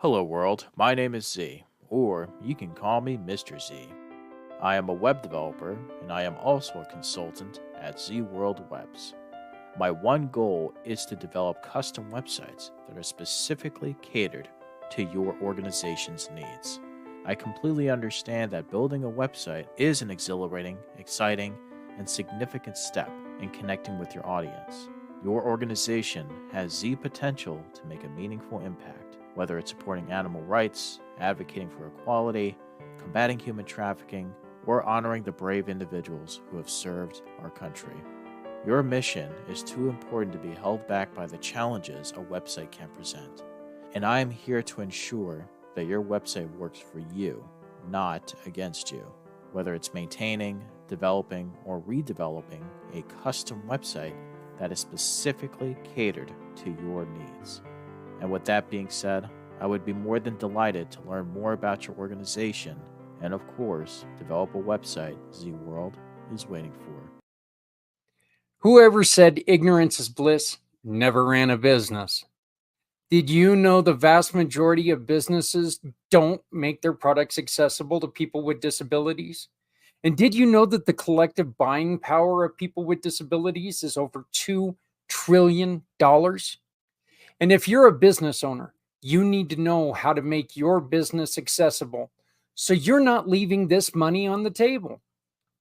Hello, world. My name is Z, or you can call me Mr. Z. I am a web developer, and I am also a consultant at Z World Webs. My one goal is to develop custom websites that are specifically catered to your organization's needs. I completely understand that building a website is an exhilarating, exciting, and significant step in connecting with your audience. Your organization has Z potential to make a meaningful impact, whether it's supporting animal rights, advocating for equality, combating human trafficking, or honoring the brave individuals who have served our country. Your mission is too important to be held back by the challenges a website can present. And I am here to ensure that your website works for you, not against you. Whether it's maintaining, developing, or redeveloping a custom website that is specifically catered to your needs. And with that being said, I would be more than delighted to learn more about your organization and, of course, develop a website Z World is waiting for. Whoever said ignorance is bliss never ran a business. Did you know the vast majority of businesses don't make their products accessible to people with disabilities? And did you know that the collective buying power of people with disabilities is over $2 trillion? And if you're a business owner, you need to know how to make your business accessible so you're not leaving this money on the table.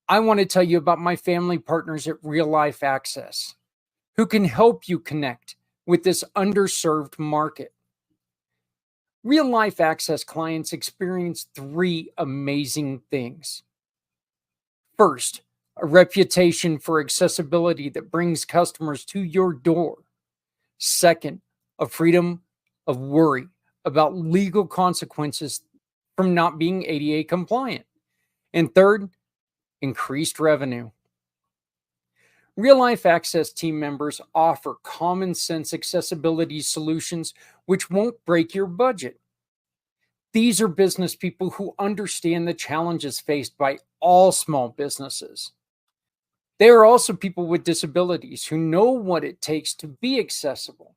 I want to tell you about my family partners at Real Life Access, who can help you connect with this underserved market. Real Life Access clients experience three amazing things. First, a reputation for accessibility that brings customers to your door. Second, a freedom of worry about legal consequences from not being ADA compliant. And third, increased revenue. Real Life Access team members offer common sense accessibility solutions which won't break your budget. These are business people who understand the challenges faced by all small businesses. They are also people with disabilities who know what it takes to be accessible.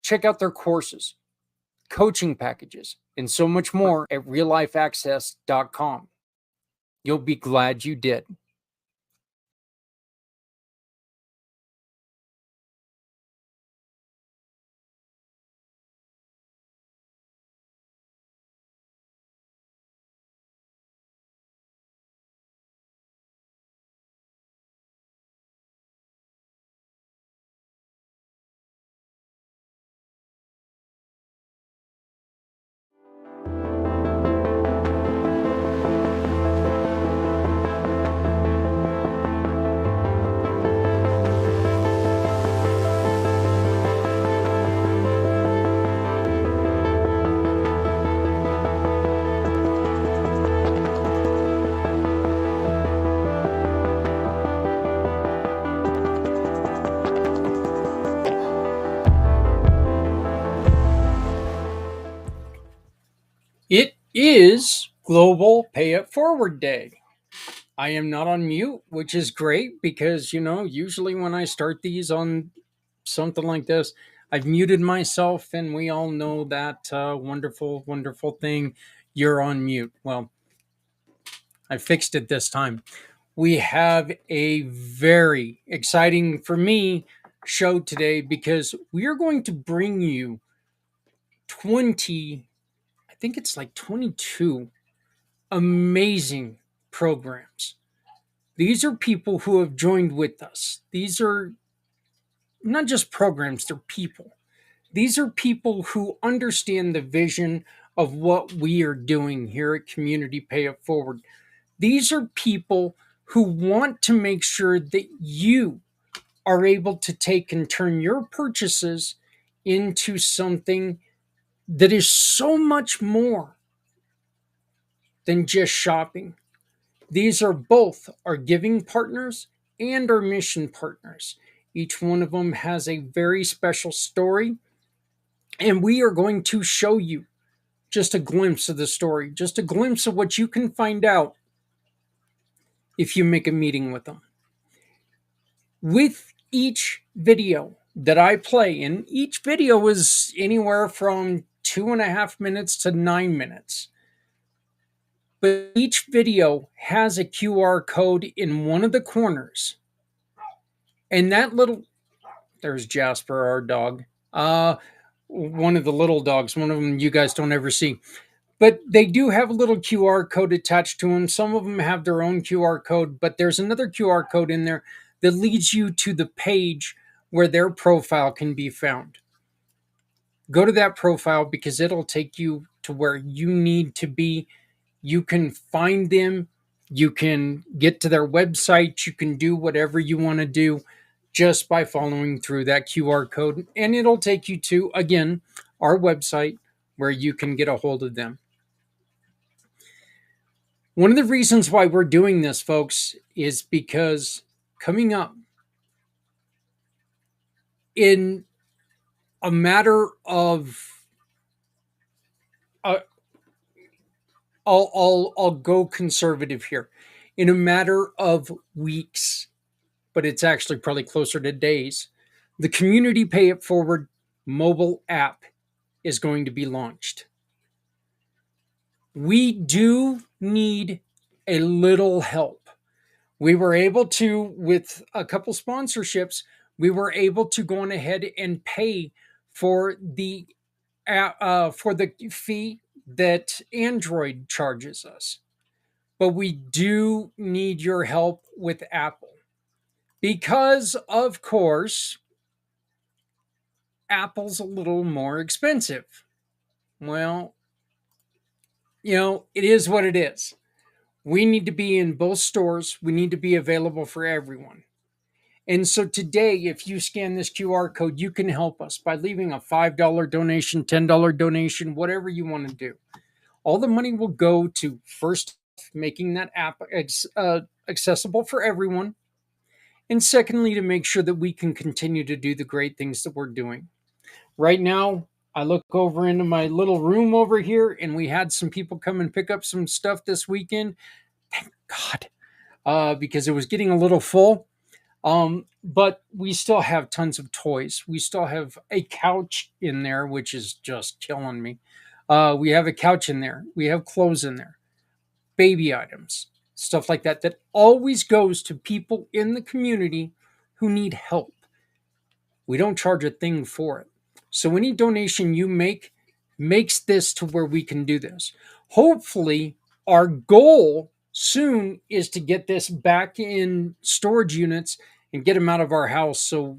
Check out their courses, coaching packages, and so much more at reallifeaccess.com. You'll be glad you did. It is Global Pay It Forward Day. I am not on mute, which is great because, usually when I start these on something like this, I've muted myself, and we all know that wonderful, wonderful thing. You're on mute. Well, I fixed it this time. We have a very exciting, for me, show today because we are going to bring you 20, I think it's like 22 amazing programs. These are people who have joined with us. These are not just programs, they're people. These are people who understand the vision of what we are doing here at Community Pay It Forward. These are people who want to make sure that you are able to take and turn your purchases into something that is so much more than just shopping. These are both our giving partners and our mission partners. Each one of them has a very special story, and we are going to show you just a glimpse of the story, just a glimpse of what you can find out if you make a meeting with them. With each video that I play, and each video is anywhere from 2.5 minutes to 9 minutes. But each video has a QR code in one of the corners. And that little, there's Jasper, our dog. One of the little dogs, one of them you guys don't ever see. But they do have a little QR code attached to them. Some of them have their own QR code, but there's another QR code in there that leads you to the page where their profile can be found. Go to that profile because it'll take you to where you need to be. You can find them. You can get to their website. You can do whatever you want to do just by following through that QR code. And it'll take you to, again, our website where you can get a hold of them. One of the reasons why we're doing this, folks, is because coming up in a matter of, I'll go conservative here, in a matter of weeks, but it's actually probably closer to days, the Community Pay It Forward mobile app is going to be launched. We do need a little help. We were able to, with a couple sponsorships, we were able to go on ahead and pay for the fee that Android charges us. But we do need your help with Apple because, of course, Apple's a little more expensive. Well, it is what it is. We need to be in both stores. We need to be available for everyone. And so today, if you scan this QR code, you can help us by leaving a $5 donation, $10 donation, whatever you want to do. All the money will go to, first, making that app accessible for everyone. And secondly, to make sure that we can continue to do the great things that we're doing. Right now, I look over into my little room over here, and we had some people come and pick up some stuff this weekend. Thank God, because it was getting a little full. But we still have tons of toys. We still have a couch in there, which is just killing me. We have a couch in there. We have clothes in there, baby items, stuff like that, that always goes to people in the community who need help. We don't charge a thing for it. So any donation you make makes this to where we can do this. Hopefully, our goal soon is to get this back in storage units and get them out of our house so,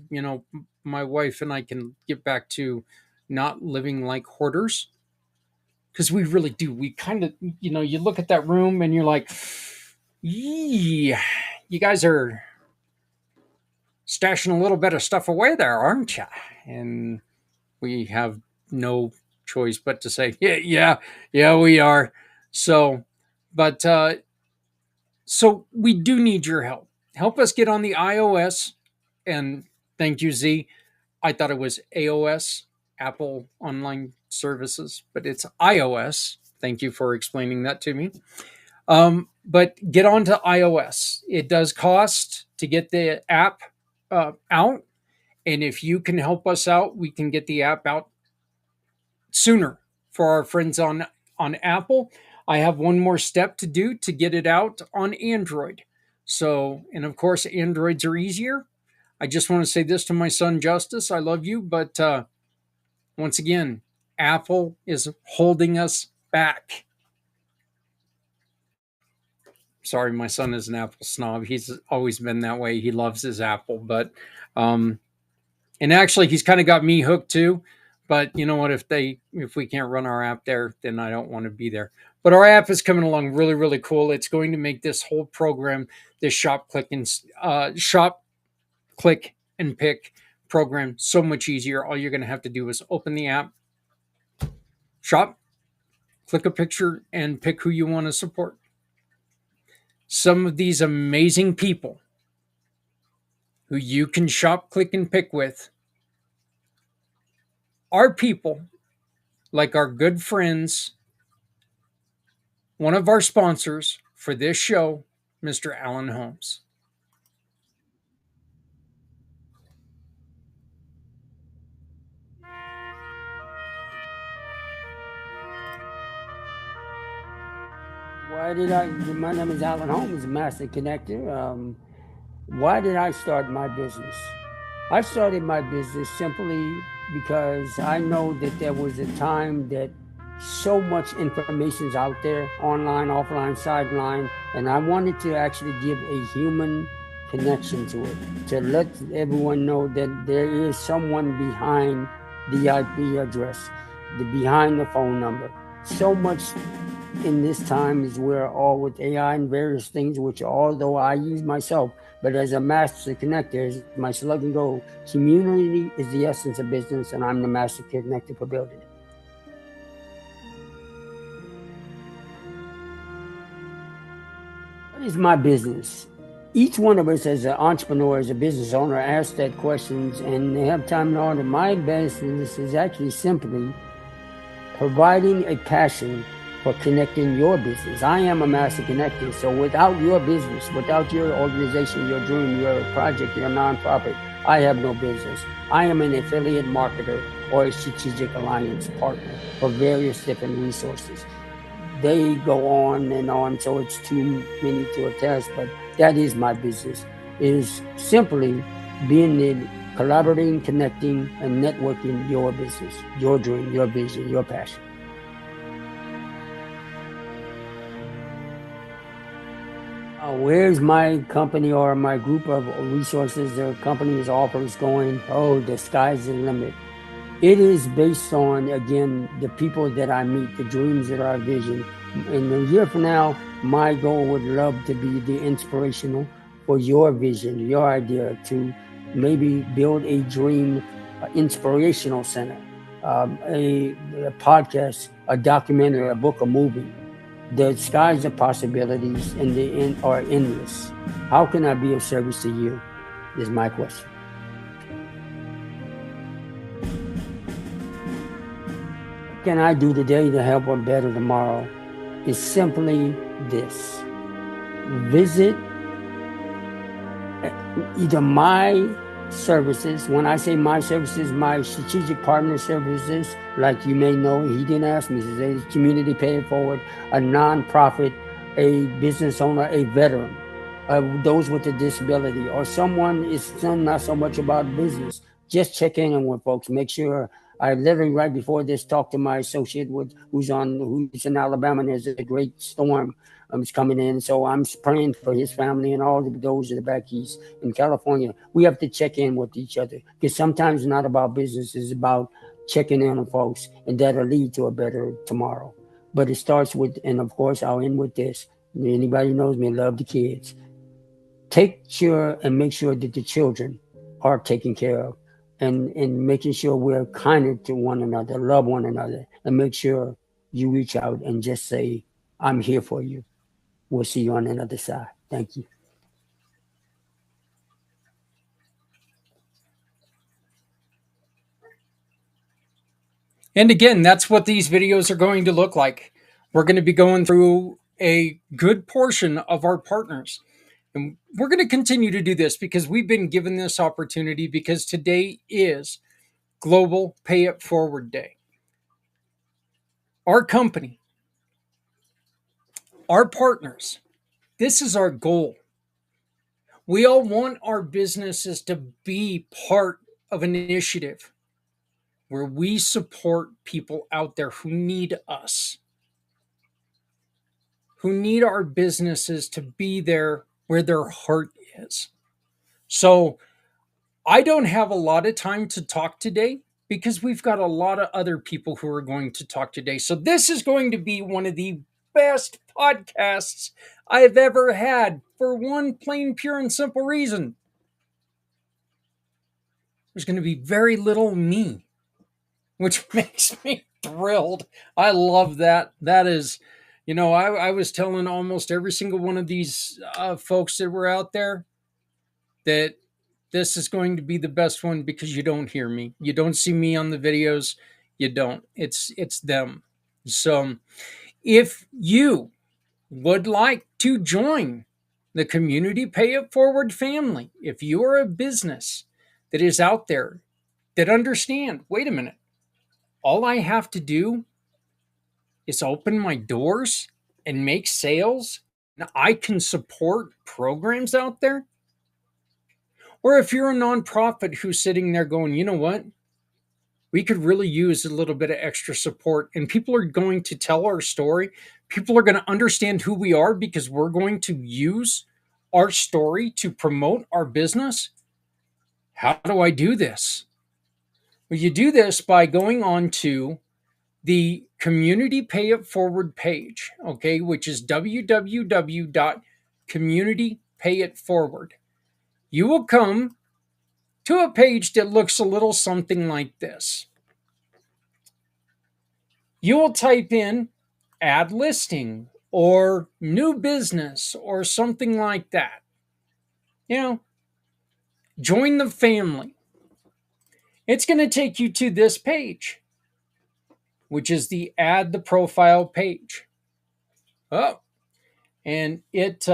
my wife and I can get back to not living like hoarders. Because we really do. We kind of, you look at that room and you're like, yeah, you guys are stashing a little bit of stuff away there, aren't you? And we have no choice but to say, yeah, we are. So, but, so we do need your help. Help us get on the iOS. And thank you, Z. I thought it was AOS, Apple Online Services, but it's iOS. Thank you for explaining that to me. But get on to iOS. It does cost to get the app out. And if you can help us out, we can get the app out sooner for our friends on Apple. I have one more step to do to get it out on Android. So, and of course, Androids are easier. I just want to say this to my son, Justice. I love you. But once again, Apple is holding us back. Sorry, my son is an Apple snob. He's always been that way. He loves his Apple. But, and actually, he's kind of got me hooked too. But you know what? If we can't run our app there, then I don't want to be there. But our app is coming along really, really cool. It's going to make this whole program, this shop, click, and pick program so much easier. All you're going to have to do is open the app, shop, click a picture, and pick who you want to support. Some of these amazing people who you can shop, click, and pick with are people like our good friends, one of our sponsors for this show, Mr. Alan Holmes. My name is Alan Holmes, Master Connector. Why did I start my business? I started my business simply because I know that there was a time that so much information is out there, online, offline, sideline, and I wanted to actually give a human connection to it, to let everyone know that there is someone behind the IP address, behind the phone number. So much in this time is where all with AI and various things, which although I use myself, but as a master connector, as my slogan goes, community is the essence of business, and I'm the master connector for building it. What is my business? Each one of us as an entrepreneur, as a business owner, asks that questions and they have time to order. My business is actually simply providing a passion for connecting your business. I am a master connector, so without your business, without your organization, your dream, your project, your nonprofit, I have no business. I am an affiliate marketer or a strategic alliance partner for various different resources. They go on, so it's too many to attest, but that is my business. It is simply being the collaborating, connecting, and networking your business, your dream, your vision, your passion. Where's my company or my group of resources or companies offers going? Oh, the sky's the limit. It is based on, again, the people that I meet, the dreams that are vision. In a year from now, my goal would love to be the inspirational for your vision, your idea to maybe build a dream inspirational center, a podcast, a documentary, a book, a movie. The skies of possibilities and the end are endless. How can I be of service to you? Is my question. What can I do today to help or better tomorrow? Is simply this. Visit either my services. When I say my services, my strategic partner services, like you may know, he didn't ask me, he says community pay it forward, a nonprofit, a business owner, a veteran, those with a disability, or someone is not so much about business. Just check in with folks, make sure. I literally right before this talked to my associate who's in Alabama, and there's a great storm is coming in. So I'm praying for his family and all of those in the back east in California. We have to check in with each other because sometimes it's not about business, it's about checking in on folks, and that'll lead to a better tomorrow. But it starts with, and of course, I'll end with this. Anybody knows me, love the kids. Take sure and make sure that the children are taken care of, and making sure we're kinder to one another, love one another, and make sure you reach out and just say, I'm here for you. We'll see you on the other side. Thank you. And again, that's what these videos are going to look like. We're going to be going through a good portion of our partners. And we're going to continue to do this because we've been given this opportunity because today is Global Pay It Forward Day. Our company, our partners, this is our goal. We all want our businesses to be part of an initiative where we support people out there who need us, who need our businesses to be there where their heart is. So I don't have a lot of time to talk today because we've got a lot of other people who are going to talk today. So this is going to be one of the best podcasts I've ever had for one plain, pure, and simple reason. There's going to be very little me, which makes me thrilled. I love that. That is, I was telling almost every single one of these folks that were out there that this is going to be the best one because you don't hear me. You don't see me on the videos. You don't. It's them. So if you would like to join the Community Pay It Forward family, if you are a business that is out there that understand, wait a minute, all I have to do is open my doors and make sales, and I can support programs out there. Or if you're a nonprofit who's sitting there going, you know what? We could really use a little bit of extra support, and people are going to tell our story. People are going to understand who we are because we're going to use our story to promote our business. How do I do this? Well, you do this by going on to the Community Pay It Forward page, okay, which is www.communitypayitforward. You will come to a page that looks a little something like this. You will type in add listing or new business or something like that. Join the family. It's going to take you to this page, which is the add the profile page. Oh, and it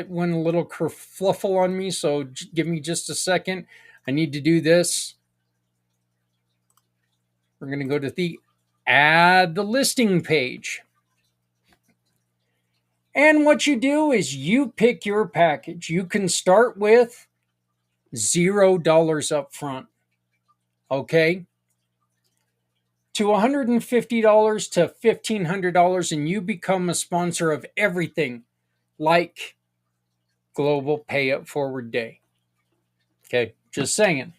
went a little kerfluffle on me, so give me just a second. I need to do this. We're going to go to the add the listing page. And what you do is you pick your package. You can start with $0 up front, okay? To $150 to $1,500, and you become a sponsor of everything like Global Pay It Forward Day. Okay, just saying.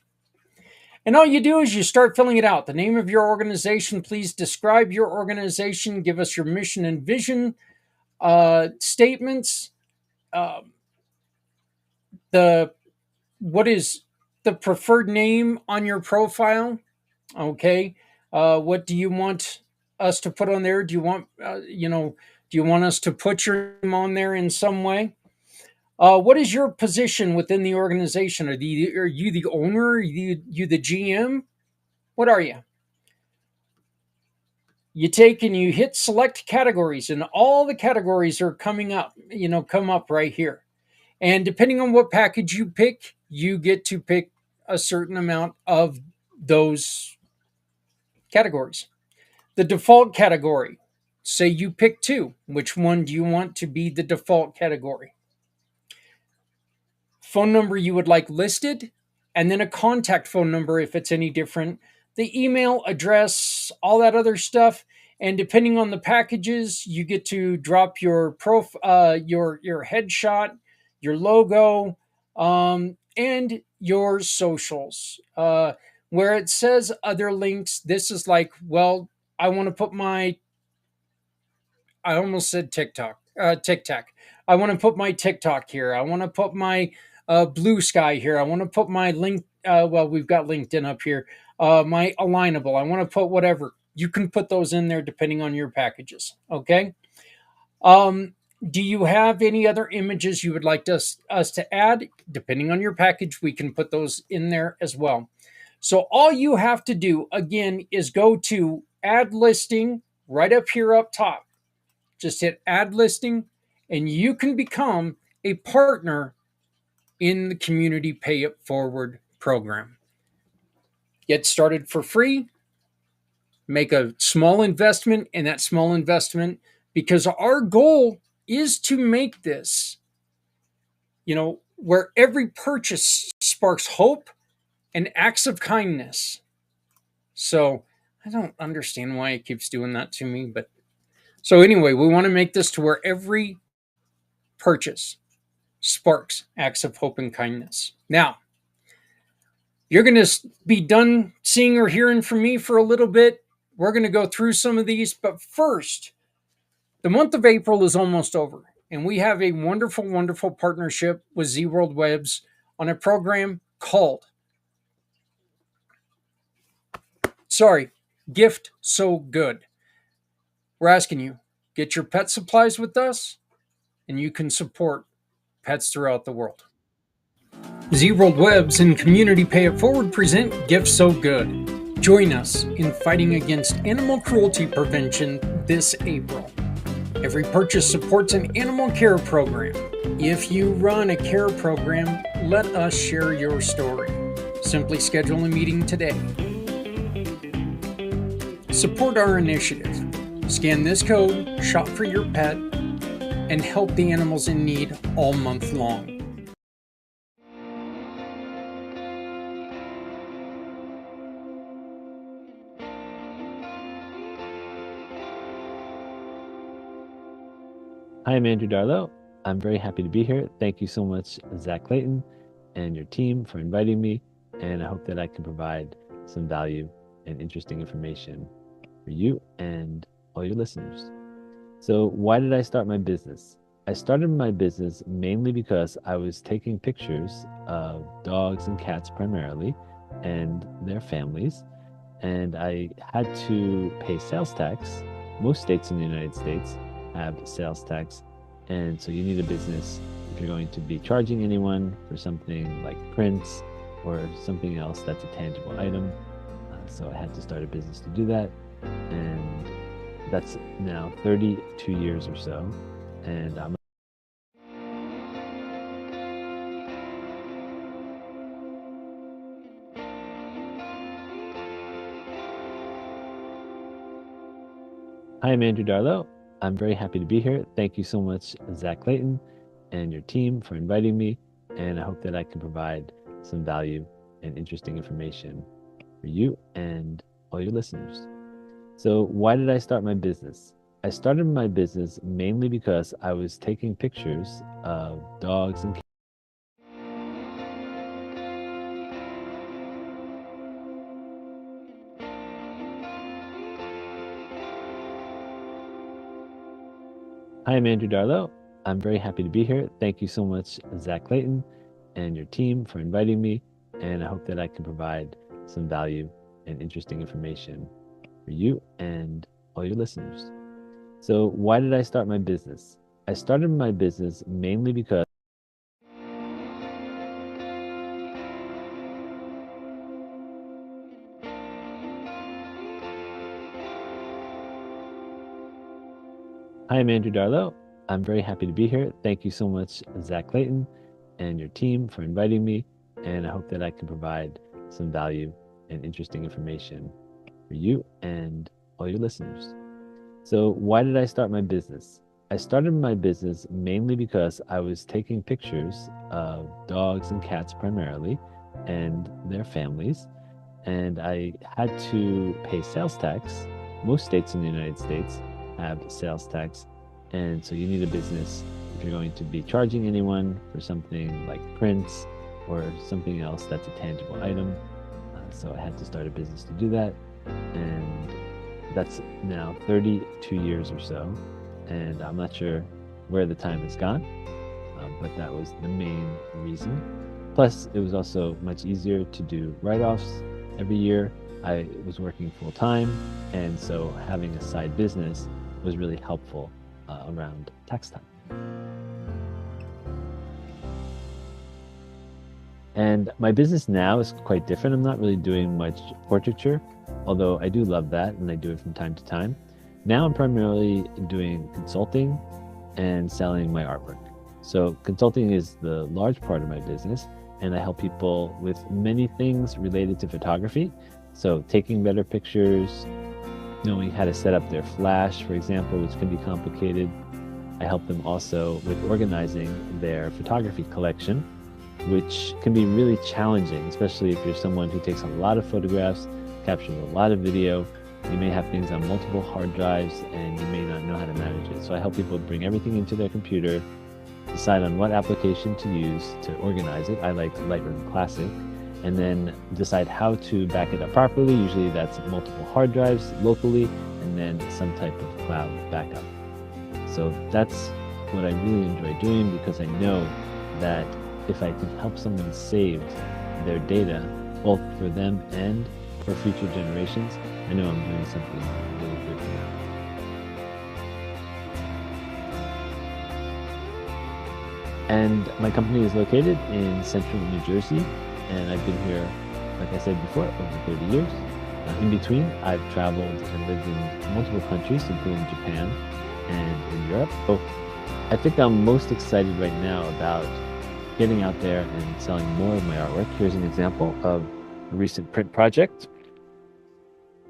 And all you do is you start filling it out. The name of your organization, please describe your organization, give us your mission and vision statements. What is the preferred name on your profile? Okay. What do you want us to put on there? Do you want, do you want us to put your name on there in some way? What is your position within the organization? Are you the owner? Are you the GM? What are you? You take and you hit select categories, and all the categories are coming up, come up right here. And depending on what package you pick, you get to pick a certain amount of those categories. The default category, say you pick 2. Which one do you want to be the default category? Phone number you would like listed, and then a contact phone number if it's any different, the email address, all that other stuff. And depending on the packages, you get to drop your your headshot, your logo, and your socials. Where it says other links, this is like, well, I want to put I almost said TikTok. I want to put my TikTok here. I want to put my Blue Sky here. I want to put my link. We've got LinkedIn up here. My Alignable. I want to put whatever. You can put those in there depending on your packages. Okay. Do you have any other images you would like us to add? Depending on your package, we can put those in there as well. So all you have to do, again, is go to add listing right up here up top. Just hit add listing, and you can become a partner in the Community Pay It Forward program. Get started for free. Make a small investment, and that small investment, because our goal is to make this, where every purchase sparks hope and acts of kindness. So I don't understand why it keeps doing that to me, but so anyway, we want to make this to where every purchase sparks acts of hope and kindness. Now, you're going to be done seeing or hearing from me for a little bit. We're going to go through some of these, but first, the month of April is almost over, and we have a wonderful, wonderful partnership with Z World Webs on a program called Gift So Good. We're asking you, get your pet supplies with us, and you can support pets throughout the world. Z World Webs and Community Pay It Forward present Gift So Good. Join us in fighting against animal cruelty prevention this April. Every purchase supports an animal care program. If you run a care program, let us share your story. Simply schedule a meeting today. Support our initiative. Scan this code, shop for your pet, and help the animals in need all month long. Hi, I'm Andrew Darlow. I'm very happy to be here. Thank you so much, Zach Clayton and your team, for inviting me. And I hope that I can provide some value and interesting information for you and all your listeners. So why did I start my business? I started my business mainly because I was taking pictures of dogs and cats primarily and their families. And I had to pay sales tax. Most states in the United States have sales tax, and so you need a business if you're going to be charging anyone for something like prints or something else that's a tangible item. So I had to start a business to do that, and that's now 32 years or so, and I'm Hi, I'm Andrew Darlow. I'm very happy to be here. Thank you so much, Zach Clayton and your team, for inviting me. And I hope that I can provide some value and interesting information for you and all your listeners. So why did I start my business? I started my business mainly because I was taking pictures of dogs and cats. Hi, I'm Andrew Darlow. I'm very happy to be here. Thank you so much, Zach Clayton and your team, for inviting me. And I hope that I can provide some value and interesting information for you and all your listeners. So why did I start my business? I started my business mainly because Hi, I'm Andrew Darlow. I'm very happy to be here. Thank you so much, Zach Clayton and your team, for inviting me. And I hope that I can provide some value and interesting information for you and all your listeners. So why did I start my business? I started my business mainly because I was taking pictures of dogs and cats primarily and their families, and I had to pay sales tax. Most states in the United States have sales tax, and so you need a business if you're going to be charging anyone for something like prints or something else that's a tangible item. So I had to start a business to do that, and that's now 32 years or so, and I'm not sure where the time has gone, but that was the main reason. Plus, it was also much easier to do write-offs every year. I was working full-time, and so having a side business was really helpful around tax time. And my business now is quite different. I'm not really doing much portraiture, although I do love that and I do it from time to time. Now I'm primarily doing consulting and selling my artwork. So consulting is the large part of my business, and I help people with many things related to photography. So taking better pictures, knowing how to set up their flash, for example, which can be complicated. I help them also with organizing their photography collection, which can be really challenging, especially if you're someone who takes a lot of photographs, captures a lot of video. You may have things on multiple hard drives and you may not know how to manage it. So I help people bring everything into their computer, decide on what application to use to organize it. I like Lightroom Classic, and then decide how to back it up properly. Usually that's multiple hard drives locally and then some type of cloud backup. So that's what I really enjoy doing, because I know that if I can help someone save their data, both for them and for future generations, I know I'm doing something really good for them. And my company is located in central New Jersey, and I've been here, like I said before, over 30 years. In between, I've traveled and lived in multiple countries, including Japan and in Europe. So I think I'm most excited right now about getting out there and selling more of my artwork. Here's an example of a recent print project.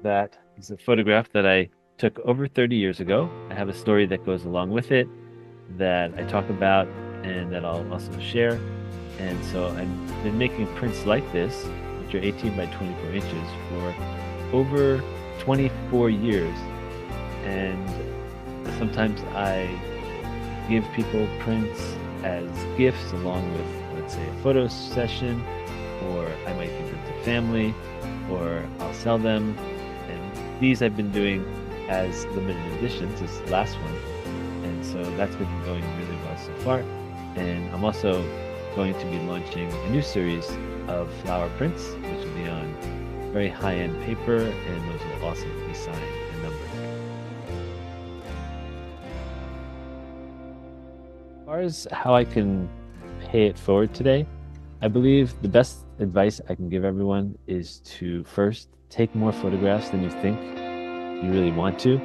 That is a photograph that I took over 30 years ago. I have a story that goes along with it that I talk about and that I'll also share. And so I've been making prints like this, which are 18 by 24 inches, for over 24 years. And sometimes I give people prints as gifts along with, let's say, a photo session, or I might give them to family, or I'll sell them. And these I've been doing as limited editions, this last one. And so that's been going really well so far. And I'm also going to be launching a new series of flower prints, which will be on very high-end paper, and those will also be signed and numbered. As far as how I can pay it forward today, I believe the best advice I can give everyone is to first take more photographs than you think you really want to,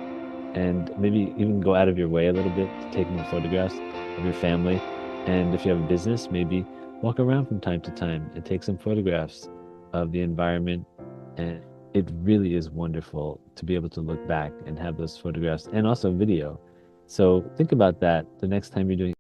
and maybe even go out of your way a little bit to take more photographs of your family. And if you have a business, maybe walk around from time to time and take some photographs of the environment. And it really is wonderful to be able to look back and have those photographs, and also video. So think about that the next time you're doing.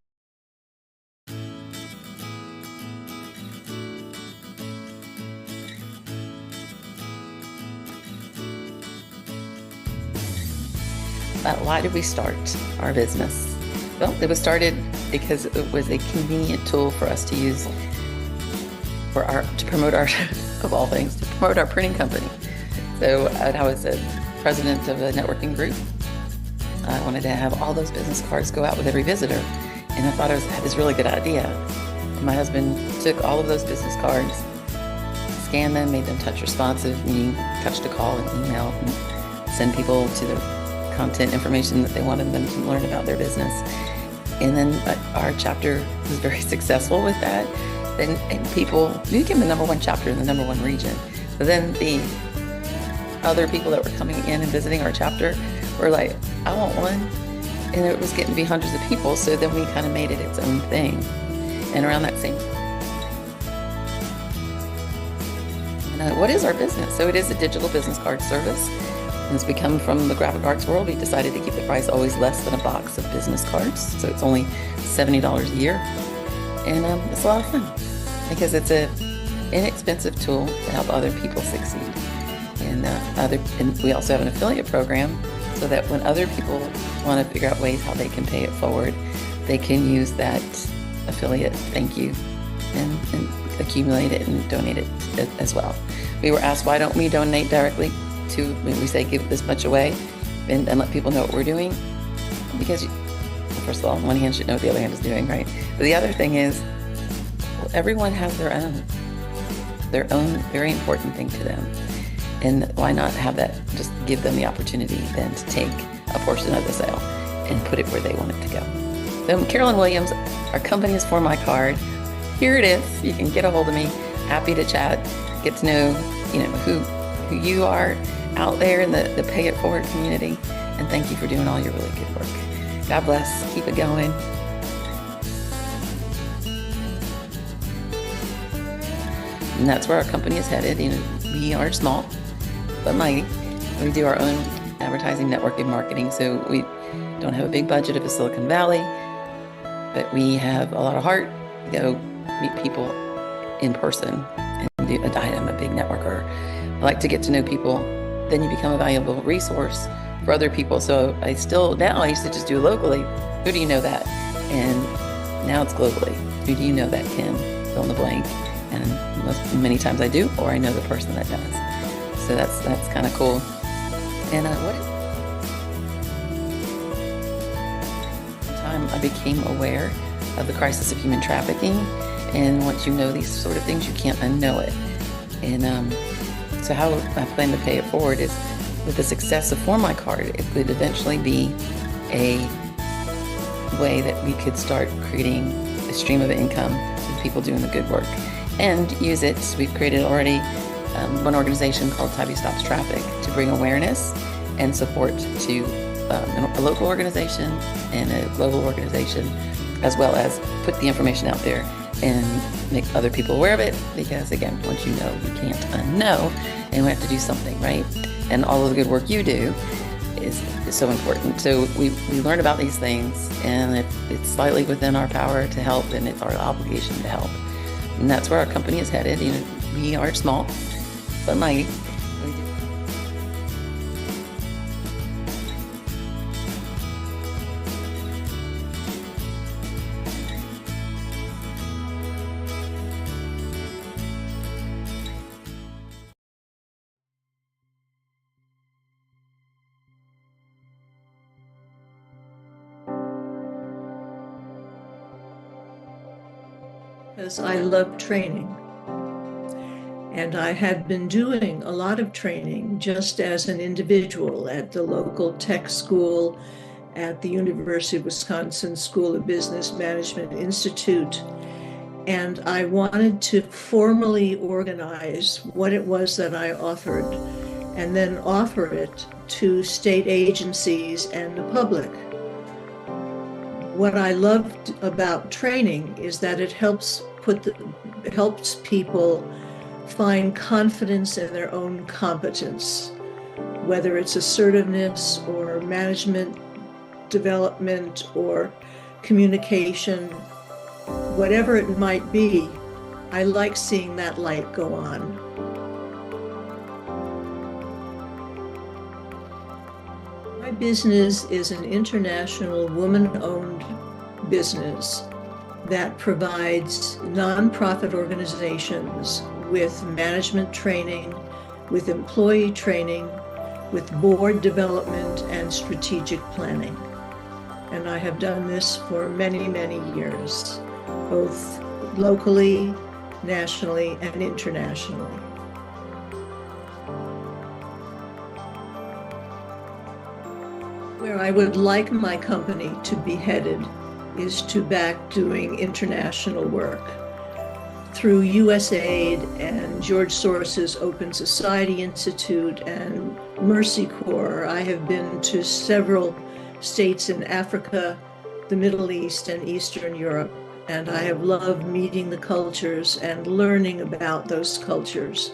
Why did we start our business? Well, it was started because it was a convenient tool for us to use to promote our, of all things, to promote our printing company. So I was a president of a networking group. I wanted to have all those business cards go out with every visitor, and I thought I had this really good idea. And my husband took all of those business cards, scanned them, made them touch responsive, meaning touch to call and email, and send people to the content information that they wanted them to learn about their business. And then our chapter was very successful with that. And people, we became the #1 chapter in the #1 region. But then the other people that were coming in and visiting our chapter were like, I want one. And it was getting to be hundreds of people. So then we kind of made it its own thing. And around that same what is our business? So it is a digital business card service. And it's become, from the graphic arts world, we decided to keep the price always less than a box of business cards. So it's only $70 a year. And it's a lot of fun because it's an inexpensive tool to help other people succeed. And we also have an affiliate program so that when other people want to figure out ways how they can pay it forward, they can use that affiliate thank you and accumulate it and donate it as well. We were asked, why don't we donate directly to, when we say give this much away and let people know what we're doing? Because first of all, one hand should know what the other hand is doing, right? But the other thing is, well, everyone has their own very important thing to them. And why not have that, just give them the opportunity then to take a portion of the sale and put it where they want it to go. So Carolyn Williams, our company is For My Card. Here it is. You can get a hold of me. Happy to chat, get to know, who you are out there in the Pay It Forward community. And thank you for doing all your really good work. God bless. Keep it going. And that's where our company is headed. We are small, but mighty. We do our own advertising, network, and marketing. So we don't have a big budget of a Silicon Valley, but we have a lot of heart. We go meet people in person and I'm a big networker. I like to get to know people. Then you become a valuable resource for other people. So I used to just do locally. Who do you know that? And now it's globally. Who do you know that can fill in the blank? And many times I do, or I know the person that does. So that's kind of cool. And time I became aware of the crisis of human trafficking. And once you know these sort of things, you can't unknow it. And so how I plan to pay it forward is, with the success of For My Card, it could eventually be a way that we could start creating a stream of income to the people doing the good work and use it. We've created already one organization called Tybee Stops Traffic to bring awareness and support to a local organization and a global organization, as well as put the information out there and make other people aware of it. Because again, once you know, you can't unknow, and we have to do something, right? And all of the good work you do, is so important. So we learn about these things, and it's slightly within our power to help, and it's our obligation to help. And that's where our company is headed. You know, we are small, but mighty. We do. Because I love training. And I had been doing a lot of training just as an individual at the local tech school, at the University of Wisconsin School of Business Management Institute. And I wanted to formally organize what it was that I offered and then offer it to state agencies and the public. What I loved about training is that it helps people find confidence in their own competence, whether it's assertiveness or management development or communication, whatever it might be. I like seeing that light go on. My business is an international woman-owned business that provides nonprofit organizations with management training, with employee training, with board development and strategic planning. And I have done this for many, many years, both locally, nationally, and internationally. Where I would like my company to be headed is to back doing international work. Through USAID and George Soros's Open Society Institute and Mercy Corps, I have been to several states in Africa, the Middle East, and Eastern Europe, and I have loved meeting the cultures and learning about those cultures.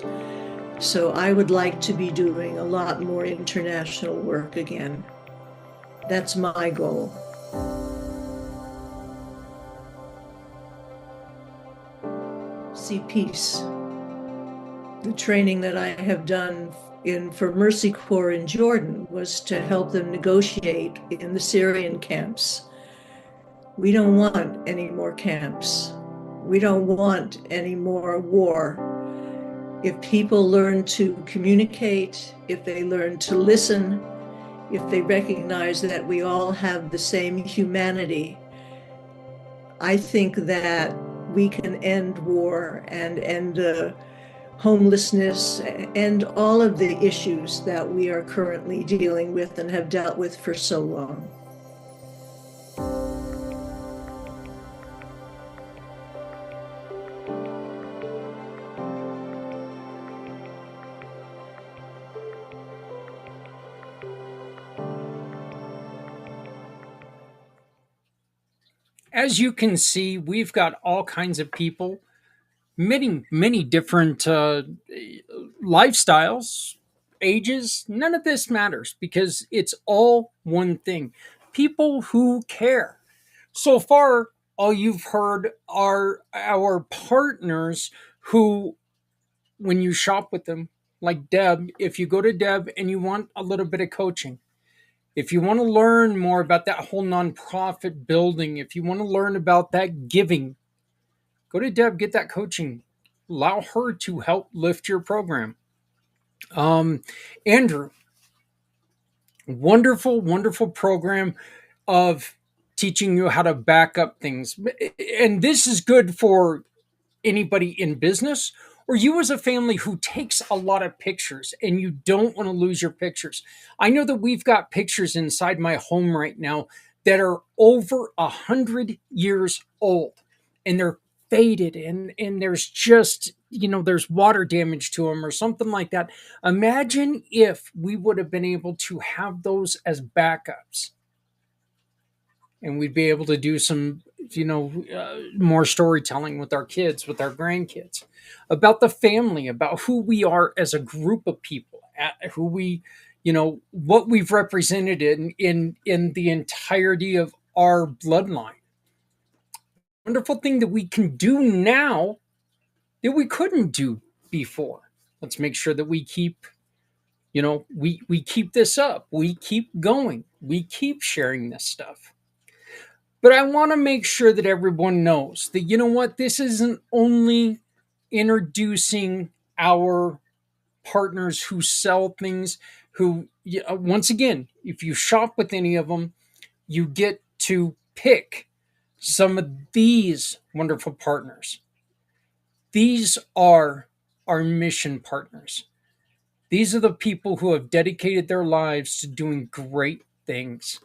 So I would like to be doing a lot more international work again. That's my goal. See peace. The training that I have done for Mercy Corps in Jordan was to help them negotiate in the Syrian camps. We don't want any more camps. We don't want any more war. If people learn to communicate, if they learn to listen, if they recognize that we all have the same humanity, I think that we can end war and end homelessness and all of the issues that we are currently dealing with and have dealt with for so long. As you can see, we've got all kinds of people, many different lifestyles, ages. None of this matters because it's all one thing. People who care. So far, all you've heard are our partners who, when you shop with them, like Deb, if you go to Deb and you want a little bit of coaching, if you want to learn more about that whole nonprofit building, if you want to learn about that giving, go to Deb, get that coaching. Allow her to help lift your program. Andrew, wonderful program of teaching you how to back up things. And this is good for anybody in business or you as a family who takes a lot of pictures and you don't want to lose your pictures. I know that we've got pictures inside my home right now that are over 100 years old and they're faded and there's just, there's water damage to them or something like that. Imagine if we would have been able to have those as backups and we'd be able to do some, more storytelling with our kids, with our grandkids, about the family, about who we are as a group of people, who we, what we've represented in the entirety of our bloodline. Wonderful thing that we can do now that we couldn't do before. Let's make sure that we keep, we keep this up. We keep going. We keep sharing this stuff. But I want to make sure that everyone knows that, this isn't only introducing our partners who sell things, who, once again, if you shop with any of them, you get to pick some of these wonderful partners. These are our mission partners. These are the people who have dedicated their lives to doing great things.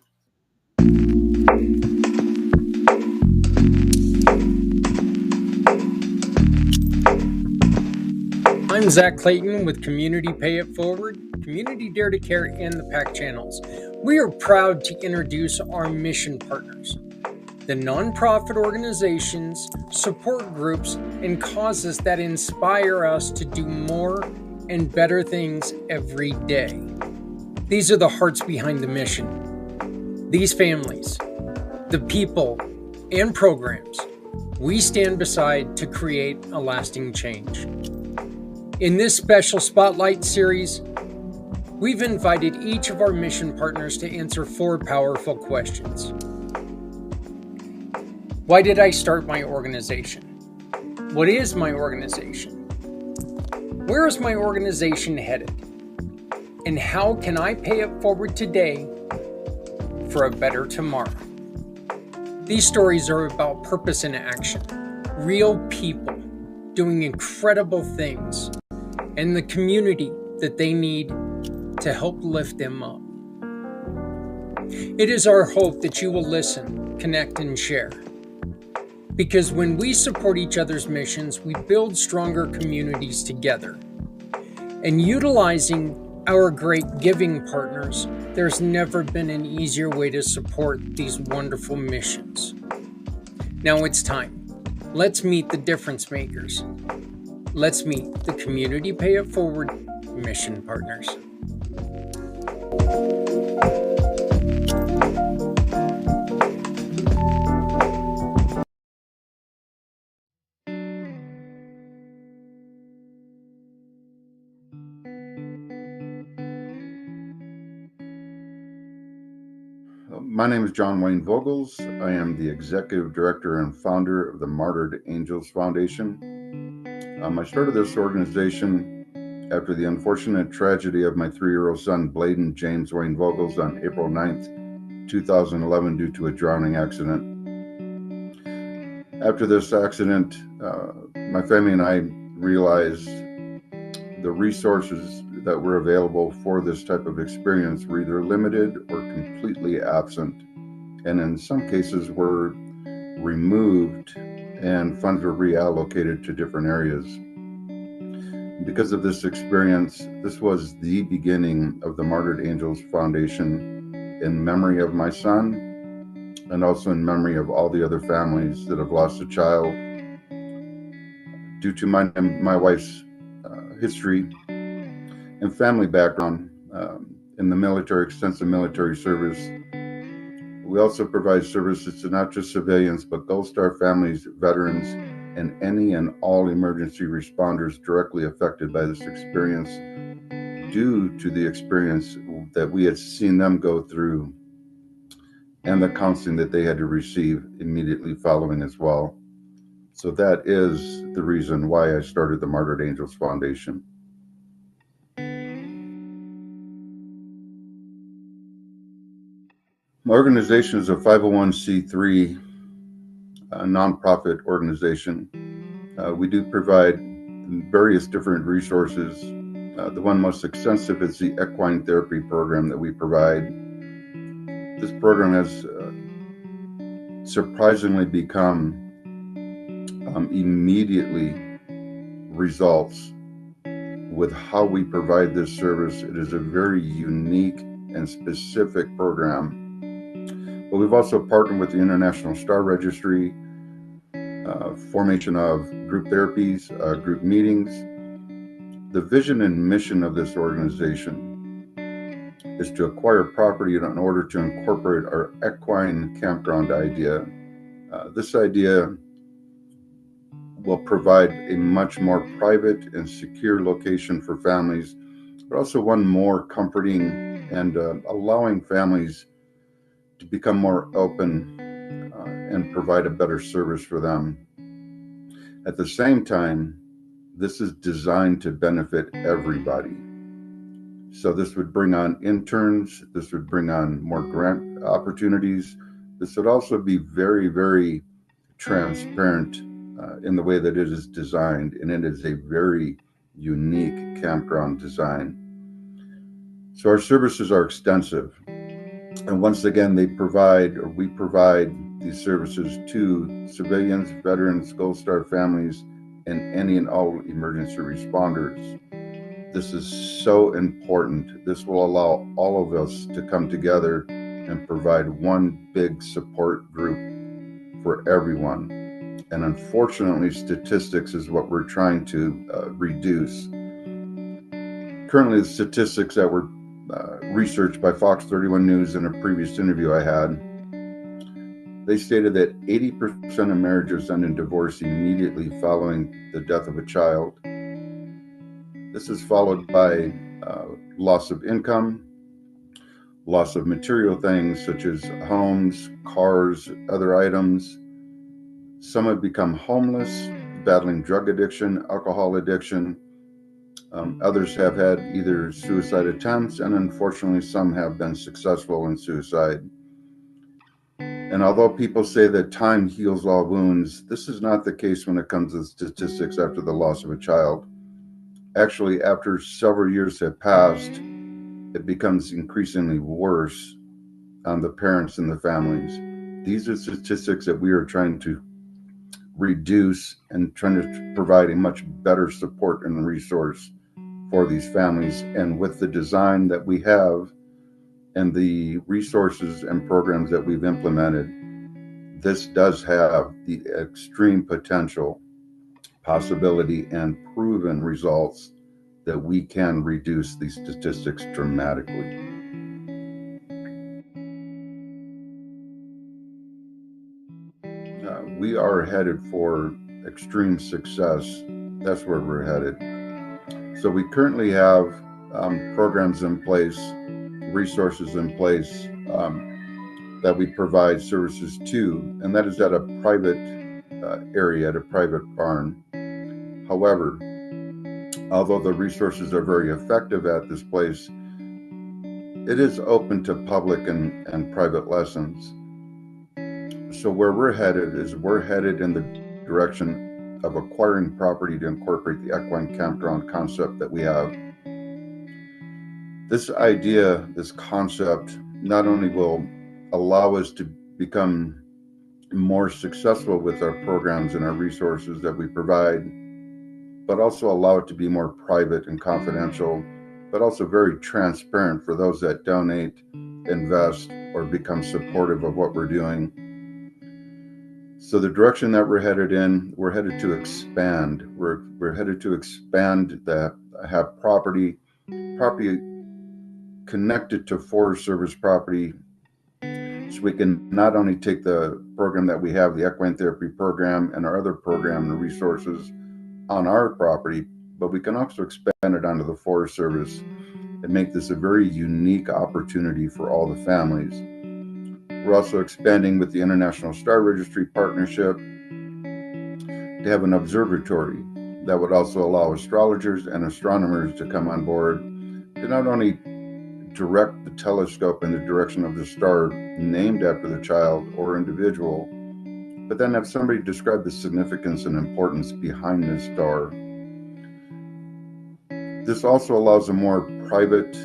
I'm Zach Clayton with Community Pay It Forward, Community Dare to Care, and the PAC channels. We are proud to introduce our mission partners, the nonprofit organizations, support groups, and causes that inspire us to do more and better things every day. These are the hearts behind the mission. These families, the people, and programs we stand beside to create a lasting change. In this special Spotlight series, we've invited each of our mission partners to answer 4 powerful questions. Why did I start my organization? What is my organization? Where is my organization headed? And how can I pay it forward today for a better tomorrow? These stories are about purpose and action, real people doing incredible things, and the community that they need to help lift them up. It is our hope that you will listen, connect, and share. Because when we support each other's missions, we build stronger communities together. And utilizing our great giving partners, there's never been an easier way to support these wonderful missions. Now it's time. Let's meet the difference makers. Let's meet the Community Pay It Forward mission partners. My name is John Wayne Vogels. I am the Executive Director and founder of the Martyred Angels Foundation. I started this organization after the unfortunate tragedy of my 3-year-old son, Bladen James Wayne Vogels, on April 9th, 2011, due to a drowning accident. After this accident, my family and I realized the resources that were available for this type of experience were either limited or completely absent, and in some cases were removed and funds were reallocated to different areas. Because of this experience, this was the beginning of the Martyred Angels Foundation in memory of my son and also in memory of all the other families that have lost a child due to my wife's history and family background in the military, extensive military service. We also provide services to not just civilians, but Gold Star families, veterans, and any and all emergency responders directly affected by this experience due to the experience that we had seen them go through and the counseling that they had to receive immediately following as well. So that is the reason why I started the Martyred Angels Foundation. My organization is a 501c3 nonprofit organization. We do provide various different resources. The one most extensive is the equine therapy program that we provide. This program has surprisingly become immediately results with how we provide this service. It is a very unique and specific program. But we've also partnered with the International Star Registry, formation of group therapies, group meetings. The vision and mission of this organization is to acquire property in order to incorporate our equine campground idea. This idea will provide a much more private and secure location for families, but also one more comforting and allowing families to become more open and provide a better service for them. At the same time, this is designed to benefit everybody. So this would bring on interns, this would bring on more grant opportunities. This would also be very, very transparent in the way that it is designed, and it is a very unique campground design. So our services are extensive, and once again, we provide these services to civilians, veterans, Gold Star families, and any and all emergency responders. This is so important. This will allow all of us to come together and provide one big support group for everyone. And unfortunately, statistics is what we're trying to reduce. Currently, the statistics that were researched by Fox 31 News in a previous interview I had, they stated that 80% of marriages end in divorce immediately following the death of a child. This is followed by loss of income, loss of material things such as homes, cars, other items. Some have become homeless, battling drug addiction, alcohol addiction. Others have had either suicide attempts, and unfortunately some have been successful in suicide. And although people say that time heals all wounds, this is not the case when it comes to statistics after the loss of a child. Actually, after several years have passed, it becomes increasingly worse on the parents and the families. These are statistics that we are trying to reduce and trying to provide a much better support and resource for these families. And with the design that we have and the resources and programs that we've implemented, this does have the extreme potential, possibility, and proven results that we can reduce these statistics dramatically. We are headed for extreme success. That's where we're headed. So we currently have programs in place, resources in place that we provide services to, and that is at a private area, at a private barn. However, although the resources are very effective at this place, it is open to public and private lessons. So where we're headed in the direction of acquiring property to incorporate the equine campground concept that we have. This idea, this concept, not only will allow us to become more successful with our programs and our resources that we provide, but also allow it to be more private and confidential, but also very transparent for those that donate, invest, or become supportive of what we're doing. So the direction that we're headed to expand. We're headed to expand have property connected to Forest Service property, so we can not only take the program that we have, the equine therapy program, and our other program and resources on our property, but we can also expand it onto the Forest Service and make this a very unique opportunity for all the families. We're also expanding with the International Star Registry partnership to have an observatory that would also allow astrologers and astronomers to come on board to not only direct the telescope in the direction of the star named after the child or individual, but then have somebody describe the significance and importance behind this star. This also allows a more private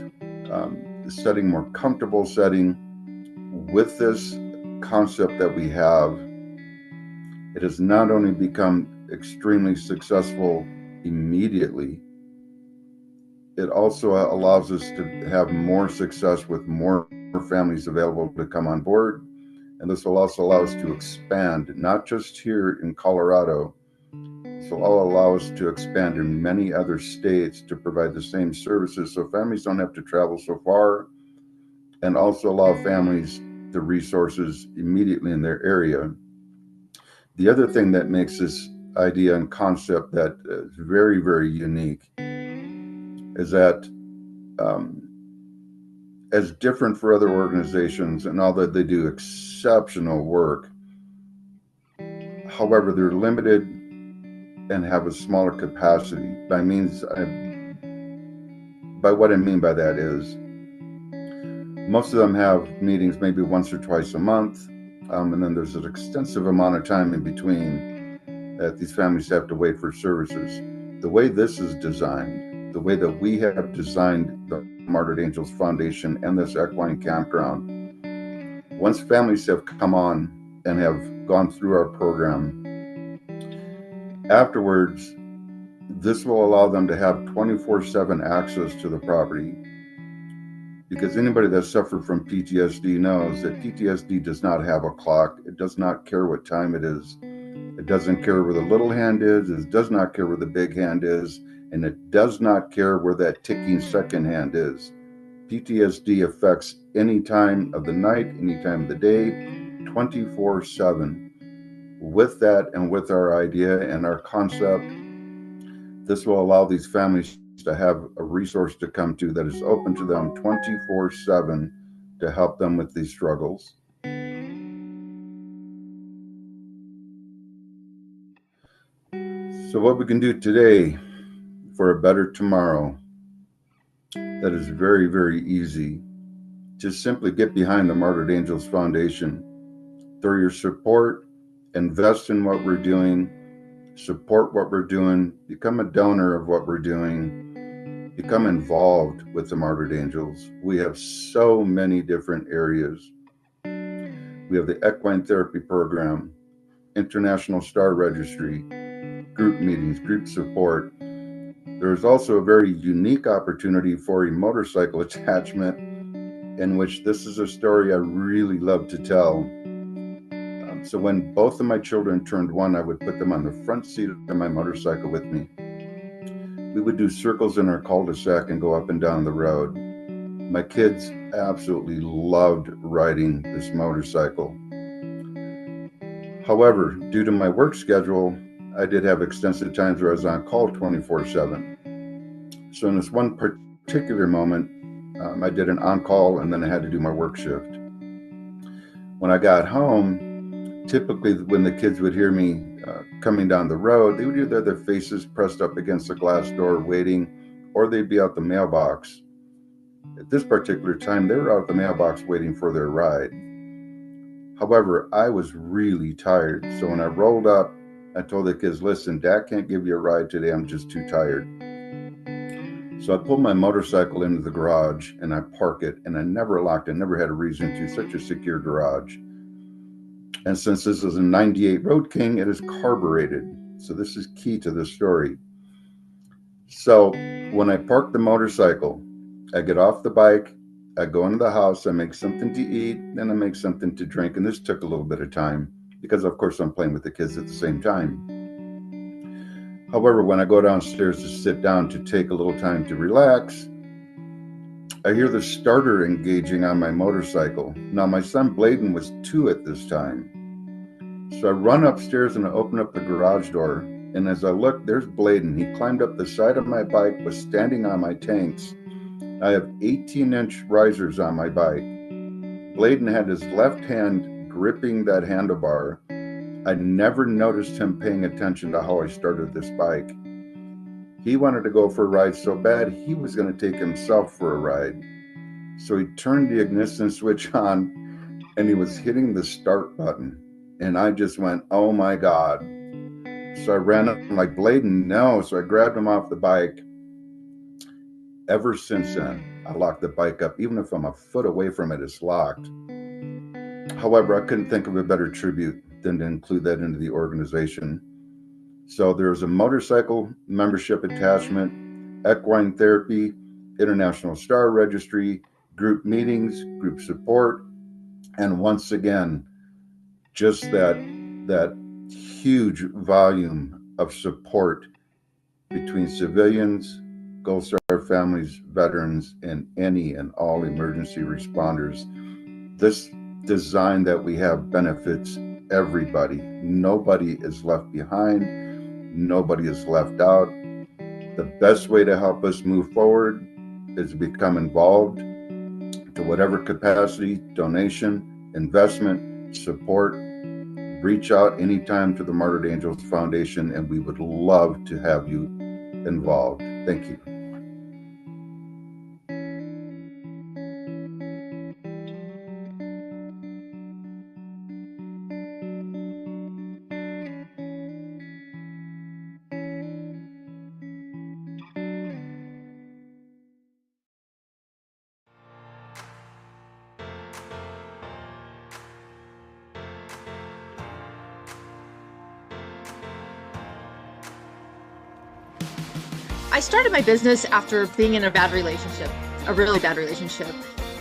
setting, more comfortable setting. With this concept that we have, it has not only become extremely successful immediately, it also allows us to have more success with more families available to come on board. And this will also allow us to expand, not just here in Colorado. This will all allow us to expand in many other states to provide the same services, so families don't have to travel so far, and also allow families the resources immediately in their area. The other thing that makes this idea and concept that is very, very unique is that as different for other organizations, and although they do exceptional work, however, they're limited and have a smaller capacity. By what I mean by that is, most of them have meetings maybe once or twice a month, and then there's an extensive amount of time in between that these families have to wait for services. The way this is designed, the way that we have designed the Martyred Angels Foundation and this equine campground, once families have come on and have gone through our program, afterwards, this will allow them to have 24/7 access to the property. Because anybody that suffered from PTSD knows that PTSD does not have a clock. It does not care what time it is. It doesn't care where the little hand is. It does not care where the big hand is. And it does not care where that ticking second hand is. PTSD affects any time of the night, any time of the day, 24/7. With that and with our idea and our concept, this will allow these families to have a resource to come to that is open to them 24/7 to help them with these struggles. So what we can do today for a better tomorrow, that is very, very easy. Just simply get behind the Martyred Angels Foundation. Through your support, invest in what we're doing, support what we're doing, become a donor of what we're doing, become involved with the Martyred Angels. We have so many different areas. We have the equine therapy program, International Star Registry, group meetings, group support. There's also a very unique opportunity for a motorcycle attachment, in which this is a story I really love to tell. So when both of my children turned 1, I would put them on the front seat of my motorcycle with me. We would do circles in our cul-de-sac and go up and down the road. My kids absolutely loved riding this motorcycle. However, due to my work schedule, I did have extensive times where I was on call 24/7. So in this one particular moment, I did an on-call and then I had to do my work shift. When I got home, typically when the kids would hear me coming down the road, they would either have their faces pressed up against the glass door waiting, or they'd be out the mailbox. At this particular time, they were out the mailbox waiting for their ride. However, I was really tired. So when I rolled up, I told the kids, listen, Dad can't give you a ride today. I'm just too tired. So I pulled my motorcycle into the garage and I park it, and I never locked it, never had a reason to, such a secure garage. And since this is a 98 Road King, it is carbureted. So this is key to the story. So when I park the motorcycle, I get off the bike, I go into the house, I make something to eat, then I make something to drink. And this took a little bit of time because, of course, I'm playing with the kids at the same time. However, when I go downstairs to sit down to take a little time to relax, I hear the starter engaging on my motorcycle. Now, my son Bladen was 2 at this time. So I run upstairs and I open up the garage door. And as I look, there's Bladen. He climbed up the side of my bike, was standing on my tanks. I have 18-inch risers on my bike. Bladen had his left hand gripping that handlebar. I never noticed him paying attention to how I started this bike. He wanted to go for a ride so bad, he was going to take himself for a ride. So he turned the ignition switch on and he was hitting the start button. And I just went, oh my God. So I ran up, I'm like, Bladen, no. So I grabbed him off the bike. Ever since then, I locked the bike up. Even if I'm a foot away from it, it's locked. However, I couldn't think of a better tribute than to include that into the organization. So there's a motorcycle membership attachment, equine therapy, International Star Registry, group meetings, group support, and once again, just that huge volume of support between civilians Gold Star families, veterans, and any and all emergency responders. This design that we have benefits everybody. Nobody is left behind. Nobody is left out. The best way to help us move forward is to become involved to whatever capacity, donation, investment, support. Reach out anytime to the Martyred Angels Foundation, and we would love to have you involved. Thank you. I started my business after being in a bad relationship, a really bad relationship.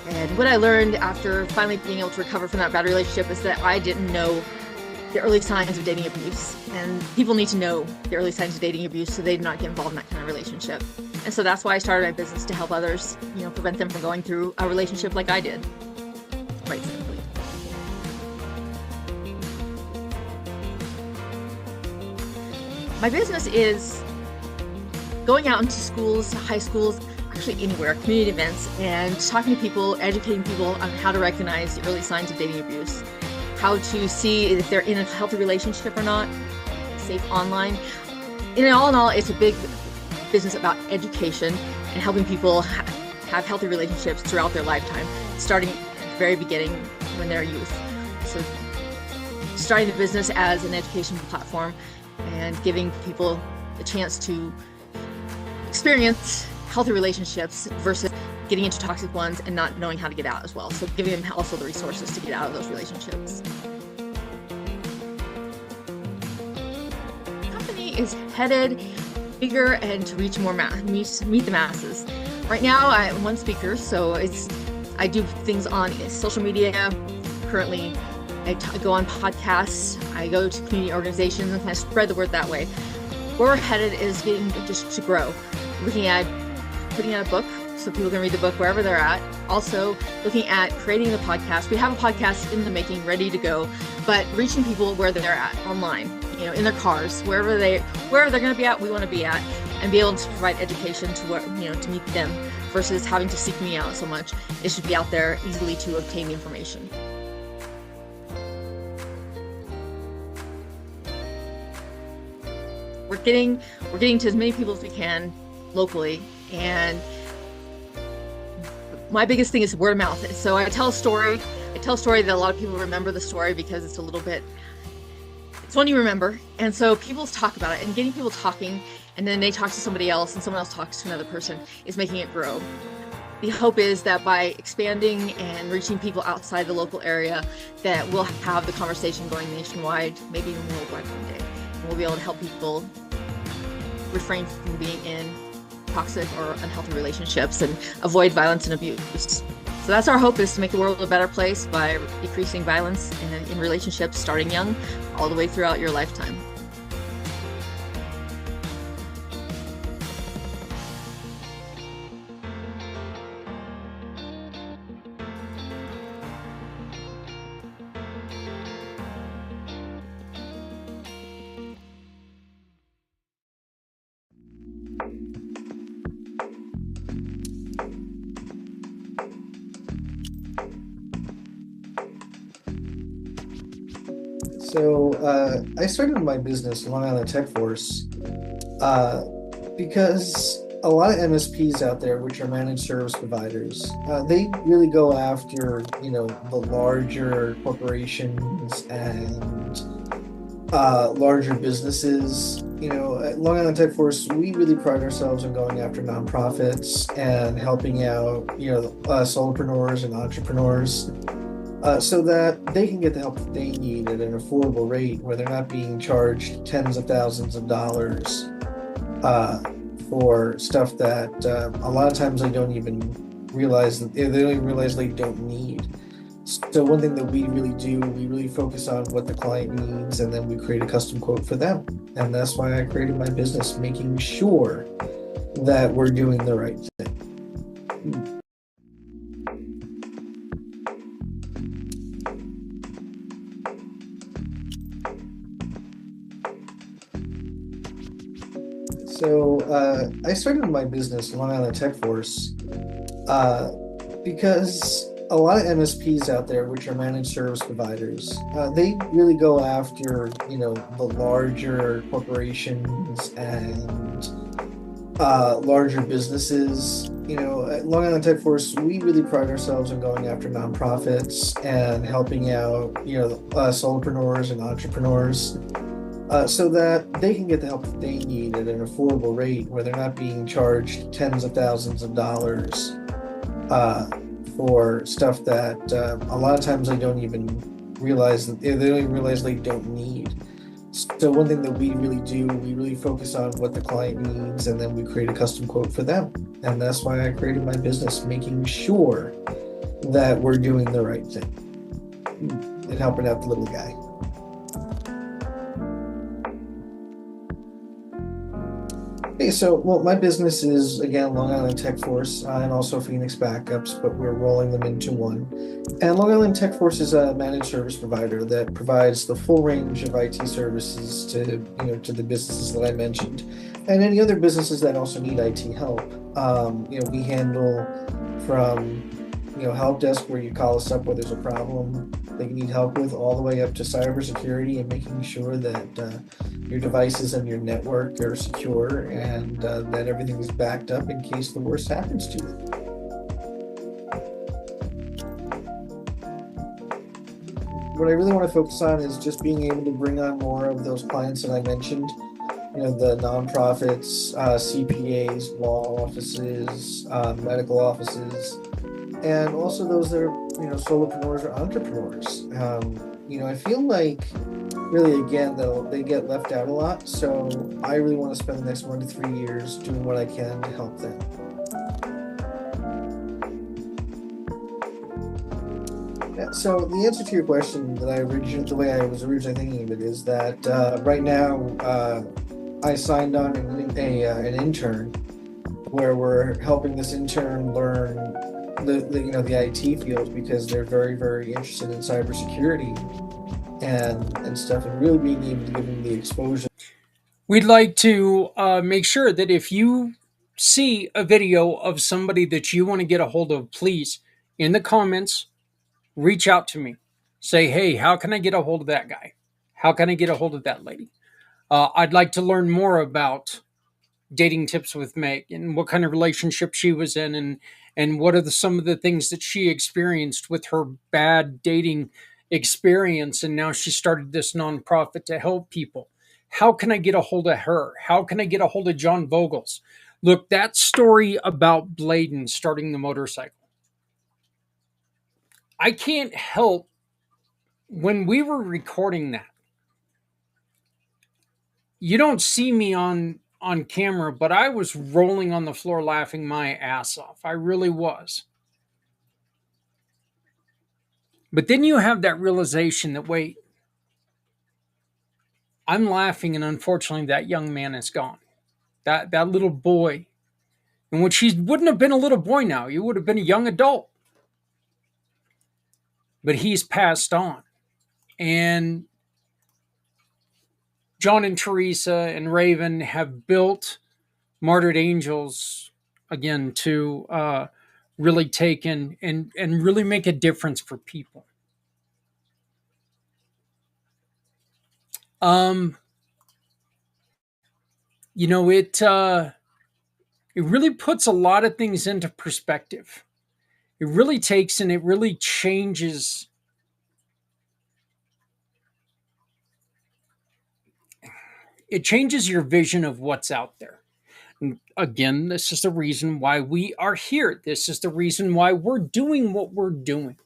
And what I learned after finally being able to recover from that bad relationship is that I didn't know the early signs of dating abuse. And people need to know the early signs of dating abuse so they do not get involved in that kind of relationship. And so that's why I started my business, to help others, prevent them from going through a relationship like I did. Quite simply. My business is going out into schools, high schools, actually anywhere, community events, and talking to people, educating people on how to recognize the early signs of dating abuse, how to see if they're in a healthy relationship or not, safe online. In all, it's a big business about education and helping people have healthy relationships throughout their lifetime, starting at the very beginning when they're youth. So starting the business as an education platform and giving people a chance to experience healthy relationships versus getting into toxic ones and not knowing how to get out as well. So giving them also the resources to get out of those relationships. The company is headed bigger and to reach more meet the masses. Right now I'm one speaker, so I do things on social media. Currently I go on podcasts, I go to community organizations and kind of spread the word that way. Where we're headed is getting just to grow. Looking at putting out a book so people can read the book wherever they're at. Also looking at creating the podcast. We have a podcast in the making, ready to go, but reaching people where they're at online, in their cars, wherever they're going to be at, we want to be at, and be able to provide education to meet them versus having to seek me out so much. It should be out there easily to obtain the information. We're getting to as many people as we can locally, and my biggest thing is word of mouth. So I tell a story that a lot of people remember the story because it's one you remember, and so people talk about it, and getting people talking, and then they talk to somebody else and someone else talks to another person is making it grow. The hope is that by expanding and reaching people outside the local area, that we'll have the conversation going nationwide, maybe even worldwide one day, and we'll be able to help people refrain from being in toxic or unhealthy relationships and avoid violence and abuse. So that's our hope, is to make the world a better place by decreasing violence in relationships, starting young, all the way throughout your lifetime. So I started my business, Long Island Tech Force, because a lot of MSPs out there, which are managed service providers, they really go after, the larger corporations and larger businesses. At Long Island Tech Force, we really pride ourselves on going after nonprofits and helping out, solopreneurs and entrepreneurs. So that they can get the help that they need at an affordable rate, where they're not being charged tens of thousands of dollars for stuff that a lot of times they don't even realize they don't need. So one thing that we really do, we really focus on what the client needs, and then we create a custom quote for them. And that's why I created my business, making sure that we're doing the right thing. So I started my business, Long Island Tech Force, because a lot of MSPs out there, which are managed service providers, they really go after, the larger corporations and larger businesses. At Long Island Tech Force, we really pride ourselves in going after nonprofits and helping out, solopreneurs and entrepreneurs. So that they can get the help that they need at an affordable rate where they're not being charged tens of thousands of dollars for stuff that a lot of times they don't even realize they don't need. So one thing that we really do, we really focus on what the client needs, and then we create a custom quote for them. And that's why I created my business, making sure that we're doing the right thing and helping out the little guy. Okay, so, my business is, again, Long Island Tech Force and also Phoenix Backups, but we're rolling them into one. And Long Island Tech Force is a managed service provider that provides the full range of IT services to the businesses that I mentioned, and any other businesses that also need IT help. We handle from help desk where you call us up where there's a problem that you need help with, all the way up to cybersecurity and making sure that your devices and your network are secure and that everything is backed up in case the worst happens to it. What I really want to focus on is just being able to bring on more of those clients that I mentioned. The nonprofits, CPAs, law offices, medical offices, and also those that are, solopreneurs or entrepreneurs. I feel like really, again, that they get left out a lot. So I really want to spend the next 1 to 3 years doing what I can to help them. Yeah, so the answer to your question the way I was originally thinking of it is that right now I signed on an intern where we're helping this intern learn the IT field, because they're very, very interested in cybersecurity and stuff, and really being able to give them the exposure. We'd like to make sure that if you see a video of somebody that you want to get a hold of, please, in the comments, reach out to me. Say, hey, how can I get a hold of that guy? How can I get a hold of that lady? I'd like to learn more about dating tips with Meg and what kind of relationship she was in, and what are some of the things that she experienced with her bad dating experience, and now she started this nonprofit to help people. How can I get a hold of her? How can I get a hold of John Vogels? Look, that story about Bladen starting the motorcycle, I can't help, when we were recording that, you don't see me on camera, but I was rolling on the floor laughing my ass off. I really was. But then you have that realization that, wait, I'm laughing, and unfortunately that young man is gone. That little boy, in which he wouldn't have been a little boy now, he would have been a young adult. But he's passed on. And John and Teresa and Raven have built Martyred Angels again to really take in and really make a difference for people. It really puts a lot of things into perspective. It really takes and it really changes. It changes your vision of what's out there. And again, this is the reason why we are here. This is the reason why we're doing what we're doing.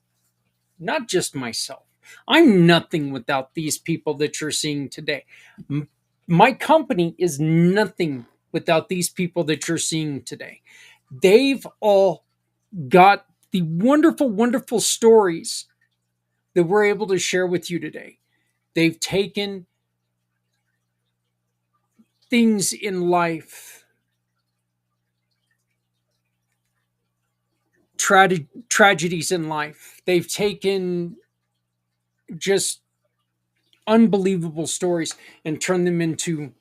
Not just myself. I'm nothing without these people that you're seeing today. My company is nothing without these people that you're seeing today. They've all got the wonderful, wonderful stories that we're able to share with you today. They've taken things in life tragedies in life. They've taken just unbelievable stories and turned them into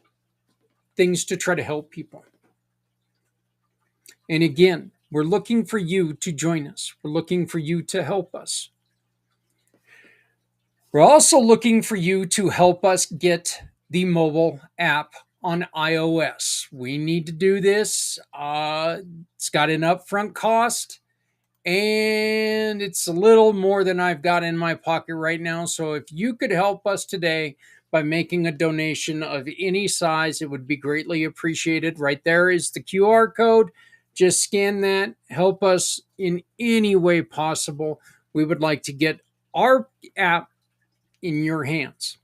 things to try to help people. And again, we're looking for you to join us. We're looking for you to help us. We're also looking for you to help us get the mobile app on iOS. We need to do this. It's got an upfront cost, and it's a little more than I've got in my pocket right now. So if you could help us today by making a donation of any size, it would be greatly appreciated. Right there is the QR code. Just scan that. Help us in any way possible. We would like to get our app in your hands.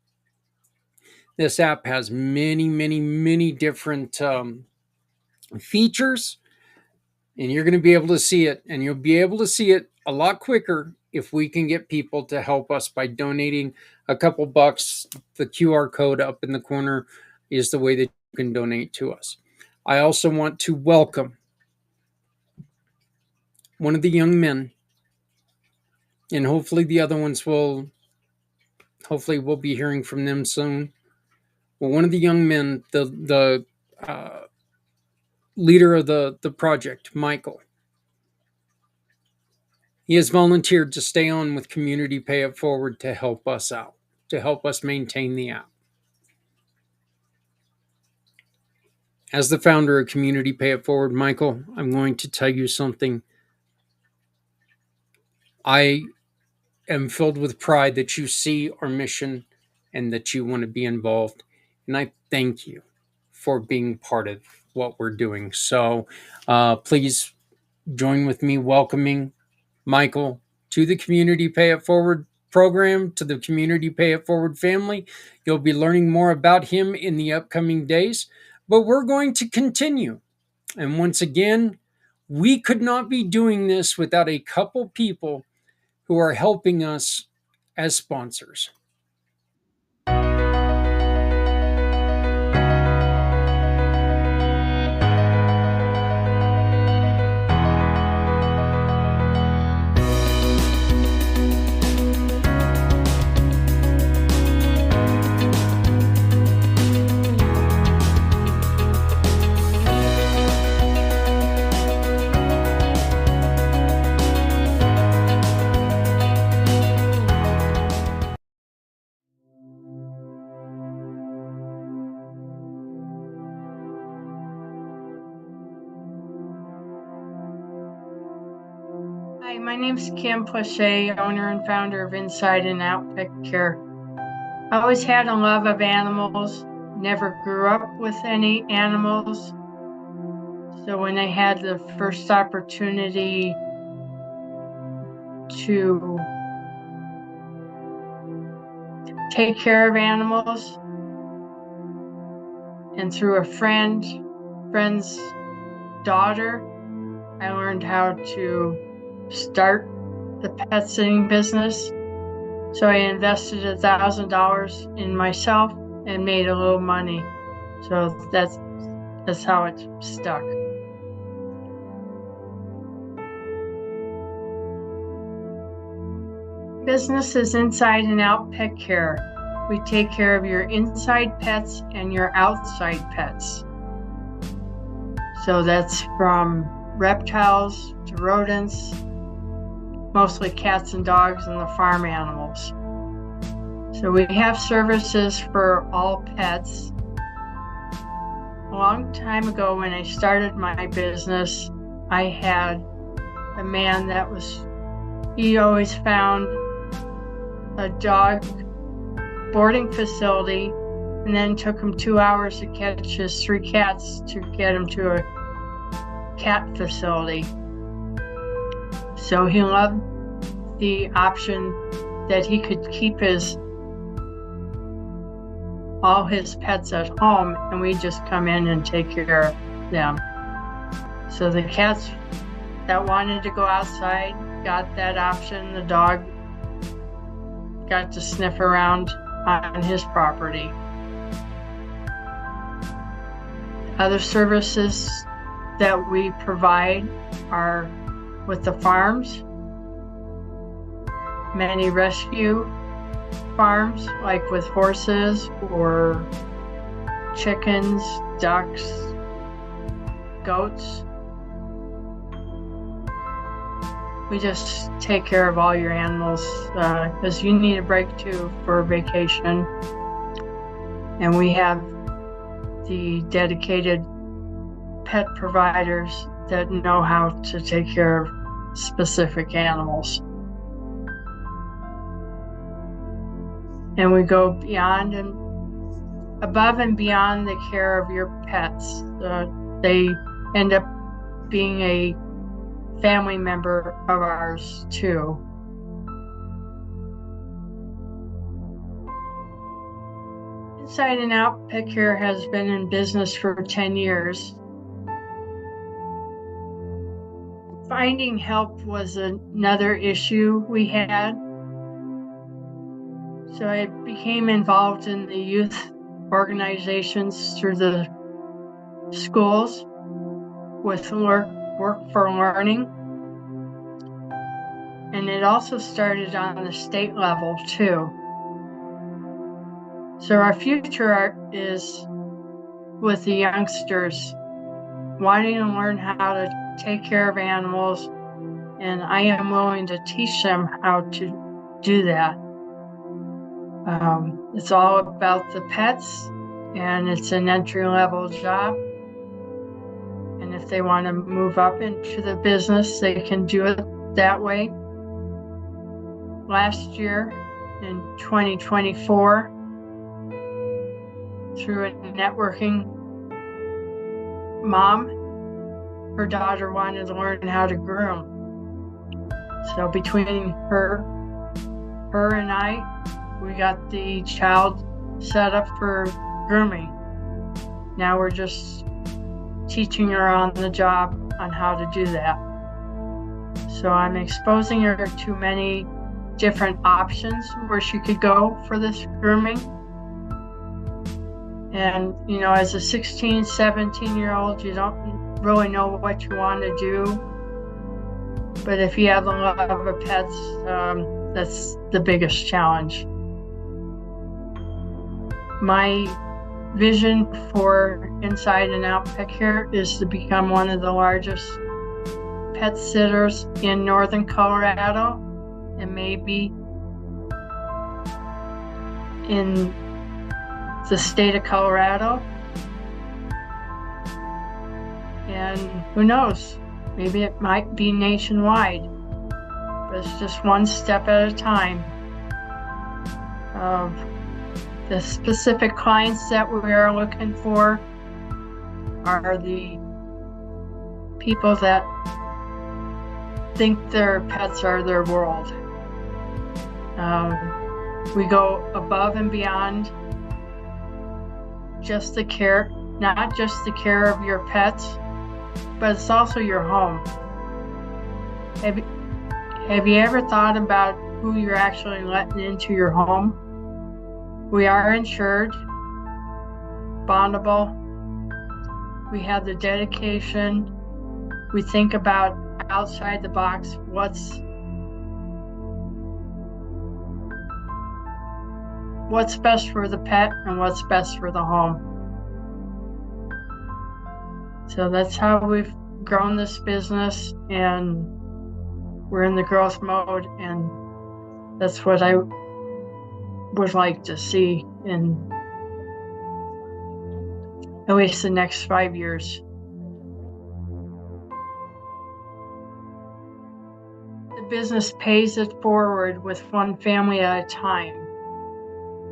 This app has many, many, many different features, and you're going to be able to see it, and you'll be able to see it a lot quicker if we can get people to help us by donating a couple bucks. The QR code up in the corner is the way that you can donate to us. I also want to welcome one of the young men, and hopefully the other ones we'll be hearing from them soon. Well, one of the young men, the leader of the project, Michael, he has volunteered to stay on with Community Pay It Forward to help us out, to help us maintain the app. As the founder of Community Pay It Forward, Michael, I'm going to tell you something. I am filled with pride that you see our mission and that you want to be involved. And I thank you for being part of what we're doing. So please join with me welcoming Michael to the Community Pay It Forward program, to the Community Pay It Forward family. You'll be learning more about him in the upcoming days, but we're going to continue. And once again, we could not be doing this without a couple people who are helping us as sponsors. Hi, my name's Kim Poche, owner and founder of Inside and Out Pet Care. I always had a love of animals, never grew up with any animals. So when I had the first opportunity to take care of animals, and through a friend's daughter, I learned how to start the pet sitting business. So I invested $1,000 in myself and made a little money. So that's how it stuck. Business is Inside and Out Pet Care. We take care of your inside pets and your outside pets. So that's from reptiles to rodents, mostly cats and dogs and the farm animals. So we have services for all pets. A long time ago when I started my business, I had a man he always found a dog boarding facility and then took him 2 hours to catch his 3 cats to get him to a cat facility. So he loved the option that he could keep all his pets at home, and we just come in and take care of them. So the cats that wanted to go outside got that option. The dog got to sniff around on his property. Other services that we provide are with the farms, many rescue farms, like with horses or chickens, ducks, goats. We just take care of all your animals because you need a break too for a vacation. And we have the dedicated pet providers that know how to take care of specific animals. And we go beyond and above and beyond the care of your pets. They end up being a family member of ours too. Inside and Out Pet Care has been in business for 10 years. Finding help was another issue we had. So I became involved in the youth organizations through the schools with Work for Learning. And it also started on the state level too. So our future is with the youngsters wanting to learn how to take care of animals, and I am willing to teach them how to do that. It's all about the pets, and it's an entry-level job. And if they want to move up into the business, they can do it that way. Last year, in 2024, through a networking mom, her daughter wanted to learn how to groom. So between her and I, we got the child set up for grooming. Now we're just teaching her on the job on how to do that. So I'm exposing her to many different options where she could go for this grooming. And, you know, as a 16, 17-year-old, you don't really know what you want to do. But if you have the love of pets, that's the biggest challenge. My vision for Inside and Out Pet Care is to become one of the largest pet sitters in northern Colorado and maybe in the state of Colorado. And who knows, maybe it might be nationwide, but it's just one step at a time. The specific clients that we are looking for are the people that think their pets are their world. We go above and beyond just the care, not just the care of your pets, but it's also your home. Have you ever thought about who you're actually letting into your home? We are insured, bondable. We have the dedication. We think about outside the box, what's best for the pet and what's best for the home. So that's how we've grown this business, and we're in the growth mode, and that's what I would like to see in at least the next 5 years. The business pays it forward with one family at a time.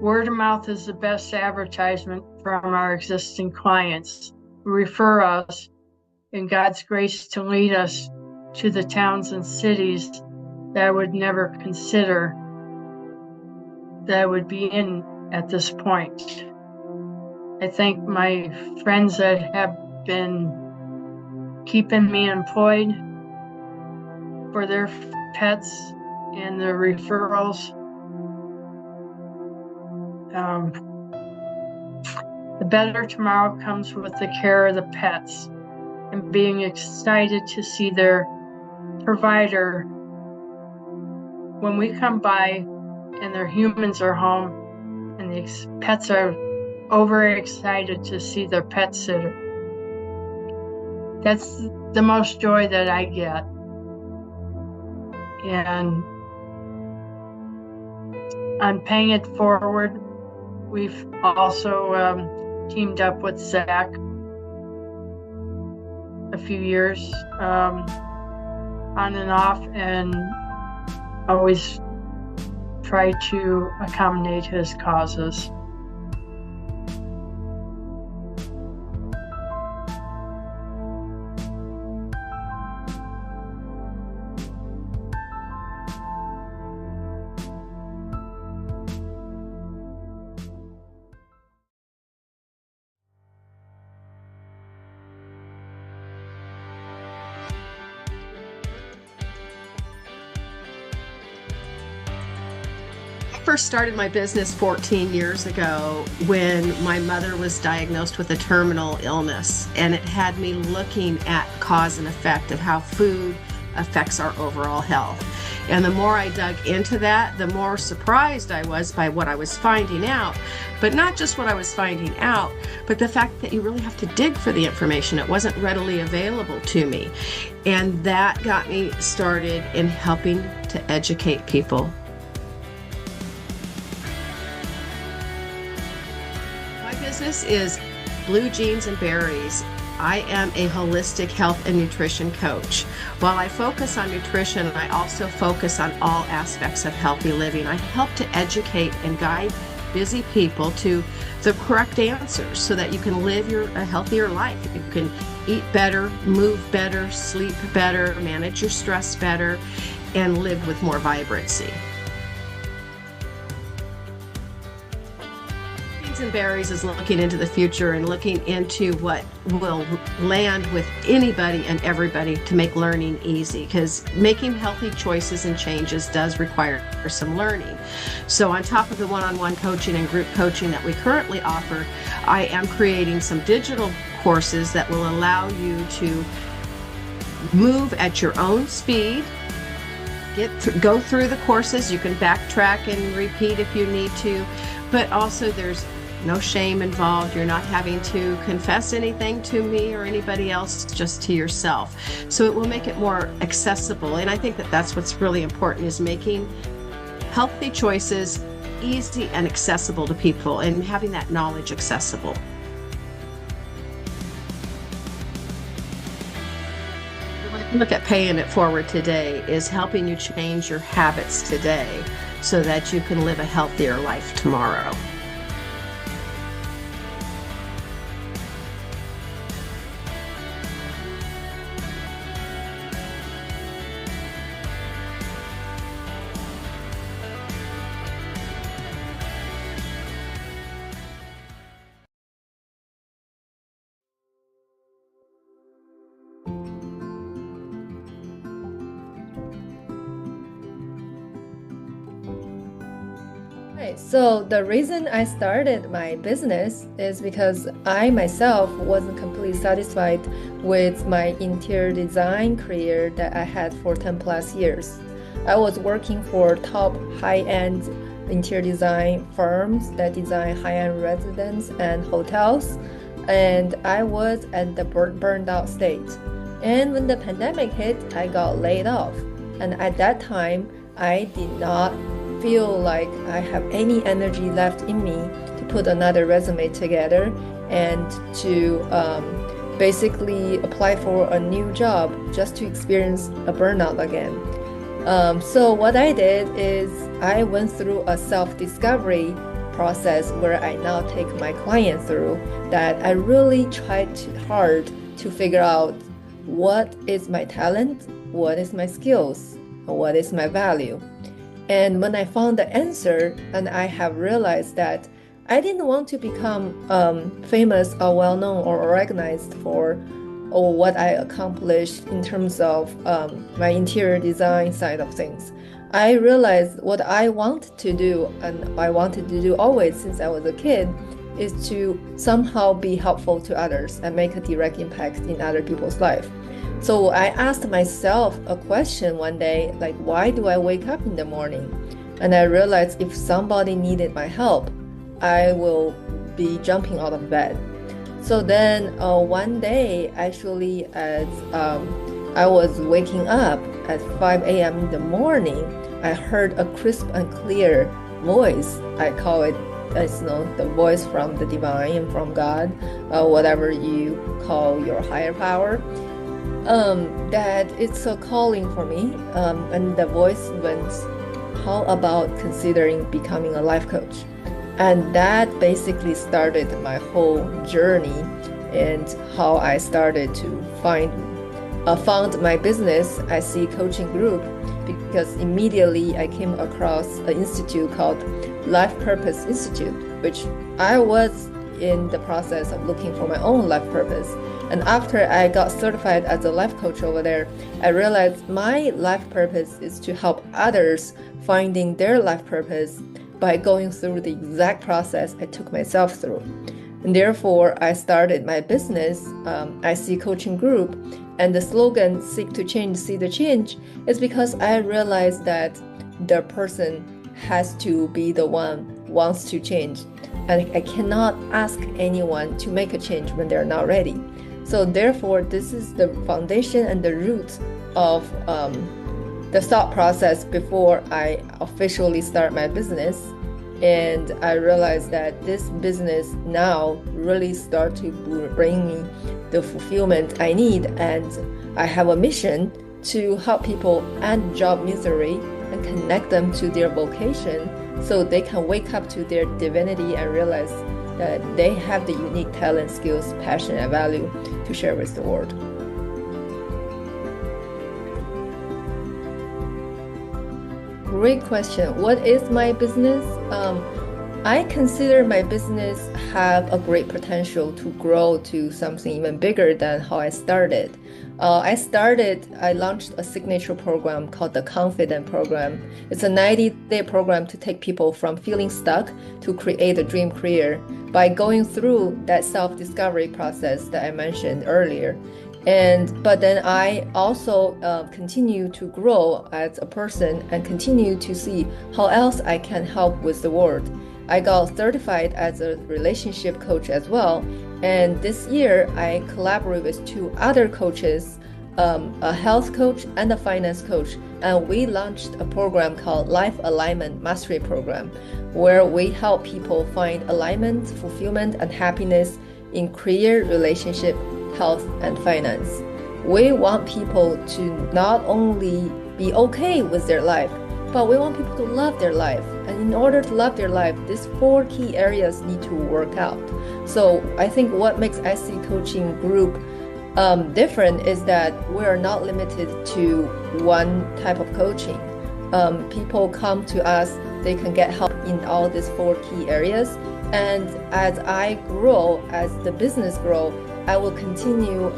Word of mouth is the best advertisement from our existing clients who refer us in God's grace to lead us to the towns and cities that I would never consider that I would be in at this point. I thank my friends that have been keeping me employed for their pets and the referrals. The better tomorrow comes with the care of the pets and being excited to see their provider, when we come by and their humans are home and the pets are overexcited to see their pet sitter, that's the most joy that I get. And I'm paying it forward. We've also teamed up with Zach a few years on and off, and always try to accommodate his causes. I first started my business 14 years ago when my mother was diagnosed with a terminal illness, and it had me looking at cause and effect of how food affects our overall health. And the more I dug into that, the more surprised I was by what I was finding out. But not just what I was finding out, but the fact that you really have to dig for the information. It wasn't readily available to me. And that got me started in helping to educate people. My business is Blue Jeans and Berries. I am a holistic health and nutrition coach. While I focus on nutrition, I also focus on all aspects of healthy living. I help to educate and guide busy people to the correct answers so that you can live a healthier life. You can eat better, move better, sleep better, manage your stress better, and live with more vibrancy. And Berries is looking into the future and looking into what will land with anybody and everybody to make learning easy, because making healthy choices and changes does require some learning. So on top of the one-on-one coaching and group coaching that we currently offer, I am creating some digital courses that will allow you to move at your own speed, go through the courses. You can backtrack and repeat if you need to, but also there's no shame involved. You're not having to confess anything to me or anybody else, just to yourself. So it will make it more accessible. And I think that that's what's really important, is making healthy choices easy and accessible to people, and having that knowledge accessible. Look at paying it forward today is helping you change your habits today so that you can live a healthier life tomorrow. So the reason I started my business is because I myself wasn't completely satisfied with my interior design career that I had for 10 plus years. I was working for top high-end interior design firms that design high-end residences and hotels, and I was at the burned out state. And when the pandemic hit, I got laid off. And at that time, I did not feel like I have any energy left in me to put another resume together and to basically apply for a new job just to experience a burnout again. So what I did is I went through a self-discovery process where I now take my clients through, that I really tried hard to figure out what is my talent, what is my skills, and what is my value. And when I found the answer, and I have realized that I didn't want to become famous or well-known or recognized for what I accomplished in terms of my interior design side of things. I realized what I want to do, and I wanted to do always since I was a kid, is to somehow be helpful to others and make a direct impact in other people's life. So I asked myself a question one day, like, why do I wake up in the morning? And I realized if somebody needed my help, I will be jumping out of bed. So then one day, actually, as I was waking up at 5 a.m. in the morning, I heard a crisp and clear voice. I call it, the voice from the divine and from God, whatever you call your higher power. That it's a calling for me. And the voice went, how about considering becoming a life coach? And that basically started my whole journey and how I started to found my business, IC Coaching Group, because immediately I came across an institute called Life Purpose Institute, which I was in the process of looking for my own life purpose. And after I got certified as a life coach over there, I realized my life purpose is to help others finding their life purpose by going through the exact process I took myself through. And therefore, I started my business, IC Coaching Group, and the slogan, Seek to Change, See the Change, is because I realized that the person has to be the one who wants to change. And I cannot ask anyone to make a change when they're not ready. So therefore, this is the foundation and the root of the thought process before I officially start my business. And I realized that this business now really start to bring me the fulfillment I need. And I have a mission to help people end job misery and connect them to their vocation so they can wake up to their divinity and realize that they have the unique talent, skills, passion, and value to share with the world. Great question. What is my business? I consider my business have a great potential to grow to something even bigger than how I started. I launched a signature program called the Confident Program. It's a 90-day program to take people from feeling stuck to create a dream career by going through that self-discovery process that I mentioned earlier. But then I also continue to grow as a person and continue to see how else I can help with the world. I got certified as a relationship coach as well. And this year I collaborate with 2 other coaches, a health coach and a finance coach. And we launched a program called Life Alignment Mastery Program, where we help people find alignment, fulfillment, and happiness in career, relationship, health, and finance. We want people to not only be okay with their life, but we want people to love their life. And in order to love their life, these 4 key areas need to work out. So I think what makes IC Coaching Group different is that we are not limited to one type of coaching. People come to us, they can get help in all these 4 key areas. And as I grow, as the business grow, I will continue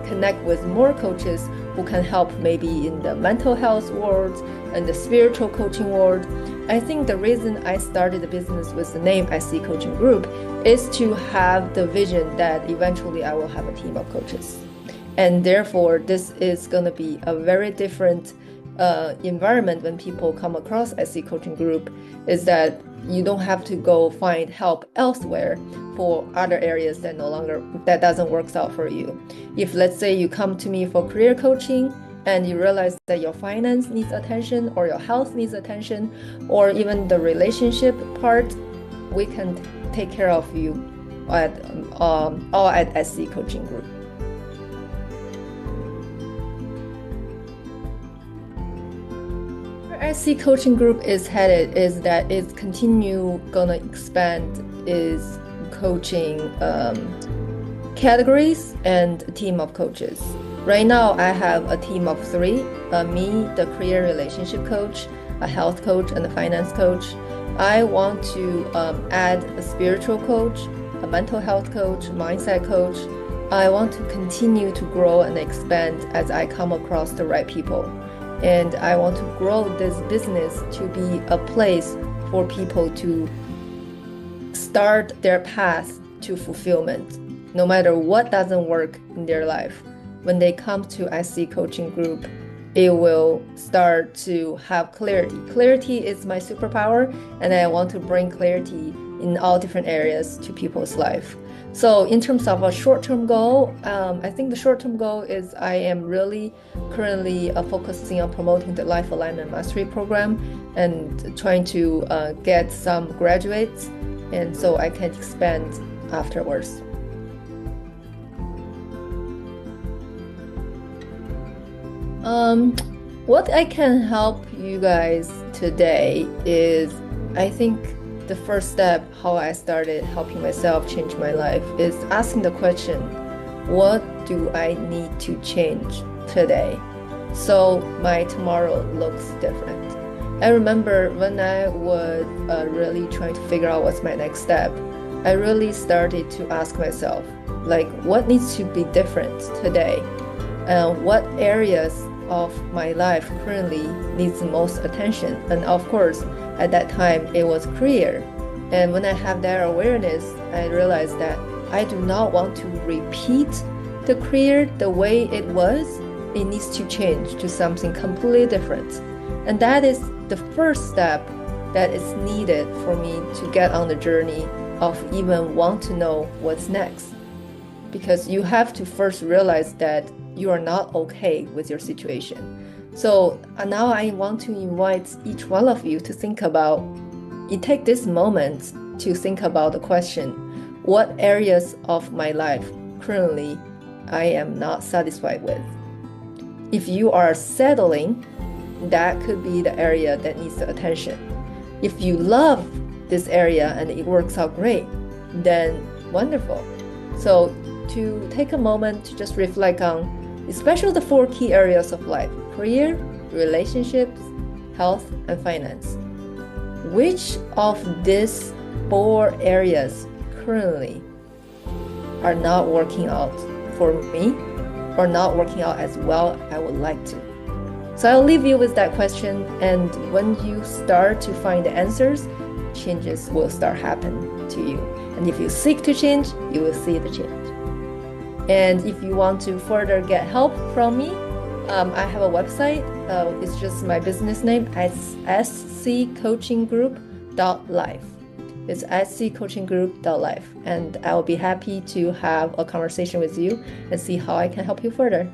connect with more coaches who can help maybe in the mental health world and the spiritual coaching world. I think the reason I started the business with the name IC Coaching Group is to have the vision that eventually I will have a team of coaches. And therefore, this is going to be a very different environment when people come across IC Coaching Group, is that you don't have to go find help elsewhere for other areas that doesn't work out for you. If let's say you come to me for career coaching and you realize that your finance needs attention or your health needs attention or even the relationship part, we can take care of you all at SC Coaching Group. Where SC Coaching Group is headed is that it's gonna expand its coaching categories and a team of coaches. Right now, I have a team of 3, me, the career relationship coach, a health coach, and a finance coach. I want to add a spiritual coach, a mental health coach, mindset coach. I want to continue to grow and expand as I come across the right people. And I want to grow this business to be a place for people to start their path to fulfillment, no matter what doesn't work in their life. when they come to SC Coaching Group, it will start to have clarity. Clarity is my superpower, and I want to bring clarity in all different areas to people's life. So in terms of a short-term goal, I think the short-term goal is I am really currently focusing on promoting the Life Alignment Mastery Program and trying to get some graduates, and so I can expand afterwards. What I can help you guys today is, I think the first step, how I started helping myself change my life, is asking the question, what do I need to change today so my tomorrow looks different? I remember when I was really trying to figure out what's my next step, I really started to ask myself, like, what needs to be different today? What areas of my life currently needs the most attention? And of course, at that time, it was career. And when I have that awareness, I realized that I do not want to repeat the career the way it was. It needs to change to something completely different. And that is the first step that is needed for me to get on the journey of even want to know what's next. Because you have to first realize that you are not okay with your situation. So now I want to invite each one of you to think about, you take this moment to think about the question, what areas of my life currently I am not satisfied with? If you are settling, that could be the area that needs the attention. If you love this area and it works out great, then wonderful. So to take a moment to just reflect on especially the 4 key areas of life: career, relationships, health, and finance. Which of these 4 areas currently are not working out for me or not working out as well I would like to? So I'll leave you with that question, and when you start to find the answers, changes will start happening to you. And if you seek to change, you will see the change. And if you want to further get help from me, I have a website. It's just my business name, sccoachinggroup.life. It's sccoachinggroup.life. And I will be happy to have a conversation with you and see how I can help you further.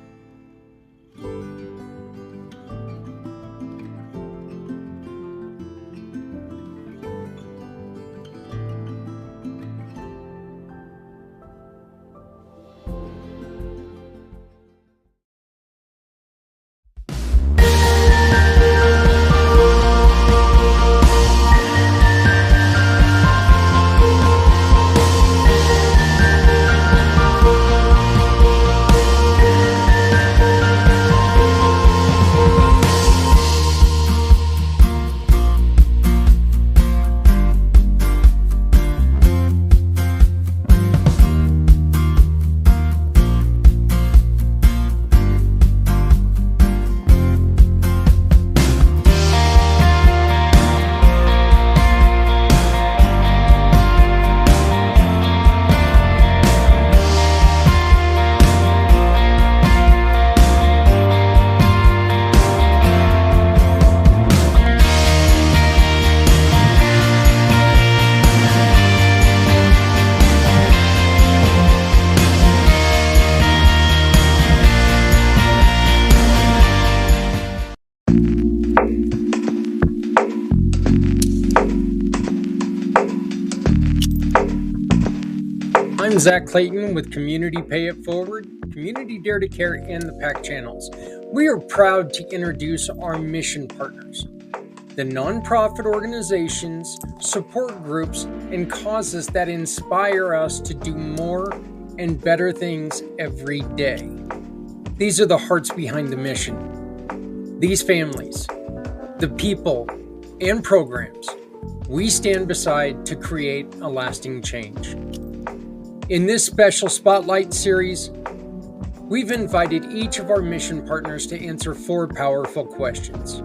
I'm Zach Clayton with Community Pay It Forward, Community Dare to Care, and the PAC channels. We are proud to introduce our mission partners, the nonprofit organizations, support groups, and causes that inspire us to do more and better things every day. These are the hearts behind the mission. These families, the people, and programs we stand beside to create a lasting change. In this special Spotlight series, we've invited each of our mission partners to answer 4 powerful questions.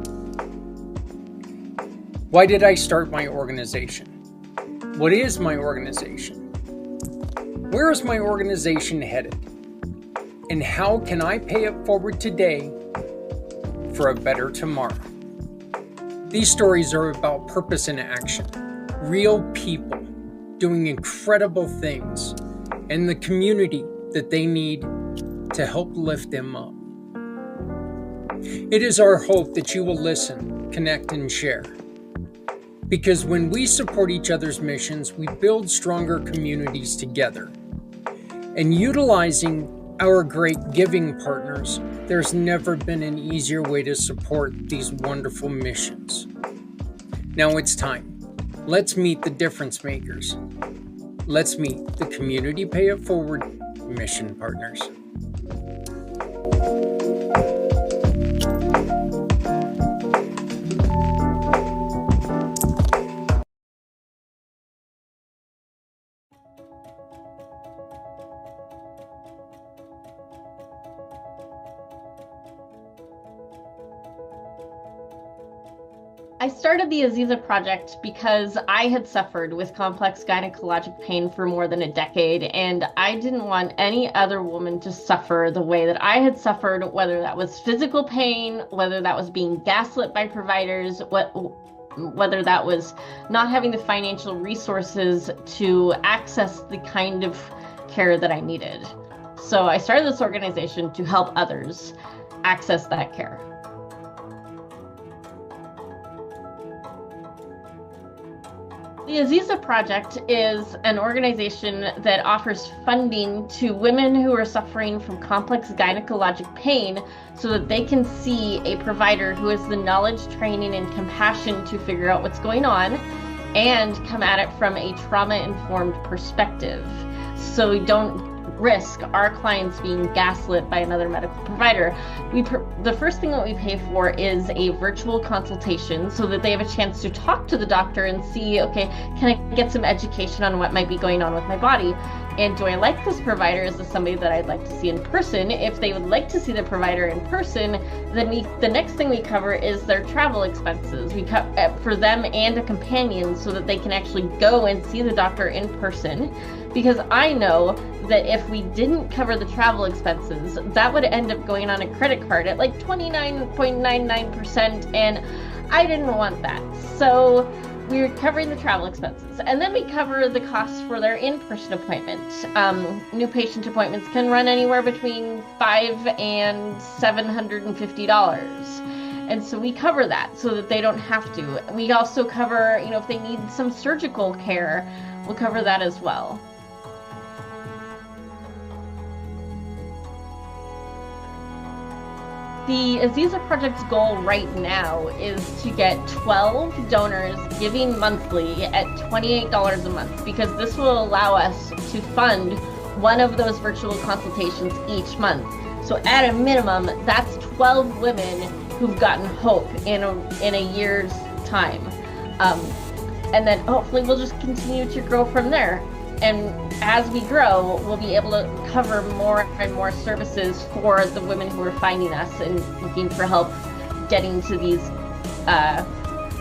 Why did I start my organization? What is my organization? Where is my organization headed? And how can I pay it forward today for a better tomorrow? These stories are about purpose and action, real people doing incredible things, and the community that they need to help lift them up. It is our hope that you will listen, connect, and share. Because when we support each other's missions, we build stronger communities together. And utilizing our great giving partners, there's never been an easier way to support these wonderful missions. Now it's time. Let's meet the difference makers. Let's meet the Community Pay It Forward mission partners. I started the Aziza Project because I had suffered with complex gynecologic pain for more than a decade, and I didn't want any other woman to suffer the way that I had suffered, whether that was physical pain, whether that was being gaslit by providers, whether that was not having the financial resources to access the kind of care that I needed. So I started this organization to help others access that care. The Aziza Project is an organization that offers funding to women who are suffering from complex gynecologic pain so that they can see a provider who has the knowledge, training, and compassion to figure out what's going on and come at it from a trauma-informed perspective. So we don't risk our clients being gaslit by another medical provider. The first thing that we pay for is a virtual consultation so that they have a chance to talk to the doctor and see, okay, can I get some education on what might be going on with my body? And do I like this provider? Is this somebody that I'd like to see in person? If they would like to see the provider in person, then the next thing we cover is their travel expenses. We cover for them and a companion so that they can actually go and see the doctor in person. Because I know that if we didn't cover the travel expenses, that would end up going on a credit card at like 29.99%, and I didn't want that. So we're covering the travel expenses. And then we cover the costs for their in-person appointments. New patient appointments can run anywhere between $500 and $750. And so we cover that so that they don't have to. We also cover, if they need some surgical care, we'll cover that as well. The Aziza Project's goal right now is to get 12 donors giving monthly at $28 a month, because this will allow us to fund one of those virtual consultations each month. So at a minimum, that's 12 women who've gotten hope in a year's time. And then hopefully we'll just continue to grow from there. And as we grow, we'll be able to cover more and more services for the women who are finding us and looking for help getting to these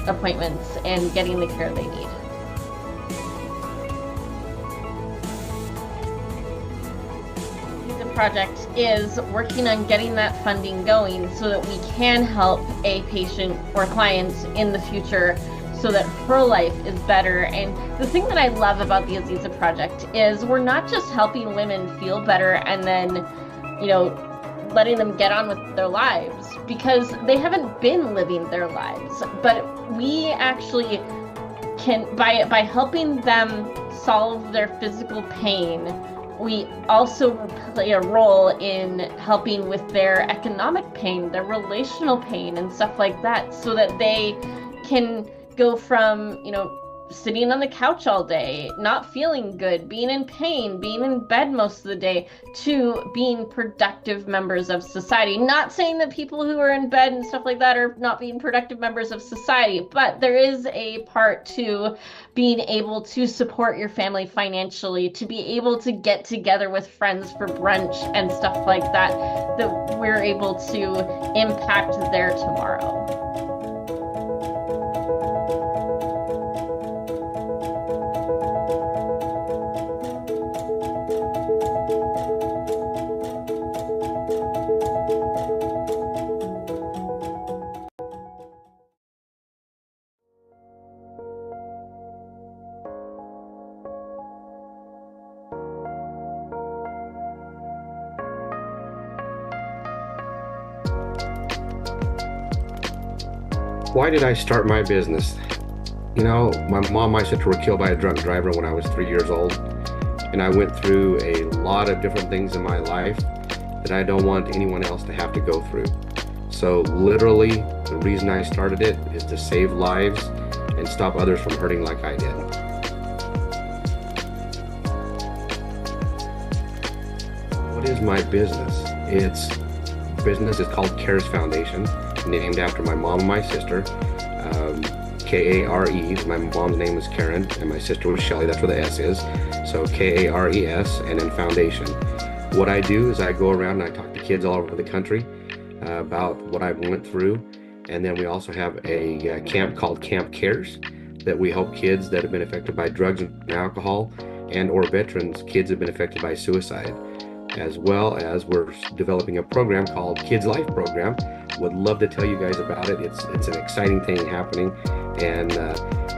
appointments and getting the care they need. The project is working on getting that funding going so that we can help a patient or client in the future so that her life is better. And the thing that I love about the Aziza Project is we're not just helping women feel better and then, letting them get on with their lives, because they haven't been living their lives. But we actually can, by helping them solve their physical pain, we also play a role in helping with their economic pain, their relational pain, and stuff like that, so that they can go from, sitting on the couch all day, not feeling good, being in pain, being in bed most of the day, to being productive members of society. Not saying that people who are in bed and stuff like that are not being productive members of society, but there is a part to being able to support your family financially, to be able to get together with friends for brunch and stuff like that, that we're able to impact their tomorrow. Why did I start my business? You know, my mom and my sister were killed by a drunk driver when I was 3 years old. And I went through a lot of different things in my life that I don't want anyone else to have to go through. So literally, the reason I started it is to save lives and stop others from hurting like I did. What is my business? Business is called CARES Foundation, named after my mom and my sister. K-A-R-E. My mom's name was Karen and my sister was Shelly. That's where the S is. So K-A-R-E-S and then foundation. What I do is I go around and I talk to kids all over the country about what I went through. And then we also have a camp called Camp CARES that we help kids that have been affected by drugs and alcohol and or veterans, kids have been affected by suicide. As well as we're developing a program called Kids Life Program. Would love to tell you guys about it. It's an exciting thing happening. And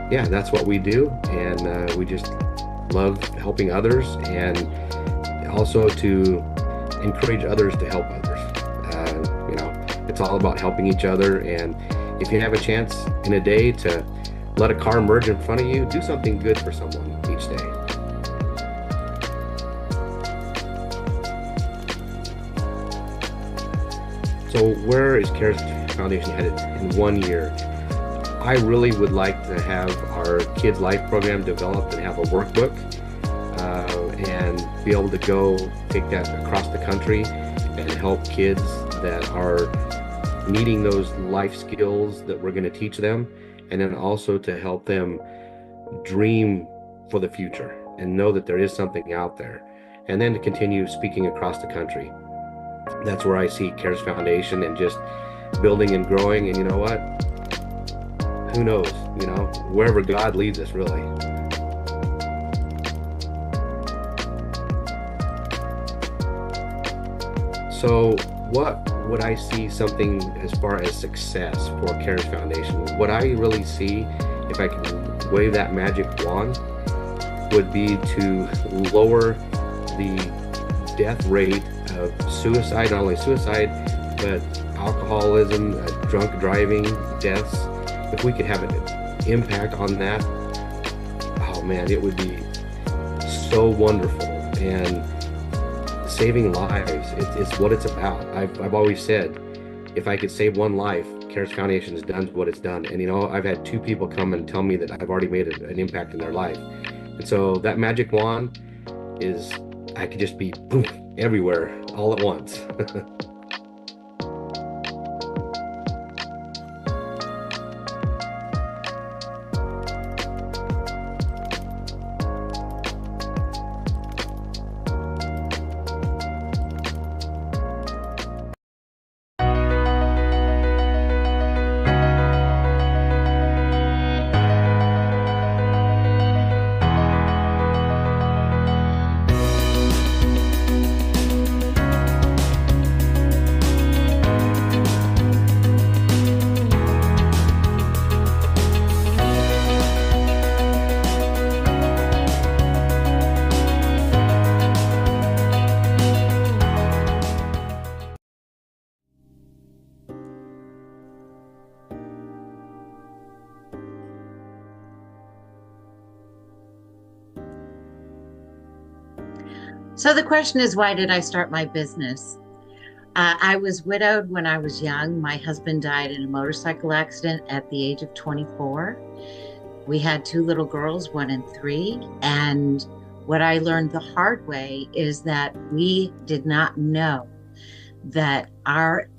yeah, that's what we do. And we just love helping others and also to encourage others to help others. You know, it's all about helping each other. And if you have a chance in a day to let a car merge in front of you, do something good for someone each day. So where is CARES Foundation headed in 1 year? I really would like to have our Kids Life program developed and have a workbook and be able to go take that across the country and help kids that are needing those life skills that we're going to teach them, and then also to help them dream for the future and know that there is something out there, and then to continue speaking across the country. That's where I see CARES Foundation and just building and growing. And you know what? Who knows? You know, wherever God leads us, really. So what would I see something as far as success for CARES Foundation? What I really see, if I can wave that magic wand, would be to lower the death rate of suicide, not only suicide, but alcoholism, drunk driving, deaths. If we could have an impact on that, oh man, it would be so wonderful. And saving lives, it's what it's about. I've always said, if I could save one life, CARES Foundation has done what it's done. And you know, I've had 2 people come and tell me that I've already made an impact in their life. And so that magic wand is, I could just be boom, everywhere all at once. So the question is, why did I start my business? I was widowed when I was young. My husband died in a motorcycle accident at the age of 24. We had 2 little girls, 1 and 3. And what I learned the hard way is that we did not know that our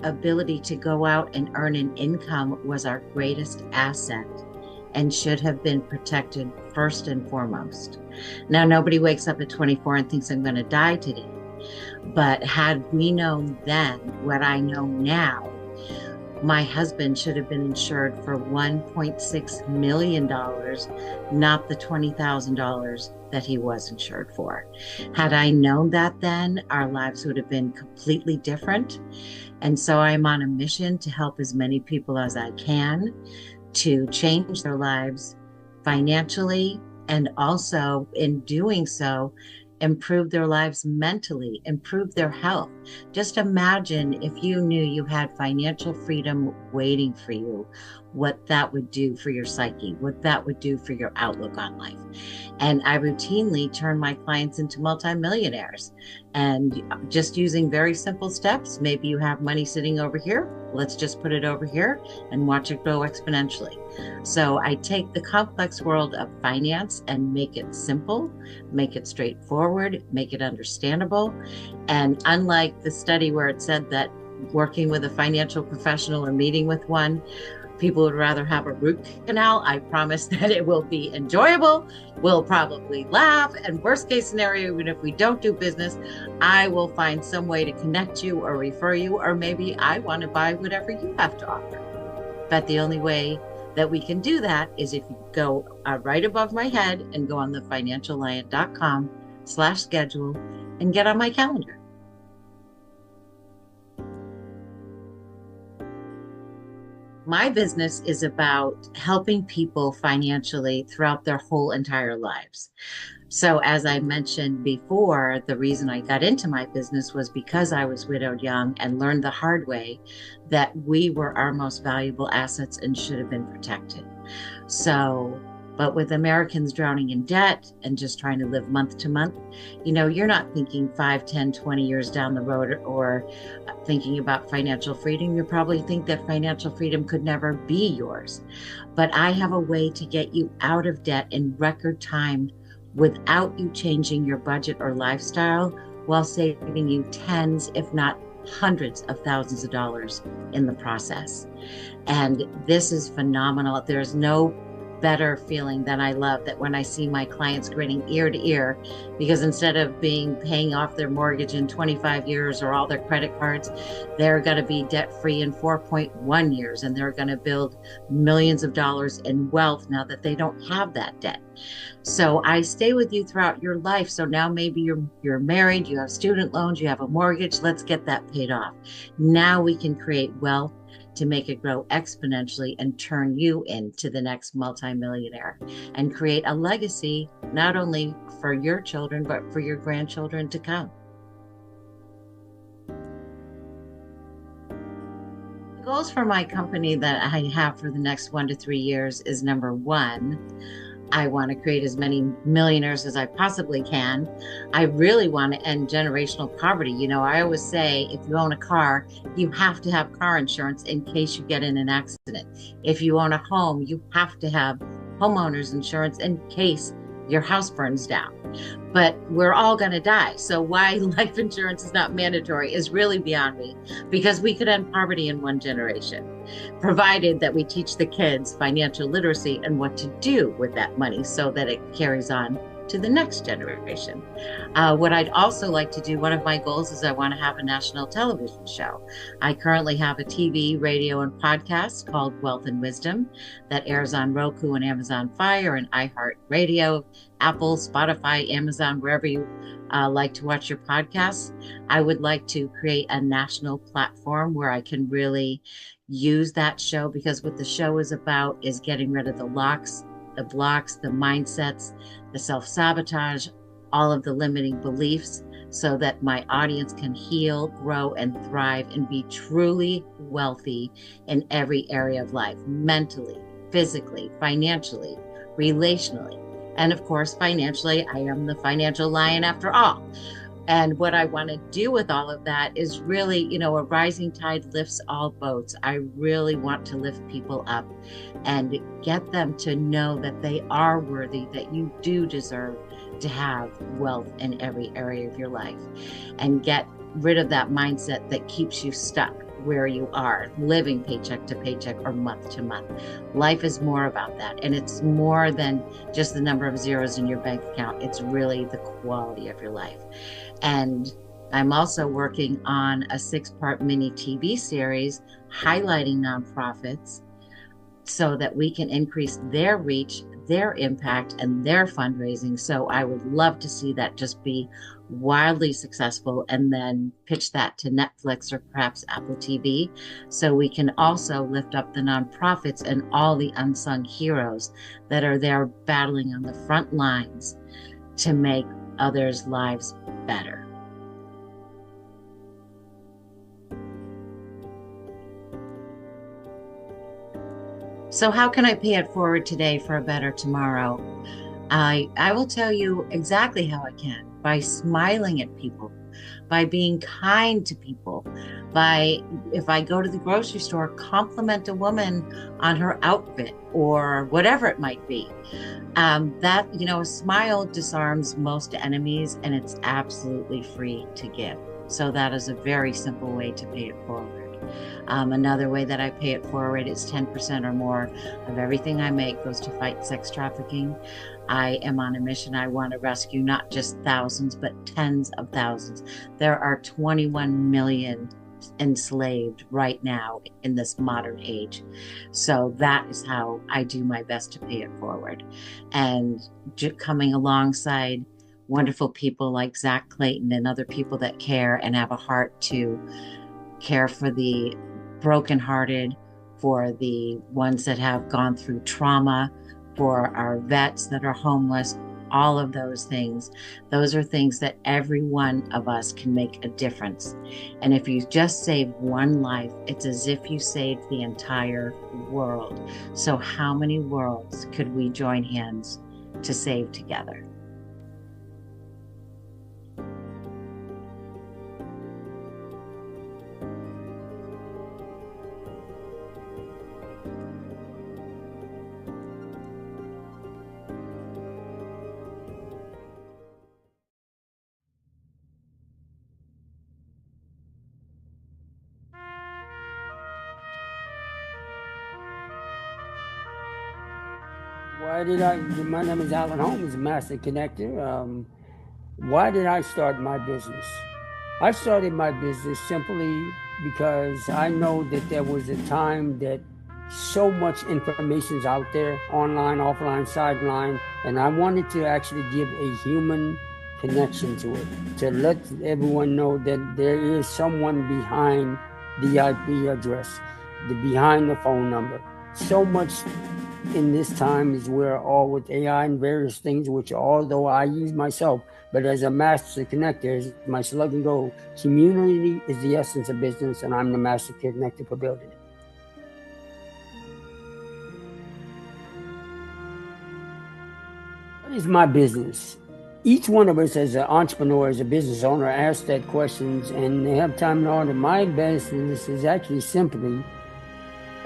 ability to go out and earn an income was our greatest asset and should have been protected first and foremost. Now, nobody wakes up at 24 and thinks I'm going to die today. But had we known then what I know now, my husband should have been insured for $1.6 million, not the $20,000 that he was insured for. Had I known that then, our lives would have been completely different. And so I'm on a mission to help as many people as I can to change their lives financially, and also in doing so, improve their lives mentally, improve their health. Just imagine if you knew you had financial freedom waiting for you, what that would do for your psyche, what that would do for your outlook on life. And I routinely turn my clients into multimillionaires, and just using very simple steps. Maybe you have money sitting over here. Let's just put it over here and watch it grow exponentially. So I take the complex world of finance and make it simple, make it straightforward, make it understandable. And unlike the study where it said that working with a financial professional or meeting with one, people would rather have a root canal, I promise that it will be enjoyable. We'll probably laugh, and worst case scenario, even if we don't do business, I will find some way to connect you or refer you, or maybe I want to buy whatever you have to offer. But the only way that we can do that is if you go right above my head and go on thefinanciallion.com/schedule and get on my calendar. My business is about helping people financially throughout their whole entire lives. So as I mentioned before, the reason I got into my business was because I was widowed young and learned the hard way that we were our most valuable assets and should have been protected. But with Americans drowning in debt and just trying to live month to month, you're not thinking 5, 10, 20 years down the road or thinking about financial freedom. You probably think that financial freedom could never be yours. But I have a way to get you out of debt in record time without you changing your budget or lifestyle, while saving you tens, if not hundreds of thousands of dollars in the process. And this is phenomenal. There's no better feeling than I love that when I see my clients grinning ear to ear, because instead of paying off their mortgage in 25 years or all their credit cards, they're going to be debt free in 4.1 years, and they're going to build millions of dollars in wealth now that they don't have that debt. So I stay with you throughout your life. So now maybe you're married, you have student loans, you have a mortgage. Let's get that paid off. Now we can create wealth to make it grow exponentially and turn you into the next multimillionaire and create a legacy, not only for your children, but for your grandchildren to come. The goals for my company that I have for the next 1 to 3 years is, number one, I want to create as many millionaires as I possibly can. I really want to end generational poverty. I always say, if you own a car, you have to have car insurance in case you get in an accident. If you own a home, you have to have homeowners insurance in case your house burns down. But we're all going to die. So why life insurance is not mandatory is really beyond me, because we could end poverty in 1 generation, provided that we teach the kids financial literacy and what to do with that money so that it carries on to the next generation. What I'd also like to do, one of my goals is I want to have a national television show. I currently have a TV, radio, and podcast called Wealth and Wisdom that airs on Roku and Amazon Fire and iHeartRadio, Apple, Spotify, Amazon, wherever you like to watch your podcasts. I would like to create a national platform where I can really use that show, because what the show is about is getting rid of the locks, the blocks, the mindsets, the self-sabotage, all of the limiting beliefs, so that my audience can heal, grow, and thrive and be truly wealthy in every area of life, mentally, physically, financially, relationally. And of course, financially, I am the financial lion after all. And what I want to do with all of that is really, a rising tide lifts all boats. I really want to lift people up and get them to know that they are worthy, that you do deserve to have wealth in every area of your life, and get rid of that mindset that keeps you stuck where you are, living paycheck to paycheck or month to month. Life is more about that. And it's more than just the number of zeros in your bank account. It's really the quality of your life. And I'm also working on a 6-part mini TV series highlighting nonprofits so that we can increase their reach, their impact, and their fundraising. So I would love to see that just be wildly successful, and then pitch that to Netflix or perhaps Apple TV, so we can also lift up the nonprofits and all the unsung heroes that are there battling on the front lines to make others' lives better. So how can I pay it forward today for a better tomorrow? I will tell you exactly how I can: by smiling at people, by being kind to people, by, if I go to the grocery store, compliment a woman on her outfit or whatever it might be. That, a smile disarms most enemies, and it's absolutely free to give. So that is a very simple way to pay it forward. Another way that I pay it forward is 10% or more of everything I make goes to fight sex trafficking. I am on a mission. I want to rescue not just thousands, but tens of thousands. There are 21 million enslaved right now in this modern age. So that is how I do my best to pay it forward. And coming alongside wonderful people like Zach Clayton and other people that care and have a heart to care for the brokenhearted, for the ones that have gone through trauma, for our vets that are homeless, all of those things. Those are things that every one of us can make a difference. And if you just save one life, it's as if you saved the entire world. So how many worlds could we join hands to save together? My name is Alan Holmes, Master Connector. Why did I start my business? I started my business simply because I know that there was a time that so much information is out there, online, offline, sideline, and I wanted to actually give a human connection to it, to let everyone know that there is someone behind the IP address, behind the phone number. So much in this time is where all with AI and various things, which although I use myself, but as a master connector, as my slogan goes, community is the essence of business, and I'm the master connector for building it. What is my business? Each one of us as an entrepreneur, as a business owner, asks that questions and they have time and order. My business is actually simply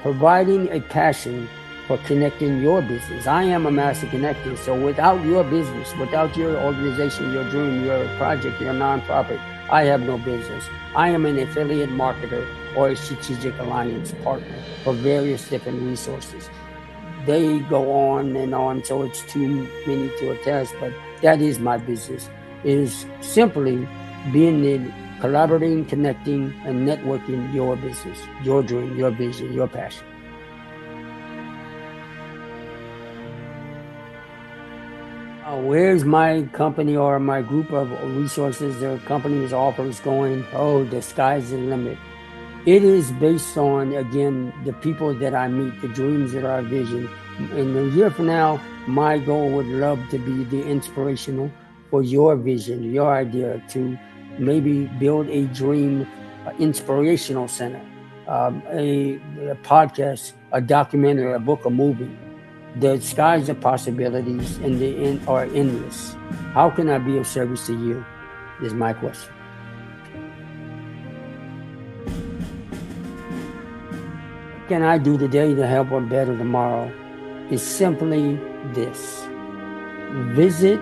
providing a passion for connecting your business. I am a master connector, so without your business, without your organization, your dream, your project, your nonprofit, I have no business. I am an affiliate marketer or a strategic alliance partner for various different resources. They go on and on, so it's too many to attest, but that is my business, is simply being the collaborating, connecting, and networking your business, your dream, your vision, your passion. Where's my company or my group of resources or companies offers going? Oh, the sky's the limit. It is based on, again, the people that I meet, the dreams that are vision. And a year from now, my goal would love to be the inspirational for your vision, your idea to maybe build a dream inspirational center, a podcast, a documentary, a book, a movie. The skies of possibilities and the end are endless. How can I be of service to you? Is my question. What can I do today to help a better tomorrow? Is simply this. Visit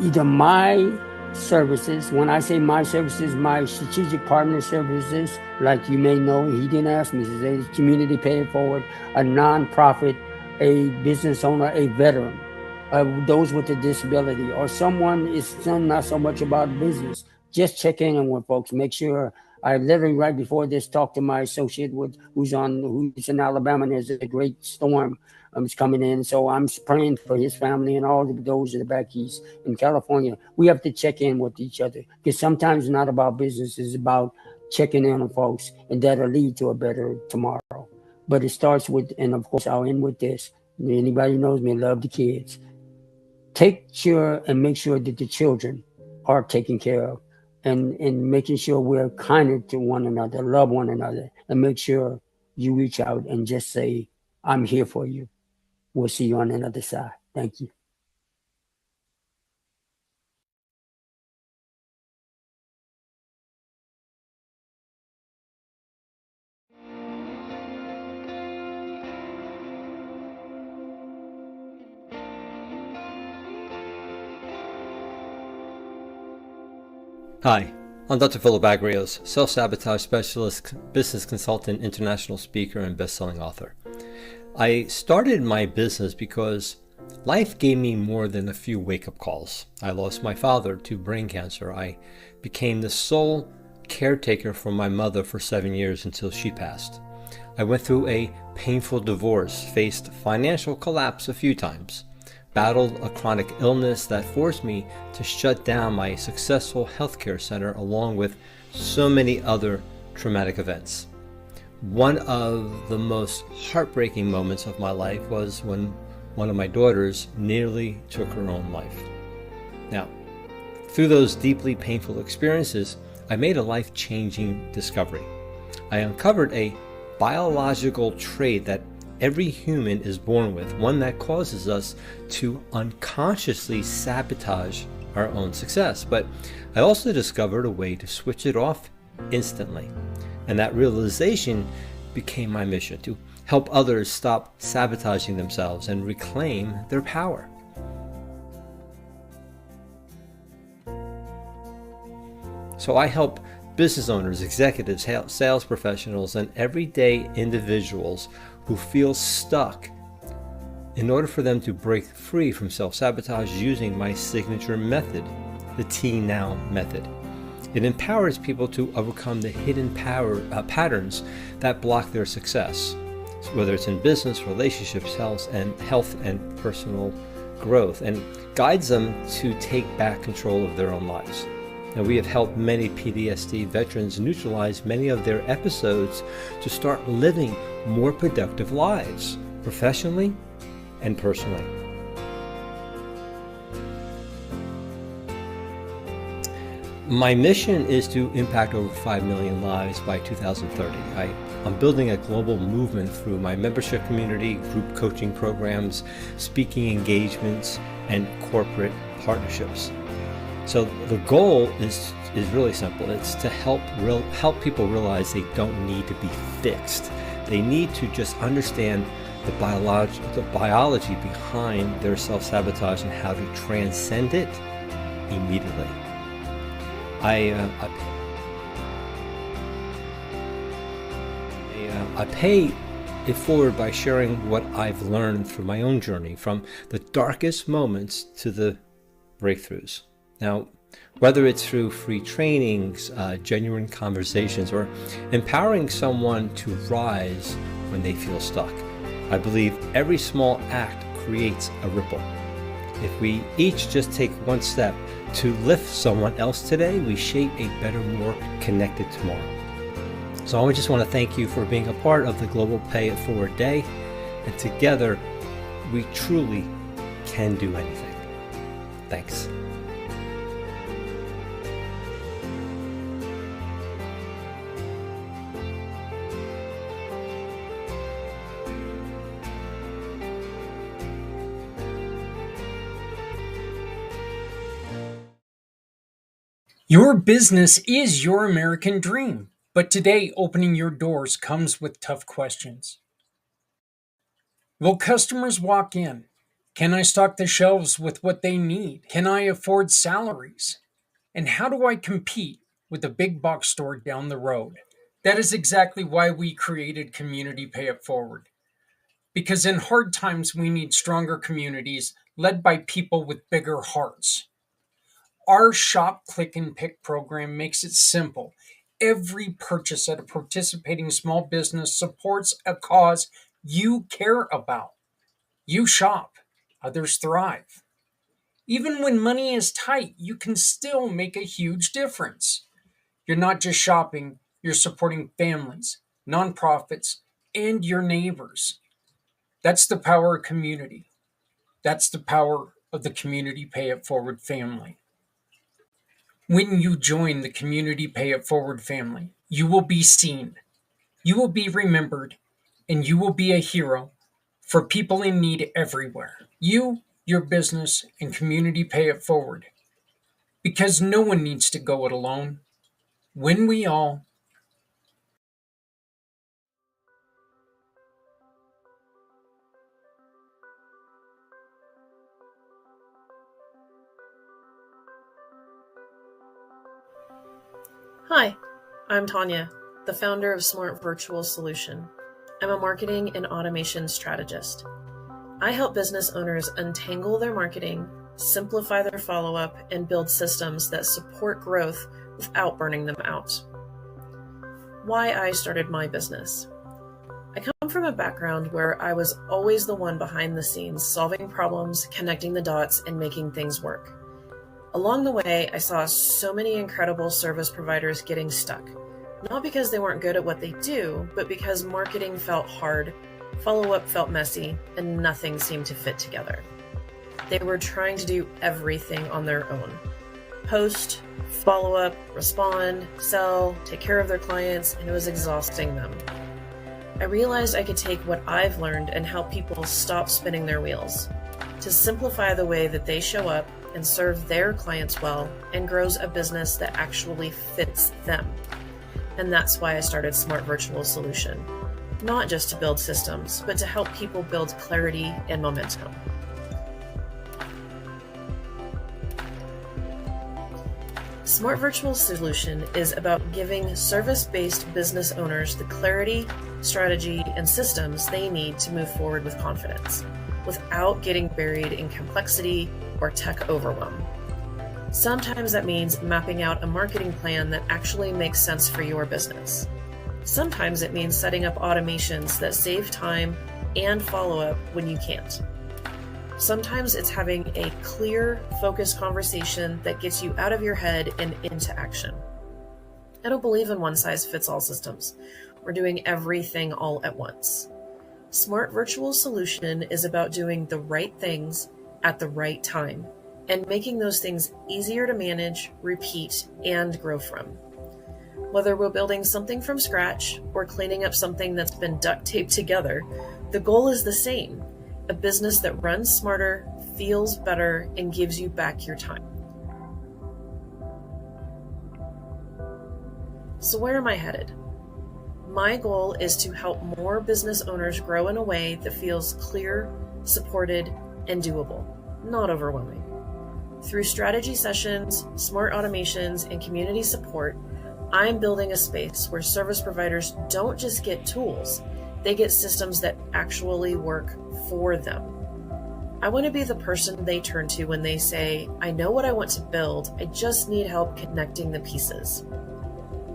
either my services. When I say my services, my strategic partner services, like you may know, he didn't ask me, he said community pay it forward, a nonprofit, a business owner, a veteran, those with a disability, or someone is not so much about business. Just check in with folks, make sure. I literally right before this talked to my associate who's in Alabama, and there's a great storm is coming in. So I'm praying for his family and all of those in the back east in California. We have to check in with each other, because sometimes it's not about business, it's about checking in on folks, and that'll lead to a better tomorrow. But it starts with, and of course I'll end with this. Anybody knows me, love the kids. Take sure and make sure that the children are taken care of, and making sure we're kinder to one another, love one another, and make sure you reach out and just say, I'm here for you. We'll see you on another side. Thank you. Hi, I'm Dr. Philip Agrios, self-sabotage specialist, business consultant, international speaker, and best-selling author. I started my business because life gave me more than a few wake-up calls. I lost my father to brain cancer. I became the sole caretaker for my mother for 7 years until she passed. I went through a painful divorce, faced financial collapse a few times, battled a chronic illness that forced me to shut down my successful healthcare center, along with so many other traumatic events. One of the most heartbreaking moments of my life was when one of my daughters nearly took her own life. Now, through those deeply painful experiences, I made a life-changing discovery. I uncovered a biological trait that every human is born with, one that causes us to unconsciously sabotage our own success. But I also discovered a way to switch it off instantly. And that realization became my mission, to help others stop sabotaging themselves and reclaim their power. So I help business owners, executives, sales professionals, and everyday individuals who feel stuck in order for them to break free from self-sabotage using my signature method, the T-Now method. It empowers people to overcome the hidden patterns that block their success, whether it's in business, relationships, health, and personal growth, and guides them to take back control of their own lives. Now, we have helped many PTSD veterans neutralize many of their episodes to start living more productive lives, professionally and personally. My mission is to impact over 5 million lives by 2030. I'm building a global movement through my membership community, group coaching programs, speaking engagements, and corporate partnerships. So the goal is really simple. It's to help people realize they don't need to be fixed. They need to just understand the biology behind their self-sabotage and how to transcend it immediately. I pay it forward by sharing what I've learned through my own journey, from the darkest moments to the breakthroughs. Now, whether it's through free trainings, genuine conversations, or empowering someone to rise when they feel stuck, I believe every small act creates a ripple. If we each just take one step to lift someone else today, we shape a better, more connected tomorrow. So I just want to thank you for being a part of the Global Pay It Forward Day, and together we truly can do anything. Thanks. Your business is your American dream, but today opening your doors comes with tough questions. Will customers walk in? Can I stock the shelves with what they need? Can I afford salaries? And how do I compete with the big box store down the road? That is exactly why we created Community Pay It Forward. Because in hard times, we need stronger communities led by people with bigger hearts. Our Shop, Click, and Pick program makes it simple. Every purchase at a participating small business supports a cause you care about. You shop, others thrive. Even when money is tight, you can still make a huge difference. You're not just shopping, you're supporting families, nonprofits, and your neighbors. That's the power of community. That's the power of the Community Pay It Forward family. When you join the Community Pay It Forward family, you will be seen, you will be remembered, and you will be a hero for people in need everywhere. You, your business, and community pay it forward. Because no one needs to go it alone. When we all Hi, I'm Tanya, the founder of Smart Virtual Solution. I'm a marketing and automation strategist. I help business owners untangle their marketing, simplify their follow-up, and build systems that support growth without burning them out. Why I started my business. I come from a background where I was always the one behind the scenes, solving problems, connecting the dots, and making things work. Along the way, I saw so many incredible service providers getting stuck, not because they weren't good at what they do, but because marketing felt hard, follow-up felt messy, and nothing seemed to fit together. They were trying to do everything on their own. Post, follow-up, respond, sell, take care of their clients, and it was exhausting them. I realized I could take what I've learned and help people stop spinning their wheels, to simplify the way that they show up and serve their clients well, and grows a business that actually fits them. And that's why I started Smart Virtual Solution. Not just to build systems, but to help people build clarity and momentum. Smart Virtual Solution is about giving service-based business owners the clarity, strategy, and systems they need to move forward with confidence, without getting buried in complexity or tech overwhelm. Sometimes that means mapping out a marketing plan that actually makes sense for your business. Sometimes it means setting up automations that save time and follow-up when you can't. Sometimes it's having a clear, focused conversation that gets you out of your head and into action. I don't believe in one-size-fits-all systems. We're doing everything all at once. Smart Virtual Solution is about doing the right things at the right time and making those things easier to manage, repeat, and grow from. Whether we're building something from scratch or cleaning up something that's been duct taped together, the goal is the same: a business that runs smarter, feels better, and gives you back your time. So where am I headed? My goal is to help more business owners grow in a way that feels clear, supported, and doable, not overwhelming. Through strategy sessions, smart automations, and community support, I'm building a space where service providers don't just get tools, they get systems that actually work for them. I want to be the person they turn to when they say, I know what I want to build, I just need help connecting the pieces.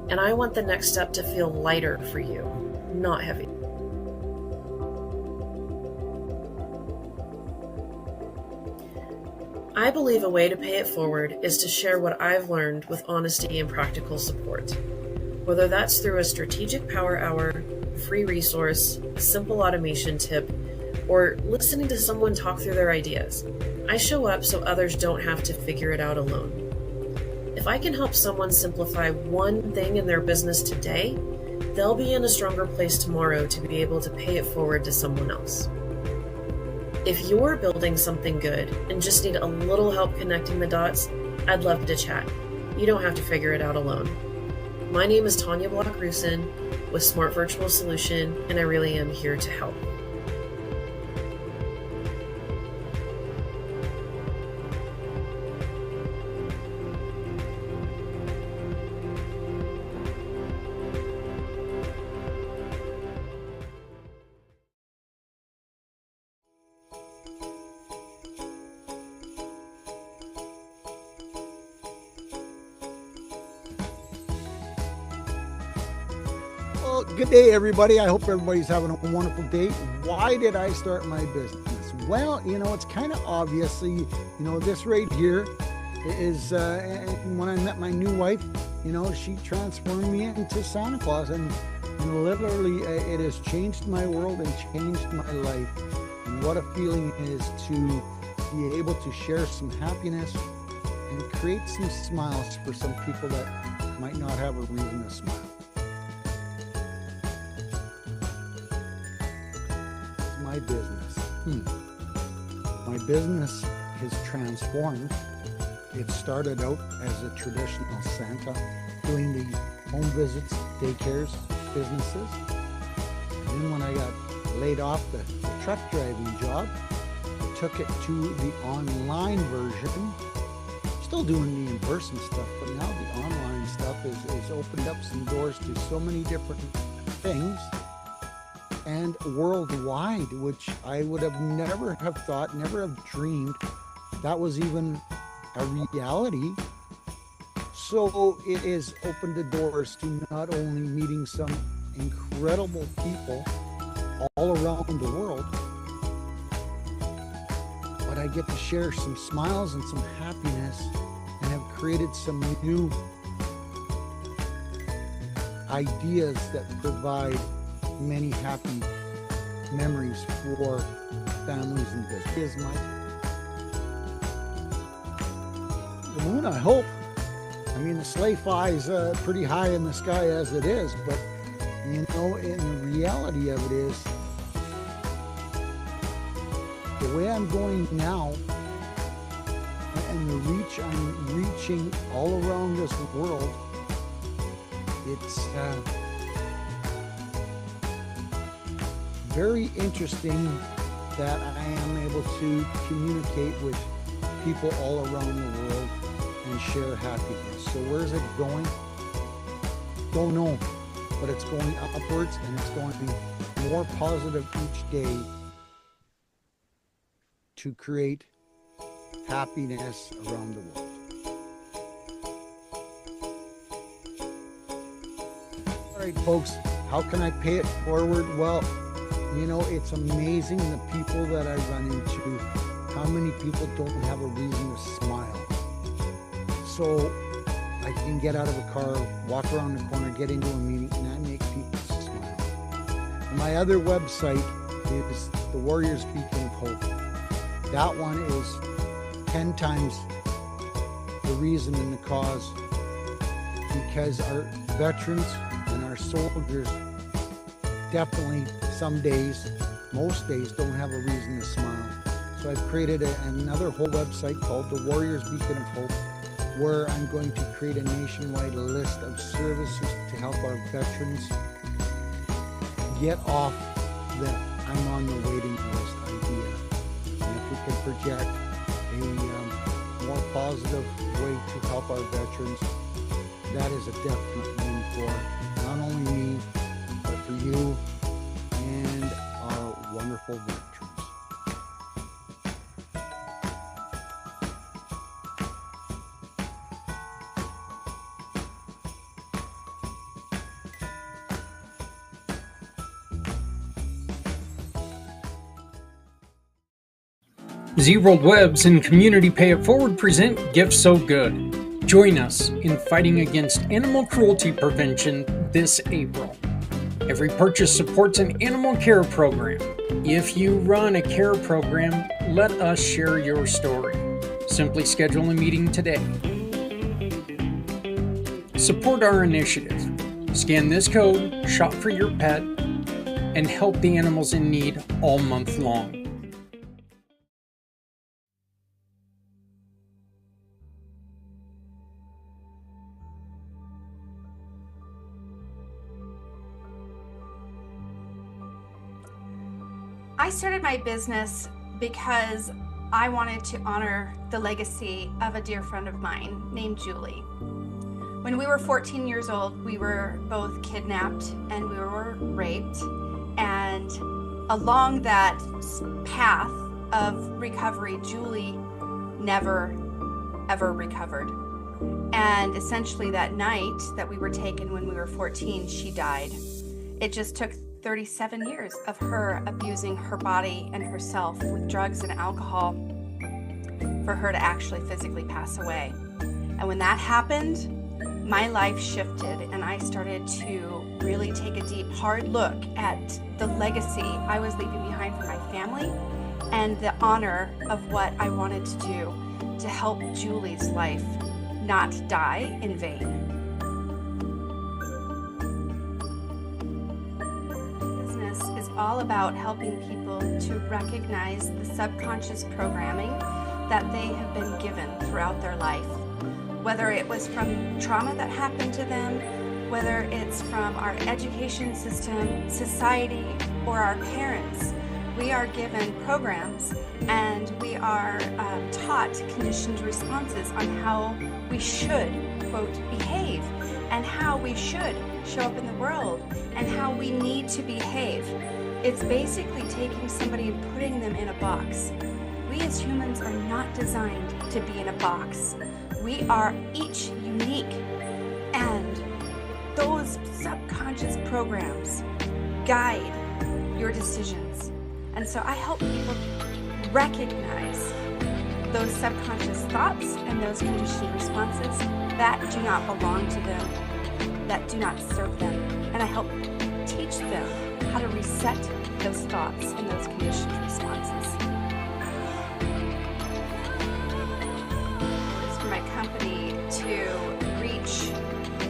And I want the next step to feel lighter for you, not heavy. I believe a way to pay it forward is to share what I've learned with honesty and practical support. Whether that's through a strategic power hour, free resource, a simple automation tip, or listening to someone talk through their ideas, I show up so others don't have to figure it out alone. If I can help someone simplify one thing in their business today, they'll be in a stronger place tomorrow to be able to pay it forward to someone else. If you're building something good and just need a little help connecting the dots, I'd love to chat. You don't have to figure it out alone. My name is Tanya Block-Rusin with Smart Virtual Solution, and I really am here to help. Well, good day, everybody. I hope everybody's having a wonderful day. Why did I start my business? Well, it's kind of obviously, this right here is when I met my new wife, she transformed me into Santa Claus, and literally it has changed my world and changed my life. And what a feeling it is to be able to share some happiness and create some smiles for some people that might not have a reason to smile. my business. My business has transformed. It started out as a traditional Santa, doing the home visits, daycares, businesses. And then when I got laid off the truck driving job, I took it to the online version. Still doing the in-person stuff, but now the online stuff is opened up some doors to so many different things, and worldwide, which I would have never have thought, never have dreamed that was even a reality. So it has opened the doors to not only meeting some incredible people all around the world, but I get to share some smiles and some happiness, and have created some new ideas that provide many happy memories for families and business. Is the moon, I hope. I mean, the sleigh flies pretty high in the sky as it is, but you know, and the reality of it is, the way I'm going now, and the reach I'm reaching all around this world, it's very interesting that I am able to communicate with people all around the world and share happiness. So where's it going? Don't know, but it's going upwards, and it's going to be more positive each day to create happiness around the world. All right, folks, how can I pay it forward? Well, you know, it's amazing the people that I run into, how many people don't have a reason to smile. So I can get out of a car, walk around the corner, get into a meeting, and I make people smile. And my other website is the Warriors Beacon of Hope. That one is 10 times the reason and the cause, because our veterans and our soldiers definitely some days, most days, don't have a reason to smile. So I've created another whole website called the Warriors Beacon of Hope, where I'm going to create a nationwide list of services to help our veterans get off the I'm on the waiting list idea. And if we can project a more positive way to help our veterans, that is a definite win for not only me, but for you and our wonderful veterans. Z-World Webs and Community Pay It Forward present Gifts So Good. Join us in fighting against animal cruelty prevention this April. Every purchase supports an animal care program. If you run a care program, let us share your story. Simply schedule a meeting today. Support our initiative. Scan this code, shop for your pet, and help the animals in need all month long. I started my business because I wanted to honor the legacy of a dear friend of mine named Julie. When we were 14 years old, we were both kidnapped and we were raped. And along that path of recovery, Julie never, ever recovered. And essentially that night that we were taken when we were 14, she died. It just took 37 years of her abusing her body and herself with drugs and alcohol for her to actually physically pass away. And when that happened, my life shifted and I started to really take a deep, hard look at the legacy I was leaving behind for my family and the honor of what I wanted to do to help Julie's life not die in vain. all about helping people to recognize the subconscious programming that they have been given throughout their life. Whether it was from trauma that happened to them, whether it's from our education system, society, or our parents, we are given programs and we are taught conditioned responses on how we should, quote, behave, and how we should show up in the world, and how we need to behave. It's basically taking somebody and putting them in a box. We as humans are not designed to be in a box. We are each unique, and those subconscious programs guide your decisions. And so I help people recognize those subconscious thoughts and those conditioned responses that do not belong to them, that do not serve them. And I help teach them how to reset those thoughts and those conditioned responses. It's for my company to reach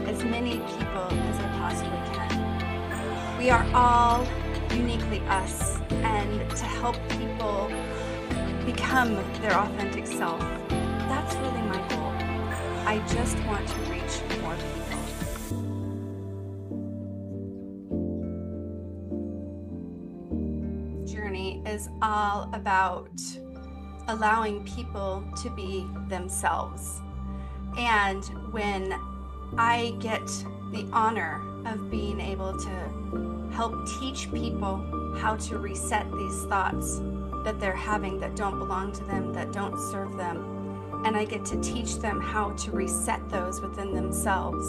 as many people as I possibly can. We are all uniquely us, and to help people become their authentic self, that's really my goal. I just want to reach more people. Journey is all about allowing people to be themselves. And when I get the honor of being able to help teach people how to reset these thoughts that they're having that don't belong to them, that don't serve them, and I get to teach them how to reset those within themselves.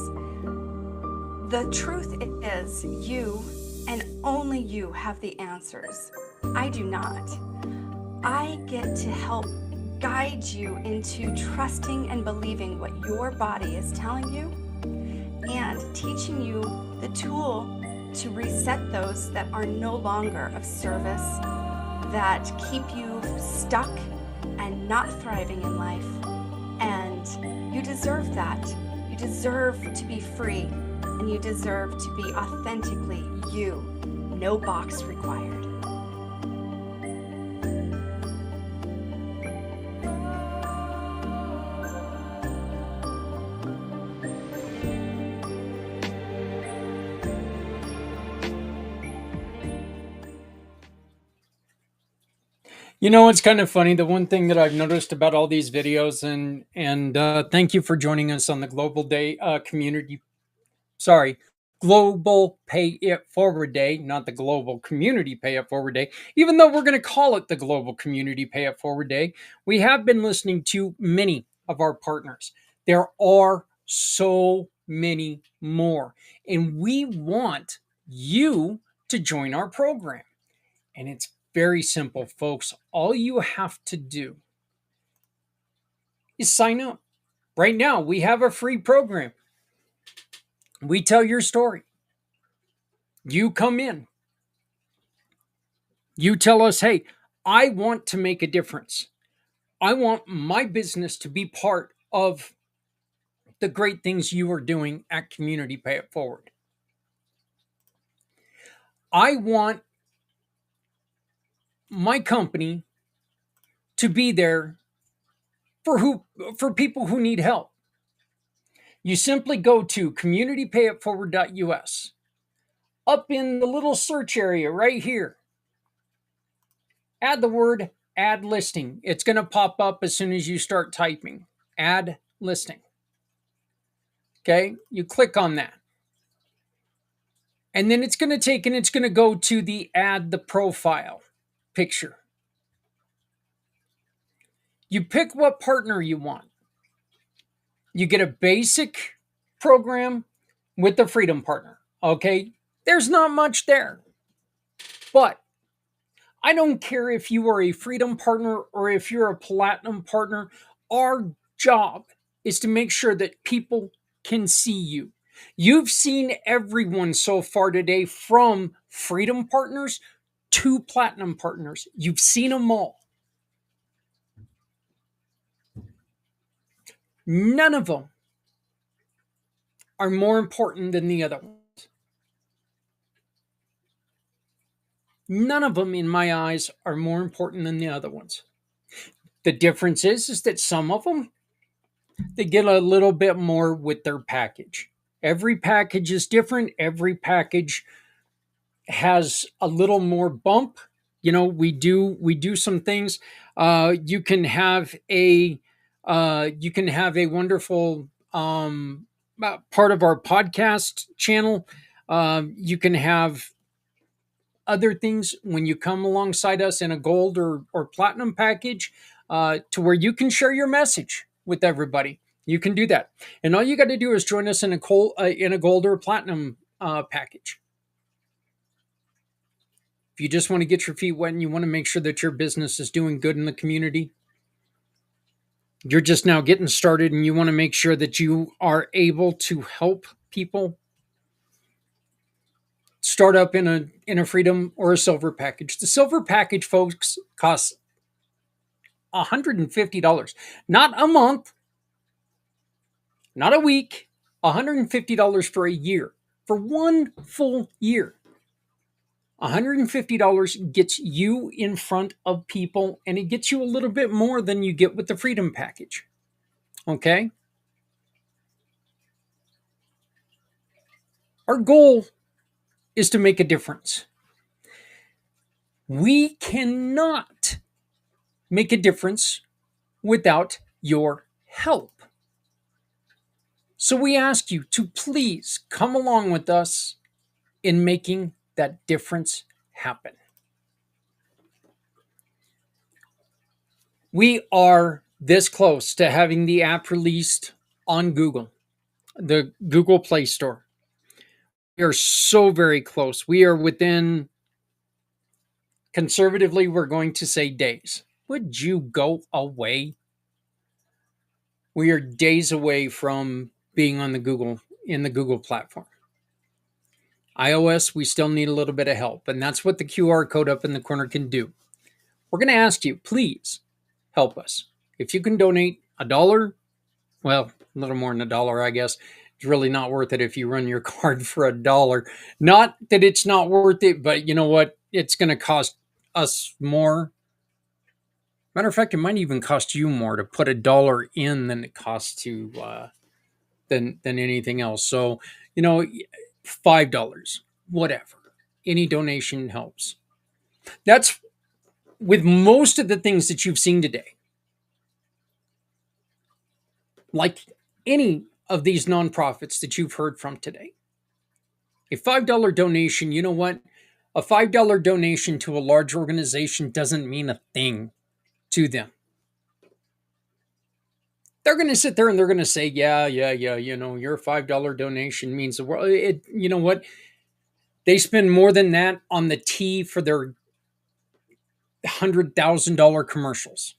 The truth is, you and only you have the answers. I do not. I get to help guide you into trusting and believing what your body is telling you, and teaching you the tool to reset those that are no longer of service, that keep you stuck and not thriving in life. And you deserve that. You deserve to be free, and you deserve to be authentically you. No box required. You know, it's kind of funny. The one thing that I've noticed about all these videos, and thank you for joining us on the Global Day Global Pay It Forward Day, not the Global Community Pay It Forward Day. Even though we're going to call it the Global Community Pay It Forward Day, we have been listening to many of our partners. There are so many more, and we want you to join our program. And it's very simple, folks. All you have to do is sign up. Right now, we have a free program. We tell your story. You come in. You tell us, hey, I want to make a difference. I want my business to be part of the great things you are doing at Community Pay It Forward. I want my company to be there for people who need help. You simply go to communitypayitforward.us. Up in the little search area right here, add the word add listing. It's going to pop up as soon as you start typing add listing. Okay, you click on that. And then it's going to take and it's going to go to the add the profile picture. You pick what partner you want. You get a basic program with the Freedom Partner. Okay, there's not much there. But I don't care if you are a Freedom Partner or if you're a Platinum Partner. Our job is to make sure that people can see you. You've seen everyone so far today, from Freedom Partners to Platinum Partners. You've seen them all. None of them are more important than the other ones. None of them, in my eyes, are more important than the other ones. The difference is that some of them, they get a little bit more with their package. Every package is different. Every package has a little more bump. You know, we do some things. You can have a wonderful part of our podcast channel. You can have other things when you come alongside us in a gold or platinum package, to where you can share your message with everybody. You can do that, and all you got to do is join us in a gold or platinum package. If you just want to get your feet wet and you want to make sure that your business is doing good in the community, you're just now getting started and you want to make sure that you are able to help people, start up in a freedom or a silver package. The silver package, folks, costs $150, not a month, not a week, $150 for a year, for one full year. $150 gets you in front of people, and it gets you a little bit more than you get with the freedom package. Okay? Our goal is to make a difference. We cannot make a difference without your help. So we ask you to please come along with us in making that difference happen. We are this close to having the app released on Google, the Google Play Store. We are so very close. We are within, conservatively, we're going to say days. Would you go away? We are days away from being on the Google platform. iOS, we still need a little bit of help, and that's what the QR code up in the corner can do. We're going to ask you, please help us. If you can donate $1, well, a little more than $1, I guess. It's really not worth it if you run your card for $1. Not that it's not worth it, but you know what? It's going to cost us more. Matter of fact, it might even cost you more to put $1 in than it costs to than anything else. So, you know, $5, whatever. Any donation helps. That's with most of the things that you've seen today. Like any of these nonprofits that you've heard from today. A $5 donation, you know what? A $5 donation to a large organization doesn't mean a thing to them. They're going to sit there and they're going to say, yeah, you know, your $5 donation means the world. You know what? They spend more than that on the tea for their $100,000 commercials.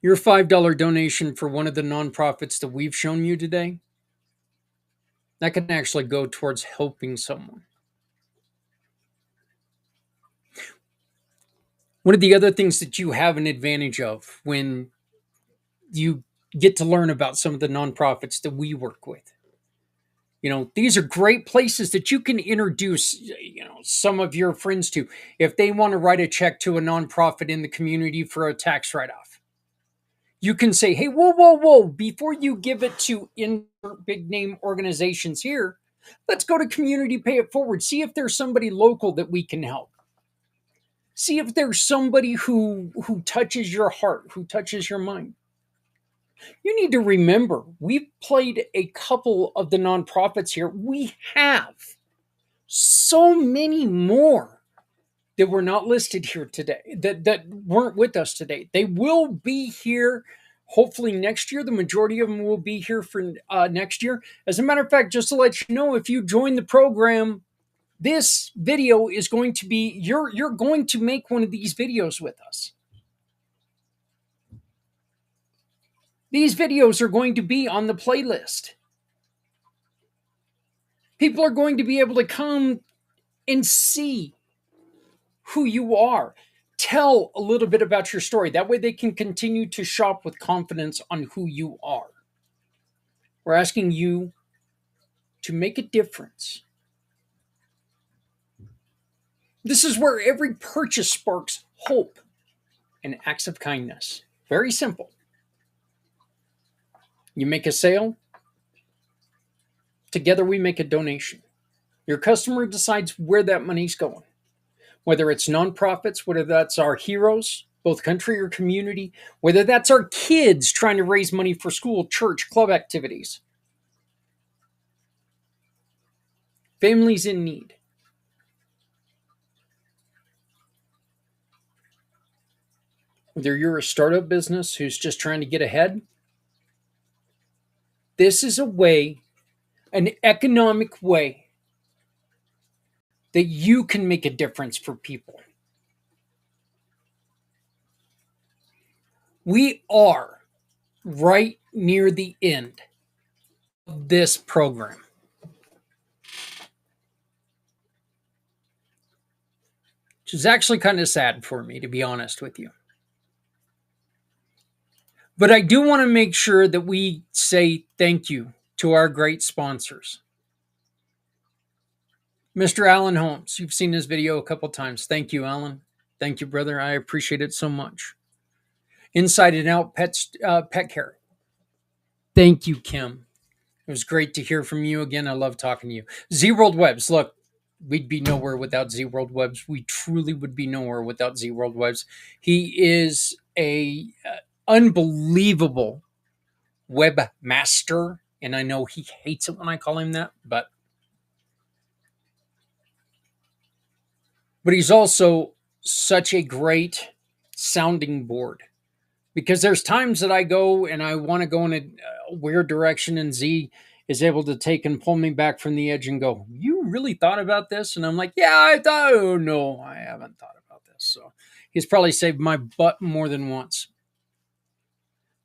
Your $5 donation for one of the nonprofits that we've shown you today, that can actually go towards helping someone. One of the other things that you have an advantage of when you get to learn about some of the nonprofits that we work with. You know, these are great places that you can introduce, you know, some of your friends to if they want to write a check to a nonprofit in the community for a tax write-off. You can say, hey, whoa, before you give it to big name organizations here, let's go to Community Pay It Forward. See if there's somebody local that we can help. See if there's somebody who touches your heart, who touches your mind. You need to remember, we've played a couple of the nonprofits here. We have so many more that were not listed here today, that weren't with us today. They will be here hopefully next year. The majority of them will be here for next year. As a matter of fact, just to let you know, if you join the program, this video is going to be, you're going to make one of these videos with us. These videos are going to be on the playlist. People are going to be able to come and see who you are. Tell a little bit about your story. That way they can continue to shop with confidence on who you are. We're asking you to make a difference This is where every purchase sparks hope and acts of kindness. Very simple. You make a sale, together we make a donation. Your customer decides where that money's going. Whether it's nonprofits, whether that's our heroes, both country or community, whether that's our kids trying to raise money for school, church, club activities. Families in need. Whether you're a startup business who's just trying to get ahead, this is a way, an economic way, that you can make a difference for people. We are right near the end of this program. Which is actually kind of sad for me, to be honest with you. But I do want to make sure that we say thank you to our great sponsors. Mr. Alan Holmes, you've seen this video a couple times. Thank you, Alan. Thank you, brother. I appreciate it so much. Inside and Out Pet Care. Thank you, Kim. It was great to hear from you again. I love talking to you. Z World Webs. Look, we'd be nowhere without Z World Webs. We truly would be nowhere without Z World Webs. He is a unbelievable webmaster, and I know he hates it when I call him that, but he's also such a great sounding board, because there's times that I go and I want to go in a weird direction, and Z is able to take and pull me back from the edge and go, "You really thought about this?" And I'm like, "Yeah, I thought." "Oh no, I haven't thought about this." So he's probably saved my butt more than once.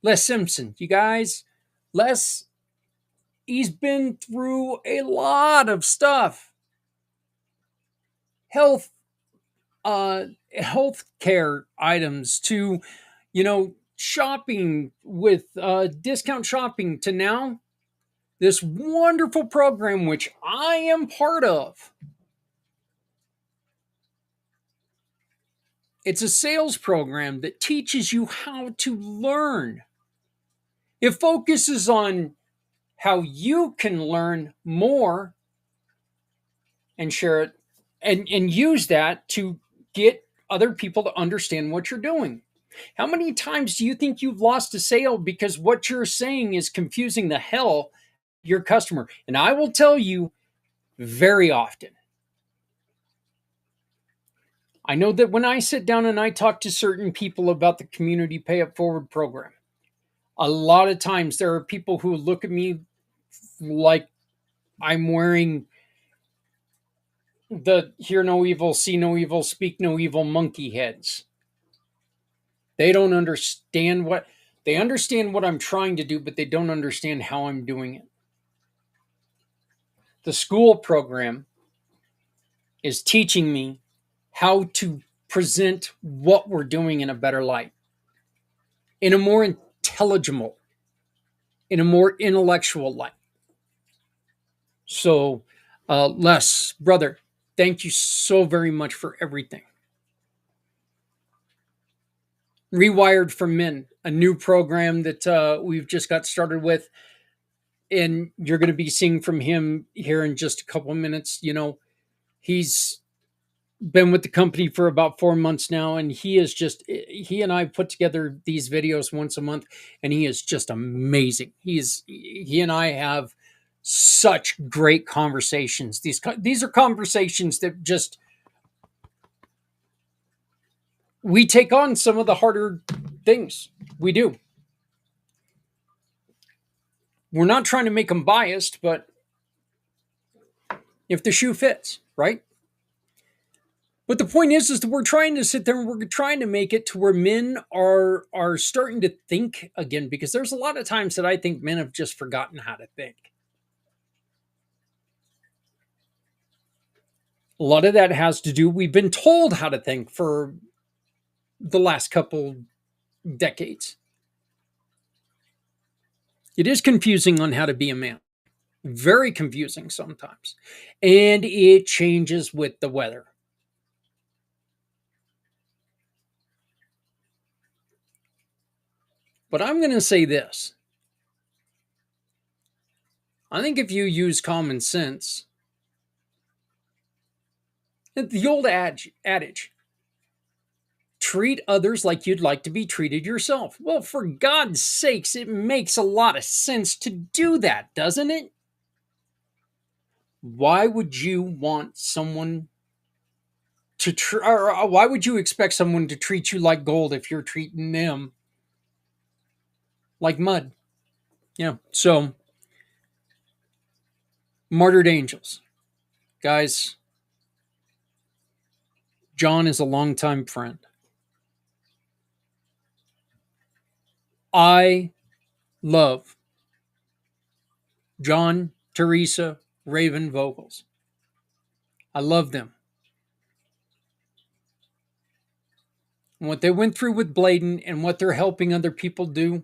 Les Simpson, you guys, Les, he's been through a lot of stuff. Healthcare items to, shopping with discount shopping, to now this wonderful program, which I am part of. It's a sales program that teaches you how to learn. It focuses on how you can learn more and share it and use that to get other people to understand what you're doing. How many times do you think you've lost a sale because what you're saying is confusing the hell out of your customer? And I will tell you, very often. I know that when I sit down and I talk to certain people about the Community Pay It Forward program, a lot of times there are people who look at me like I'm wearing the hear no evil, see no evil, speak no evil monkey heads. They don't understand they understand what I'm trying to do, but they don't understand how I'm doing it. The school program is teaching me how to present what we're doing in a better light, in a more intelligible, in a more intellectual light. So, Les, brother, thank you so very much for everything. Rewired for Men, a new program that we've just got started with, and you're going to be seeing from him here in just a couple of minutes. He's been with the company for about 4 months now, and he and I put together these videos once a month, and he is just amazing. He and I have such great conversations. These are conversations that just, we take on some of the harder things. We do. We're not trying to make them biased, but if the shoe fits, right? But the point is that we're trying to sit there and we're trying to make it to where men are starting to think again, because there's a lot of times that I think men have just forgotten how to think. A lot of that has to do, we've been told how to think for the last couple decades. It is confusing on how to be a man. Very confusing sometimes. And it changes with the weather. But I'm going to say this. I think if you use common sense, the old adage, treat others like you'd like to be treated yourself. Well, for God's sakes, it makes a lot of sense to do that, doesn't it? Why would you want someone to why would you expect someone to treat you like gold if you're treating them like mud? Yeah. So, martyred angels. Guys, John is a longtime friend. I love John, Teresa, Raven Vocals. I love them. What they went through with Bladen and what they're helping other people do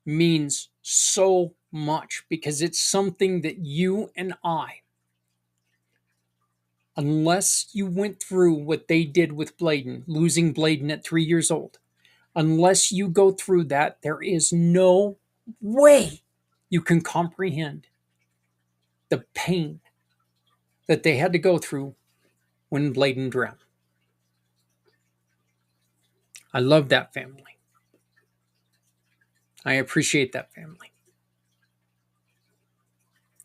means so much, because it's something that you and I, unless you went through what they did with Bladen, losing Bladen at 3 years old, unless you go through that, there is no way you can comprehend the pain that they had to go through when Bladen drowned. I love that family. I appreciate that family.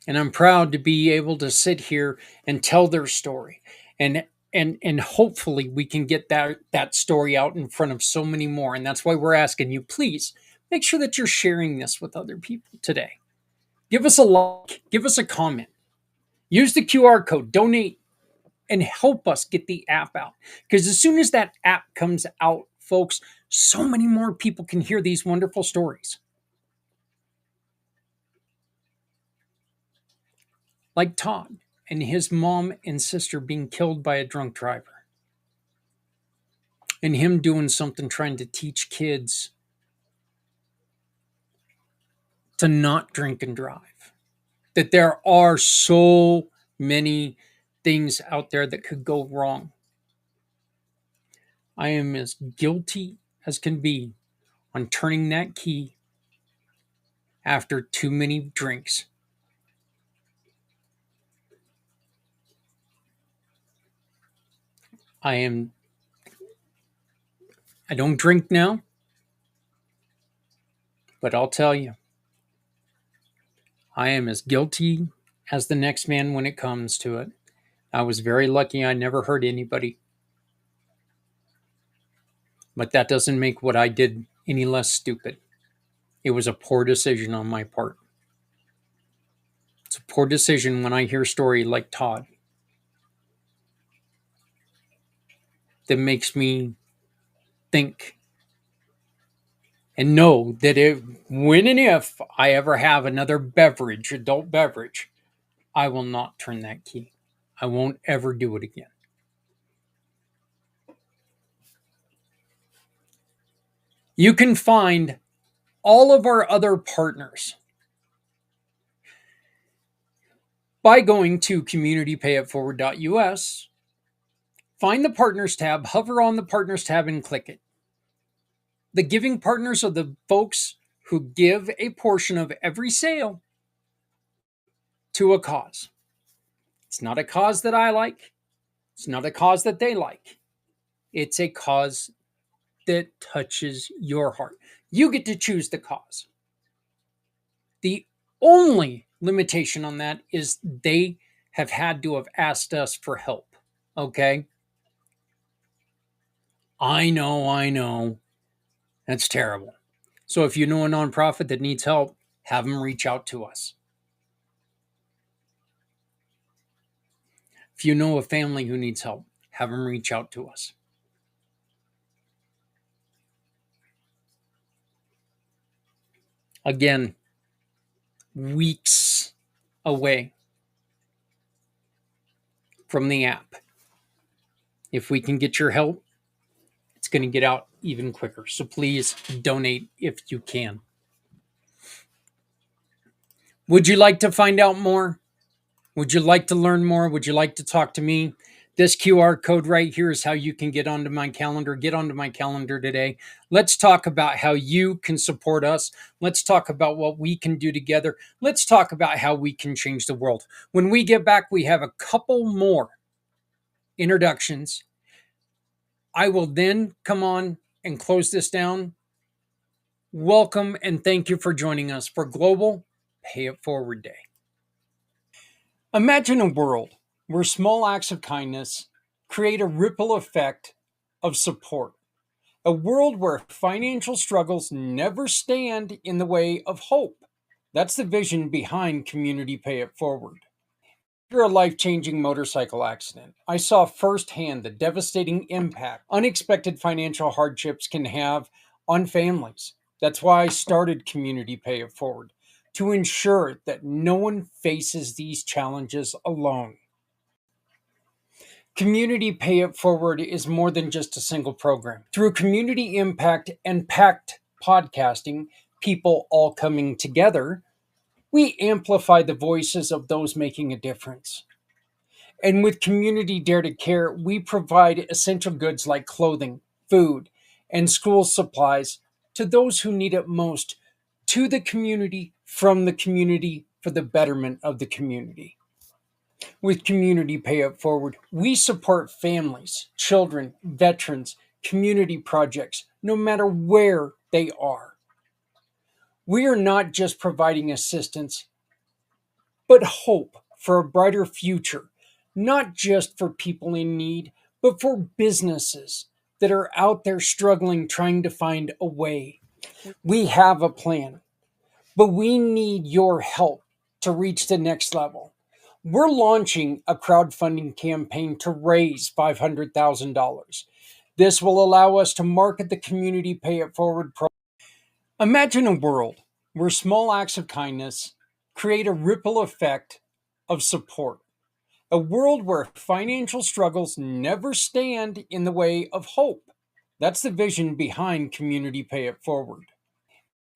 And I'm proud to be able to sit here and tell their story. And hopefully we can get that story out in front of so many more. And that's why we're asking you, please make sure that you're sharing this with other people today. Give us a like, give us a comment. Use the QR code, donate, and help us get the app out. Because as soon as that app comes out, folks, so many more people can hear these wonderful stories. Like Todd and his mom and sister being killed by a drunk driver. And him doing something trying to teach kids to not drink and drive. That there are so many things out there that could go wrong. I am as guilty as can be on turning that key after too many drinks. I don't drink now, but I'll tell you, I am as guilty as the next man when it comes to it. I was very lucky I never hurt anybody. But that doesn't make what I did any less stupid. It was a poor decision on my part. It's a poor decision when I hear a story like Todd that makes me think and know that when and if I ever have another beverage, adult beverage, I will not turn that key. I won't ever do it again. You can find all of our other partners by going to communitypayitforward.us. Find the Partners tab, hover on the Partners tab, and click it. The giving partners are the folks who give a portion of every sale to a cause. It's not a cause that I like. It's not a cause that they like. It's a cause that touches your heart. You get to choose the cause. The only limitation on that is they have had to have asked us for help. Okay? I know. That's terrible. So if you know a nonprofit that needs help, have them reach out to us. If you know a family who needs help, have them reach out to us. Again, weeks away from the app. If we can get your help, it's going to get out even quicker. So please donate if you can. Would you like to find out more? Would you like to learn more? Would you like to talk to me? This QR code right here is how you can get onto my calendar. Get onto my calendar today. Let's talk about how you can support us. Let's talk about what we can do together. Let's talk about how we can change the world. When we get back, we have a couple more introductions. I will then come on and close this down. Welcome and thank you for joining us for Global Pay It Forward Day. Imagine a world where small acts of kindness create a ripple effect of support. A world where financial struggles never stand in the way of hope. That's the vision behind Community Pay It Forward. After a life-changing motorcycle accident, I saw firsthand the devastating impact unexpected financial hardships can have on families. That's why I started Community Pay It Forward, to ensure that no one faces these challenges alone. Community Pay It Forward is more than just a single program. Through community impact and packed podcasting, people all coming together, we amplify the voices of those making a difference. And with Community Dare to Care, we provide essential goods like clothing, food, and school supplies to those who need it most, to the community, from the community, for the betterment of the community. With Community Pay It Forward, we support families, children, veterans, community projects, no matter where they are. We are not just providing assistance, but hope for a brighter future, not just for people in need, but for businesses that are out there struggling, trying to find a way. We have a plan, but we need your help to reach the next level. We're launching a crowdfunding campaign to raise $500,000. This will allow us to market the Community Pay It Forward program. Imagine a world where small acts of kindness create a ripple effect of support. A world where financial struggles never stand in the way of hope. That's the vision behind Community Pay It Forward.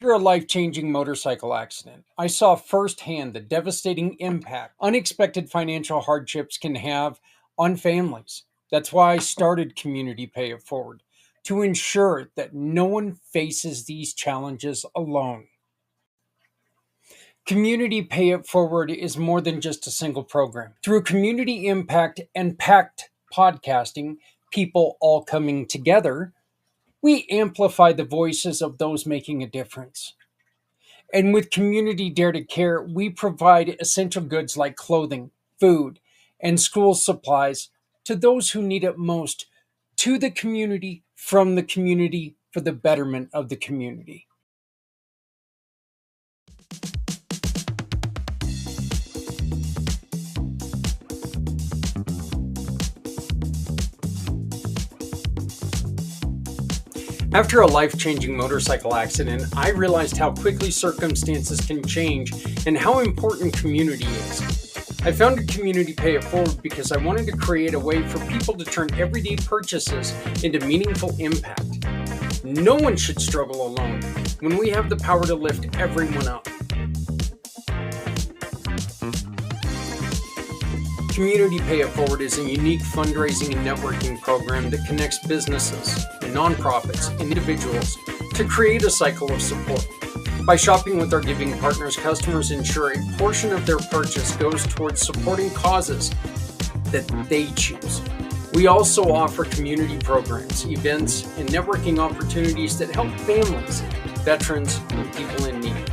After a life-changing motorcycle accident, I saw firsthand the devastating impact unexpected financial hardships can have on families. That's why I started Community Pay It Forward, to ensure that no one faces these challenges alone. Community Pay It Forward is more than just a single program. Through community impact and packed podcasting, people all coming together, we amplify the voices of those making a difference. And with Community Dare to Care, we provide essential goods like clothing, food, and school supplies to those who need it most, to the community, from the community, for the betterment of the community. After a life-changing motorcycle accident, I realized how quickly circumstances can change and how important community is. I founded Community Pay It Forward because I wanted to create a way for people to turn everyday purchases into meaningful impact. No one should struggle alone when we have the power to lift everyone up. Community Pay It Forward is a unique fundraising and networking program that connects businesses, nonprofits, and individuals to create a cycle of support. By shopping with our giving partners, customers ensure a portion of their purchase goes towards supporting causes that they choose. We also offer community programs, events, and networking opportunities that help families, veterans, and people in need.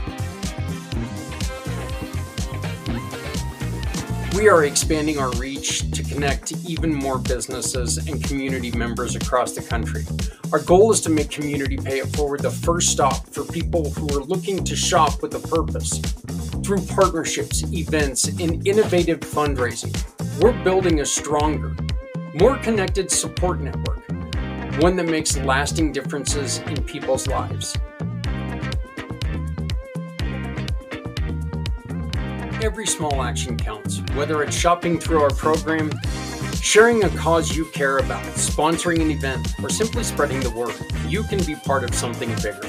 We are expanding our reach to connect even more businesses and community members across the country. Our goal is to make Community Pay It Forward the first stop for people who are looking to shop with a purpose. Through partnerships, events, and innovative fundraising, we're building a stronger, more connected support network, one that makes lasting differences in people's lives. Every small action counts, whether it's shopping through our program, sharing a cause you care about, sponsoring an event, or simply spreading the word. You can be part of something bigger.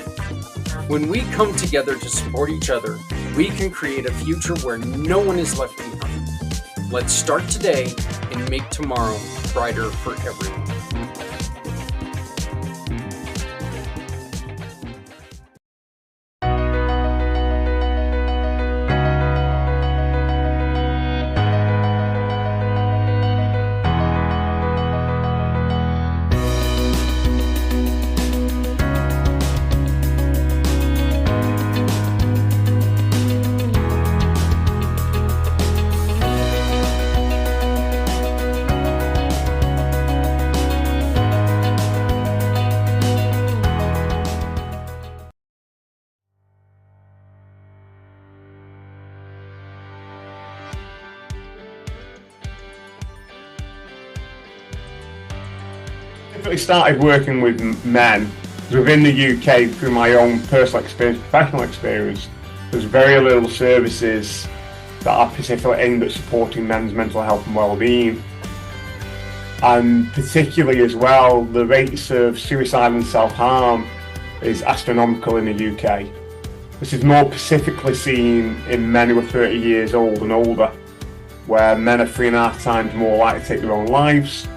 When we come together to support each other, we can create a future where no one is left behind. Let's start today and make tomorrow brighter for everyone. I started working with men within the UK through my own personal experience, professional experience. There's very little services that are specifically aimed at supporting men's mental health and well-being. And particularly as well, the rates of suicide and self-harm is astronomical in the UK. This is more specifically seen in men who are 30 years old and older, where men are 3.5 times more likely to take their own lives.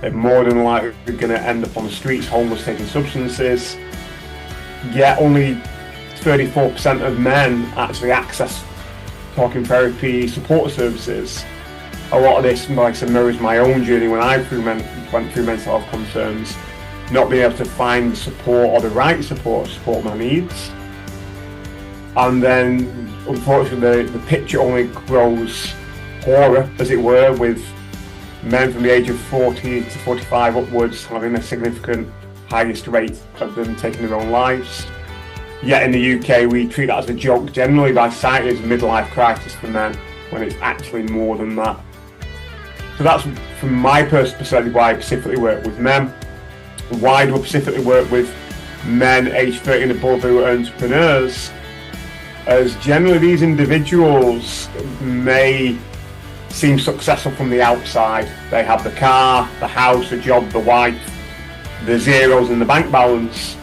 They're more than likely going to end up on the streets, homeless, taking substances. Yet only 34% of men actually access talking therapy, support services. A lot of this, like I said, mirrors my own journey when I went through mental health concerns, not being able to find the support or the right support to support my needs. And then, unfortunately, the picture only grows poorer, as it were, with men from the age of 40 to 45 upwards having a significant highest rate of them taking their own lives. Yet in the UK we treat that as a joke generally by citing it as a midlife crisis for men, when it's actually more than that. So that's from my personal perspective why I specifically work with men. Why do I specifically work with men aged 30 and above who are entrepreneurs? As generally these individuals may seem successful from the outside. They have the car, the house, the job, the wife, the zeros in the bank balance.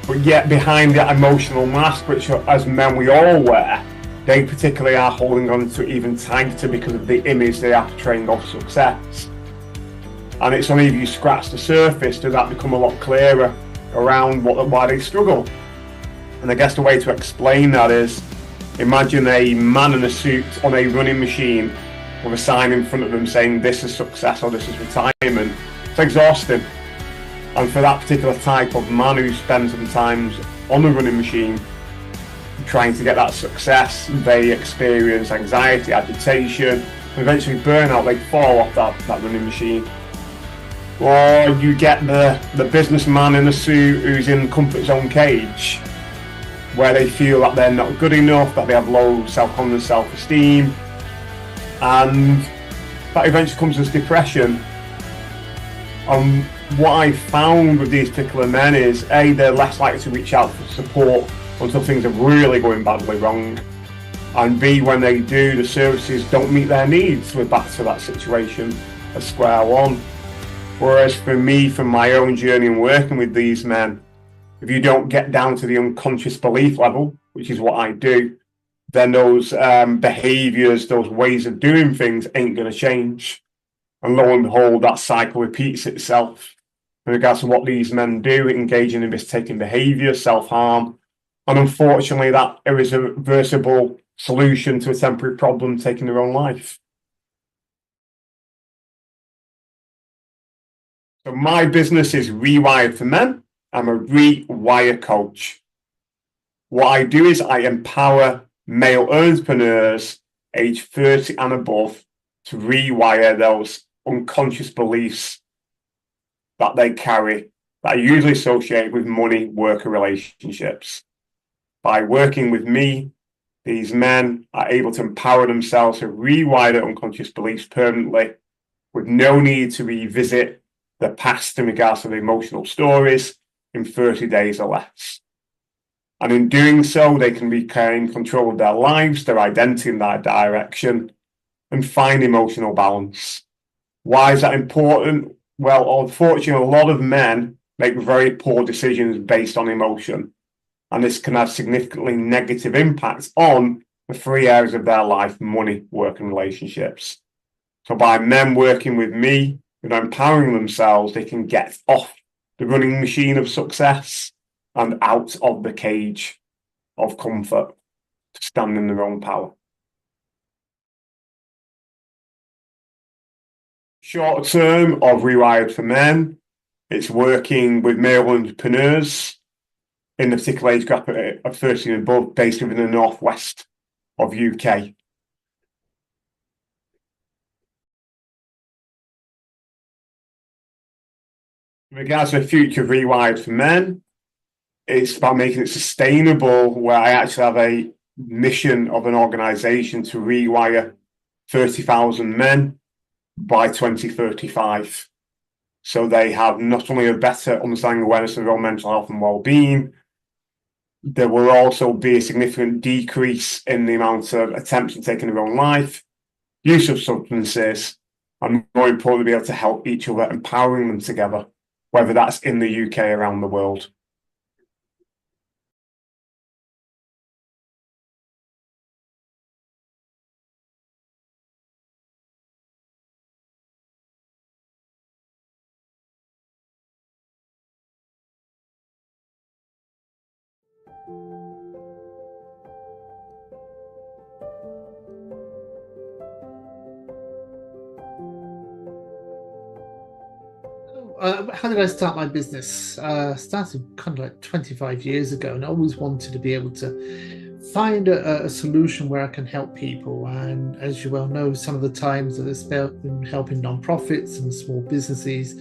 But yet behind that emotional mask, which as men we all wear, they particularly are holding on to even tighter because of the image they are portraying of success. And it's only if you scratch the surface does that become a lot clearer around why they struggle. And I guess the way to explain that is, imagine a man in a suit on a running machine with a sign in front of them saying this is success or this is retirement. It's exhausting. And for that particular type of man who spends sometimes on the running machine trying to get that success, they experience anxiety, agitation, and eventually burnout. They fall off that running machine. Or you get the businessman in the suit who's in comfort zone cage, where they feel that they're not good enough, that they have low self-confidence, self-esteem, and that eventually comes as depression. What I found with these particular men is A, they're less likely to reach out for support until things are really going badly wrong, and B, when they do, the services don't meet their needs. We're back to that situation at square one. Whereas for me, from my own journey and working with these men, if you don't get down to the unconscious belief level, which is what I do, then those behaviours, those ways of doing things ain't going to change. And lo and behold, that cycle repeats itself in regards to what these men do, engaging in risk-taking behaviour, self-harm, and unfortunately that irreversible solution to a temporary problem, taking their own life. So my business is Rewired for Men. I'm a rewire coach. What I do is I empower male entrepreneurs aged 30 and above to rewire those unconscious beliefs that they carry that are usually associated with money, work, and relationships. By working with me, these men are able to empower themselves to rewire their unconscious beliefs permanently with no need to revisit the past in regards to the emotional stories in 30 days or less. And in doing so, they can regain control of their lives, their identity, and their direction, and find emotional balance. Why is that important? Well, unfortunately, a lot of men make very poor decisions based on emotion, and this can have significantly negative impacts on the three areas of their life: money, work, and relationships. So by men working with me and empowering themselves, they can get off the running machine of success and out of the cage of comfort to stand in their own power. Short term of Rewired for Men, it's working with male entrepreneurs in the particular age group of 13 and above, based within the northwest of UK. In regards to the future of Rewired for Men, it's about making it sustainable, where I actually have a mission of an organisation to rewire 30,000 men by 2035. So they have not only a better understanding and awareness of their own mental health and well-being, there will also be a significant decrease in the amount of attempts at taking their own life, use of substances, and more importantly, be able to help each other, empowering them together, whether that's in the UK or around the world. How did I start my business? Started kind of like 25 years ago, and I always wanted to be able to find a solution where I can help people. And as you well know, some of the times that it's been helping non-profits and small businesses,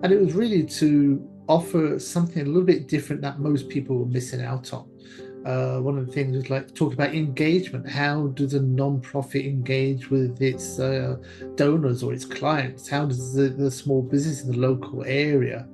and it was really to offer something a little bit different that most people were missing out on. One of the things was like talk about engagement. How does a non-profit engage with its donors or its clients? How does the small business in the local area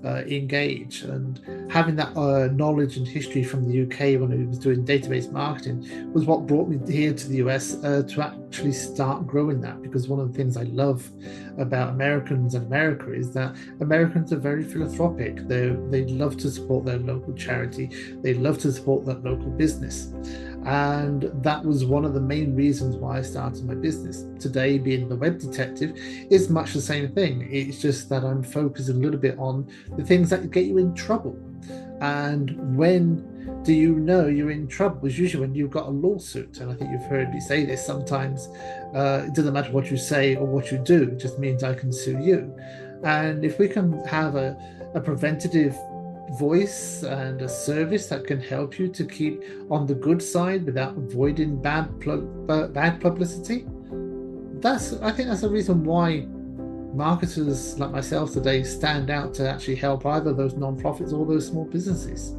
engage? And having that knowledge and history from the UK when I was doing database marketing was what brought me here to the US to actually start growing that. Because one of the things I love about Americans and America is that Americans are very philanthropic. They love to support their local charity. They love to support that local business. And that was one of the main reasons why I started my business. Today, being the web detective is much the same thing. It's just that I'm focused a little bit on the things that get you in trouble. And when do you know you're in trouble? Is usually when you've got a lawsuit. And I think you've heard me say this sometimes. It doesn't matter what you say or what you do, it just means I can sue you. And if we can have a preventative voice and a service that can help you to keep on the good side without avoiding bad publicity, I think that's the reason why marketers like myself today stand out to actually help either those non-profits or those small businesses.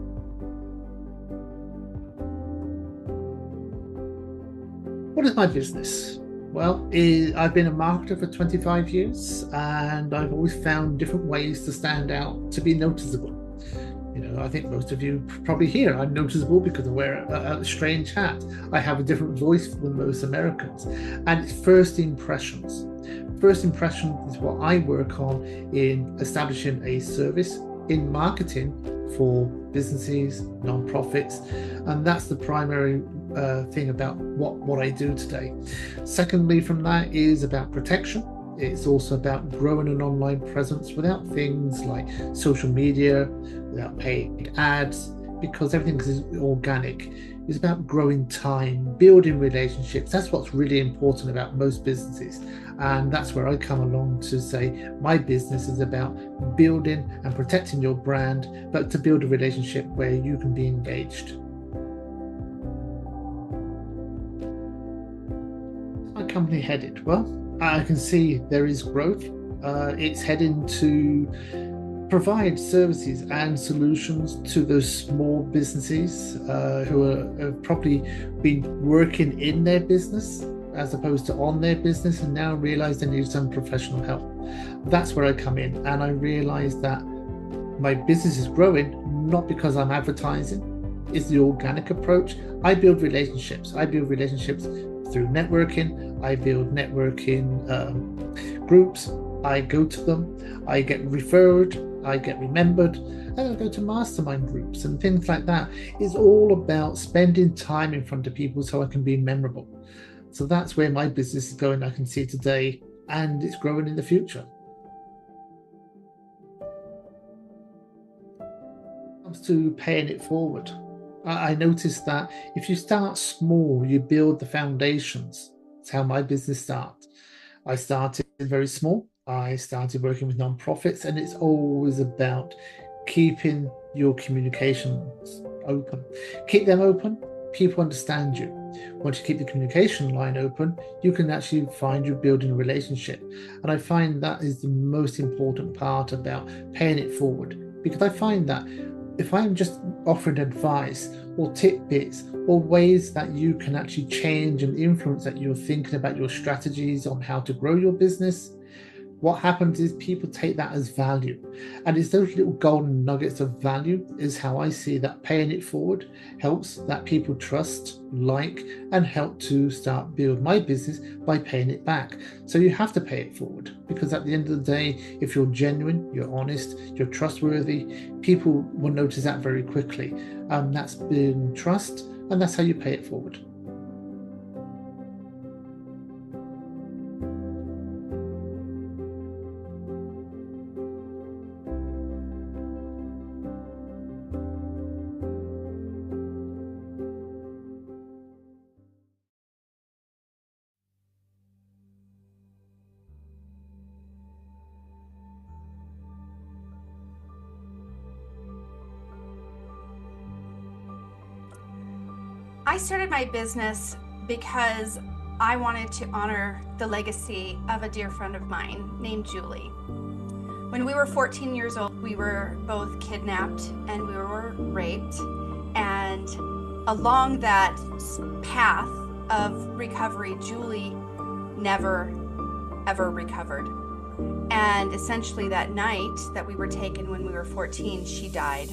What is my business? Well, I've been a marketer for 25 years, and I've always found different ways to stand out, to be noticeable. You know, I think most of you probably hear I'm noticeable because I wear a strange hat. I have a different voice than most Americans. And it's first impressions. First impressions is what I work on in establishing a service in marketing for businesses, non-profits, and that's the primary thing about what I do today. Secondly, from that is about protection. It's also about growing an online presence without things like social media, without paid ads, because everything is organic. It's about growing time, building relationships. That's what's really important about most businesses. And that's where I come along to say my business is about building and protecting your brand, but to build a relationship where you can be engaged. My company headed? Well, I can see there is growth. It's heading to provide services and solutions to those small businesses who have probably been working in their business as opposed to on their business and now realize they need some professional help. That's where I come in, and I realize that my business is growing not because I'm advertising. It's the organic approach. I build relationships. I build relationships through networking. I build networking groups. I go to them. I get referred. I get remembered. And I go to mastermind groups and things like that. It's all about spending time in front of people so I can be memorable. So that's where my business is going. I can see today and it's growing in the future. When it comes to paying it forward, I noticed that if you start small, you build the foundations. That's how my business started. I started very small. I started working with nonprofits, and it's always about keeping your communications open. Keep them open, people understand you. Once you keep the communication line open, you can actually find you're building a relationship. And I find that is the most important part about paying it forward, because I find that if I'm just offering advice or tidbits or ways that you can actually change and influence that you're thinking about your strategies on how to grow your business, what happens is people take that as value. And it's those little golden nuggets of value is how I see that paying it forward helps that people trust, like, and help to start build my business by paying it back. So you have to pay it forward, because at the end of the day, if you're genuine, you're honest, you're trustworthy, people will notice that very quickly. That's been trust, and that's how you pay it forward. I started my business because I wanted to honor the legacy of a dear friend of mine named Julie. When we were 14 years old, we were both kidnapped and we were raped. And along that path of recovery, Julie never, ever recovered. And essentially that night that we were taken when we were 14, she died.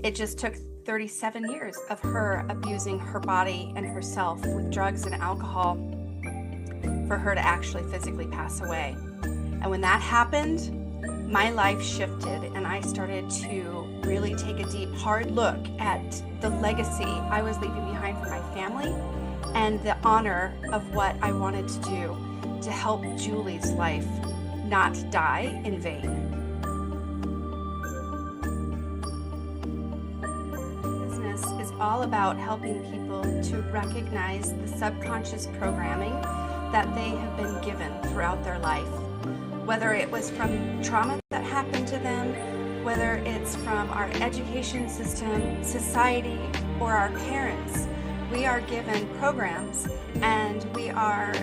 It just took 37 years of her abusing her body and herself with drugs and alcohol for her to actually physically pass away. And when that happened, my life shifted and I started to really take a deep, hard look at the legacy I was leaving behind for my family and the honor of what I wanted to do to help Julie's life not die in vain. All about helping people to recognize the subconscious programming that they have been given throughout their life. Whether it was from trauma that happened to them, whether it's from our education system, society, or our parents, we are given programs and we are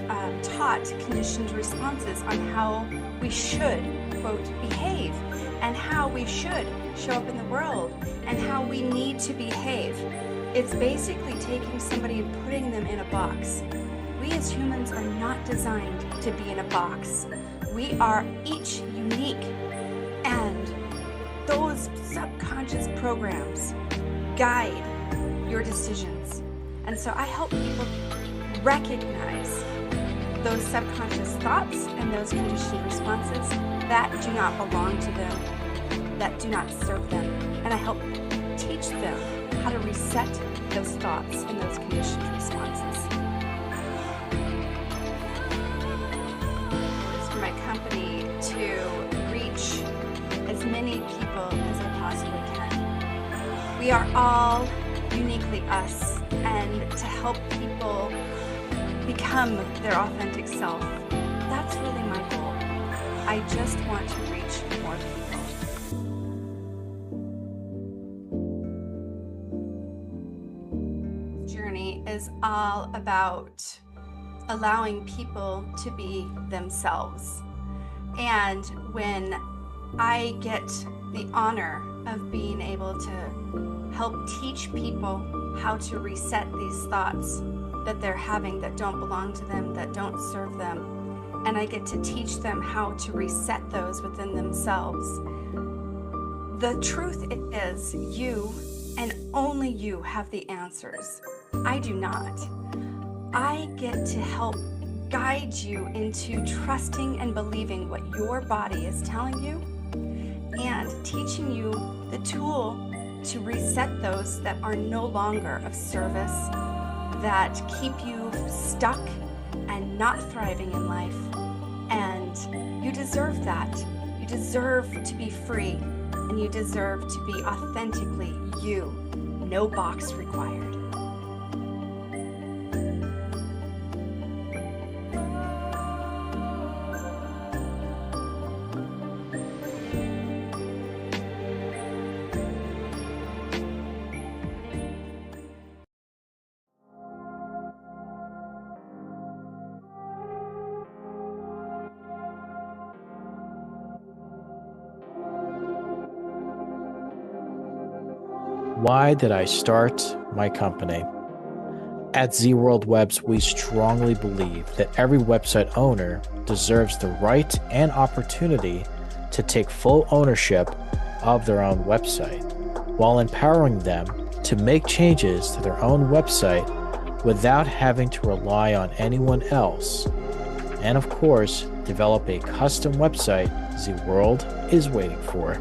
taught conditioned responses on how we should, quote, behave and how we should show up in the world and how we need to behave. It's basically taking somebody and putting them in a box. We as humans are not designed to be in a box. We are each unique, and those subconscious programs guide your decisions. And so I help people recognize those subconscious thoughts and those conditioned responses that do not belong to them, that do not serve them. And I help teach them how to reset those thoughts and those conditioned responses. It's for my company to reach as many people as I possibly can. We are all uniquely us, and to help people become their authentic self, that's really my goal. I just want to reach more people. Is all about allowing people to be themselves. And when I get the honor of being able to help teach people how to reset these thoughts that they're having that don't belong to them, that don't serve them, and I get to teach them how to reset those within themselves, the truth is you and only you have the answers. I do not. I get to help guide you into trusting and believing what your body is telling you and teaching you the tool to reset those that are no longer of service, that keep you stuck and not thriving in life. And you deserve that. You deserve to be free, and you deserve to be authentically you. No box required. Why did I start my company? At ZWorld Webs, we strongly believe that every website owner deserves the right and opportunity to take full ownership of their own website, while empowering them to make changes to their own website without having to rely on anyone else. And of course, develop a custom website ZWorld is waiting for.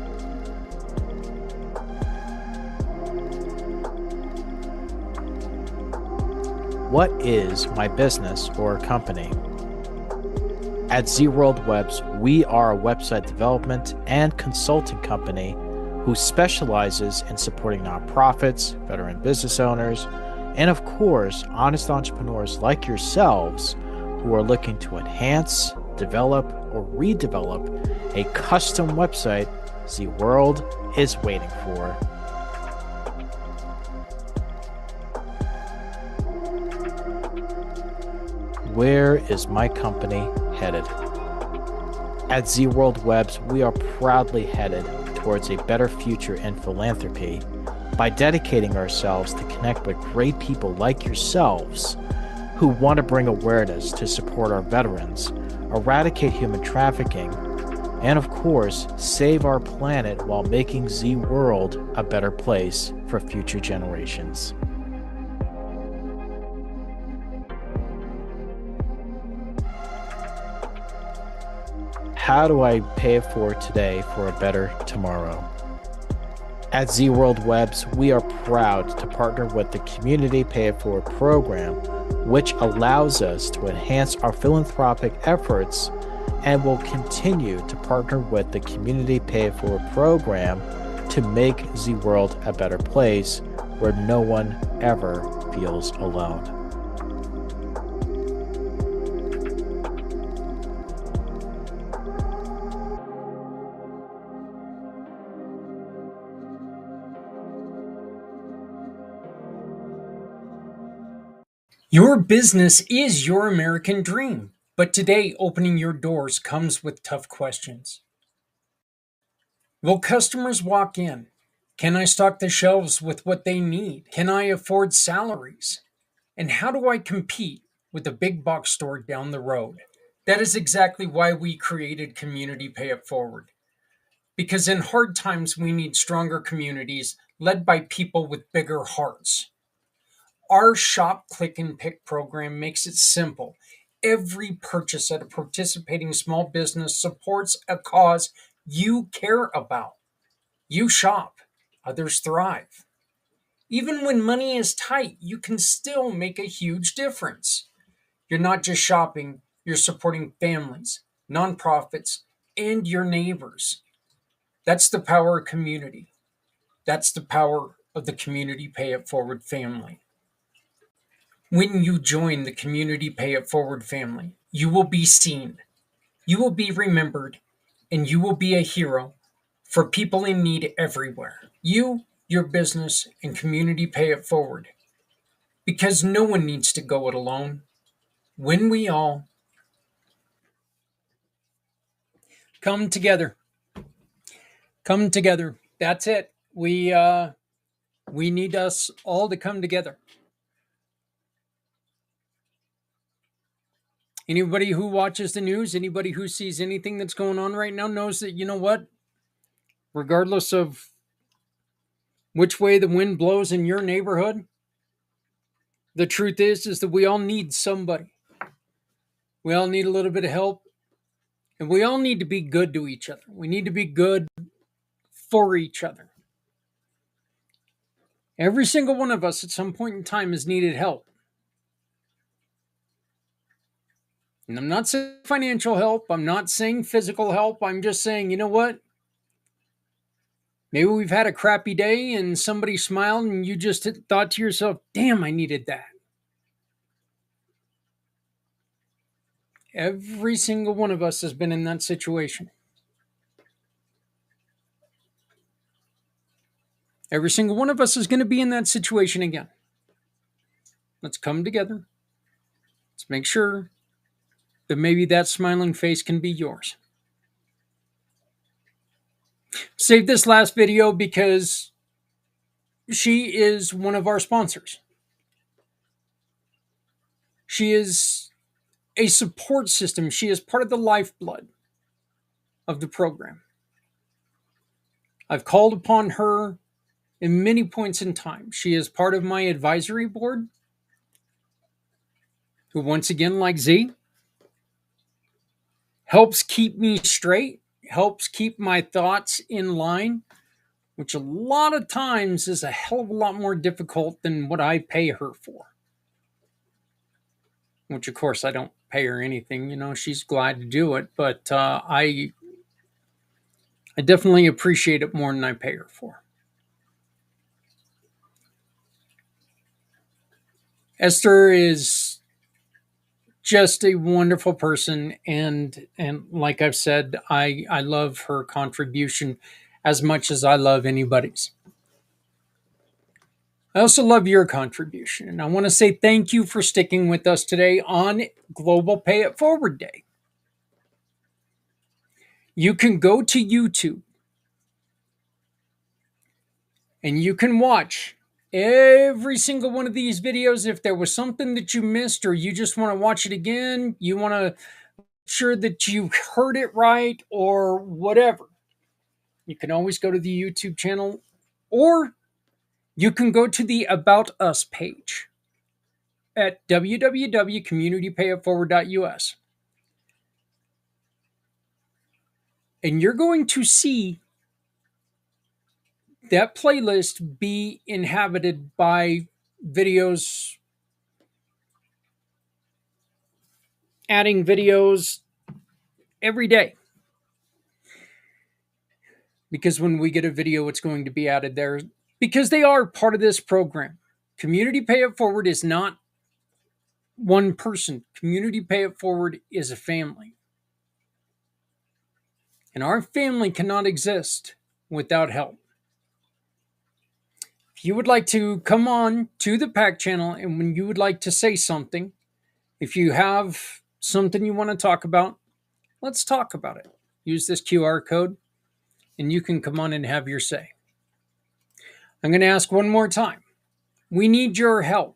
What is my business or company? At ZWorld Webs, we are a website development and consulting company who specializes in supporting nonprofits, veteran business owners, and of course, honest entrepreneurs like yourselves who are looking to enhance, develop, or redevelop a custom website ZWorld is waiting for. Where is my company headed? At ZWorld Webs, we are proudly headed towards a better future in philanthropy by dedicating ourselves to connect with great people like yourselves who want to bring awareness to support our veterans, eradicate human trafficking, and of course, save our planet while making ZWorld a better place for future generations. How do I pay it forward today for a better tomorrow? At ZWorld Webs, we are proud to partner with the Community Pay It Forward program, which allows us to enhance our philanthropic efforts and will continue to partner with the Community Pay It Forward program to make ZWorld a better place where no one ever feels alone. Your business is your American dream, but today opening your doors comes with tough questions. Will customers walk in? Can I stock the shelves with what they need? Can I afford salaries? And how do I compete with the big box store down the road? That is exactly why we created Community Pay It Forward. Because in hard times, we need stronger communities led by people with bigger hearts. Our Shop, Click, and Pick program makes it simple. Every purchase at a participating small business supports a cause you care about. You shop, others thrive. Even when money is tight, you can still make a huge difference. You're not just shopping, you're supporting families, nonprofits, and your neighbors. That's the power of community. That's the power of the Community Pay It Forward family. When you join the Community Pay It Forward family, you will be seen, you will be remembered, and you will be a hero for people in need everywhere. You, your business, and Community Pay It Forward. Because no one needs to go it alone. When we all come together. Come together. That's it. We need us all to come together. Anybody who watches the news, anybody who sees anything that's going on right now knows that, you know what? Regardless of which way the wind blows in your neighborhood, the truth is that we all need somebody. We all need a little bit of help. And we all need to be good to each other. We need to be good for each other. Every single one of us at some point in time has needed help. And I'm not saying financial help. I'm not saying physical help. I'm just saying, you know what? Maybe we've had a crappy day and somebody smiled and you just thought to yourself, damn, I needed that. Every single one of us has been in that situation. Every single one of us is going to be in that situation again. Let's come together. Let's make sure that maybe that smiling face can be yours. Save this last video because she is one of our sponsors. She is a support system. She is part of the lifeblood of the program. I've called upon her in many points in time. She is part of my advisory board, who once again, like Z, helps keep me straight, helps keep my thoughts in line, which a lot of times is a hell of a lot more difficult than what I pay her for. Which, of course, I don't pay her anything. You know, she's glad to do it, but I definitely appreciate it more than I pay her for. Esther is just a wonderful person, and like I've said, I love her contribution as much as I love anybody's. I also love your contribution, and I want to say thank you for sticking with us today on Global Pay It Forward Day. You can go to YouTube and you can watch every single one of these videos. If there was something that you missed or you just want to watch it again, you want to make sure that you heard it right or whatever, you can always go to the YouTube channel, or you can go to the About Us page at www.communitypayitforward.us. And you're going to see that playlist be inhabited by videos, adding videos every day. Because when we get a video, it's going to be added there because they are part of this program. Community Pay It Forward is not one person. Community Pay It Forward is a family. And our family cannot exist without help. If you would like to come on to the PAC channel and when you would like to say something, if you have something you want to talk about, let's talk about it. Use this QR code and you can come on and have your say. I'm going to ask one more time. We need your help.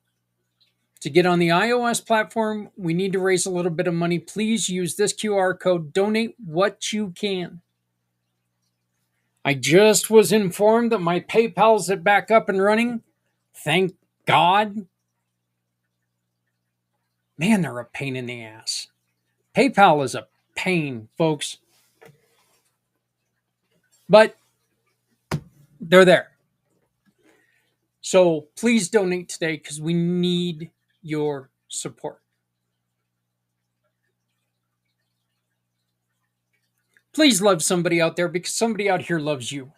To get on the iOS platform, we need to raise a little bit of money. Please use this QR code. Donate what you can. I just was informed that my PayPal's back up and running. Thank God. Man, they're a pain in the ass. PayPal is a pain, folks. But they're there. So please donate today because we need your support. Please love somebody out there because somebody out here loves you.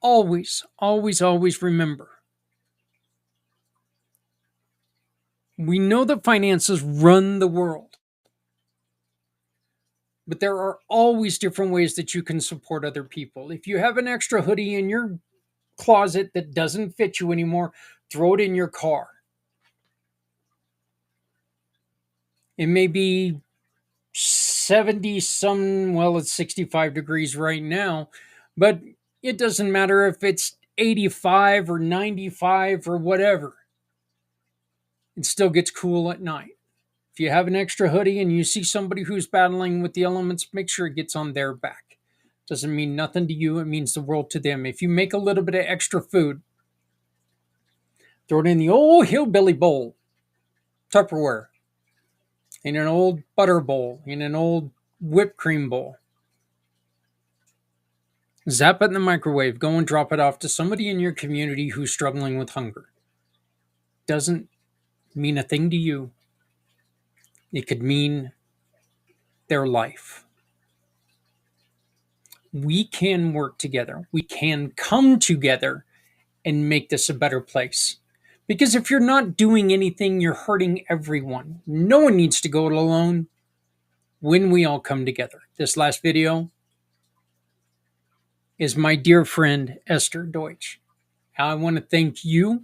Always, always, always remember. We know that finances run the world. But there are always different ways that you can support other people. If you have an extra hoodie in your closet that doesn't fit you anymore, throw it in your car. It may be 70 some, well, it's 65 degrees right now, but it doesn't matter if it's 85 or 95 or whatever. It still gets cool at night. If you have an extra hoodie and you see somebody who's battling with the elements, make sure it gets on their back. Doesn't mean nothing to you. It means the world to them. If you make a little bit of extra food, throw it in the old hillbilly bowl, Tupperware, in an old butter bowl, in an old whipped cream bowl. Zap it in the microwave. Go and drop it off to somebody in your community who's struggling with hunger. Doesn't mean a thing to you. It could mean their life. We can work together. We can come together and make this a better place. Because if you're not doing anything, you're hurting everyone. No one needs to go it alone when we all come together. This last video is my dear friend, Esther Deutsch. I want to thank you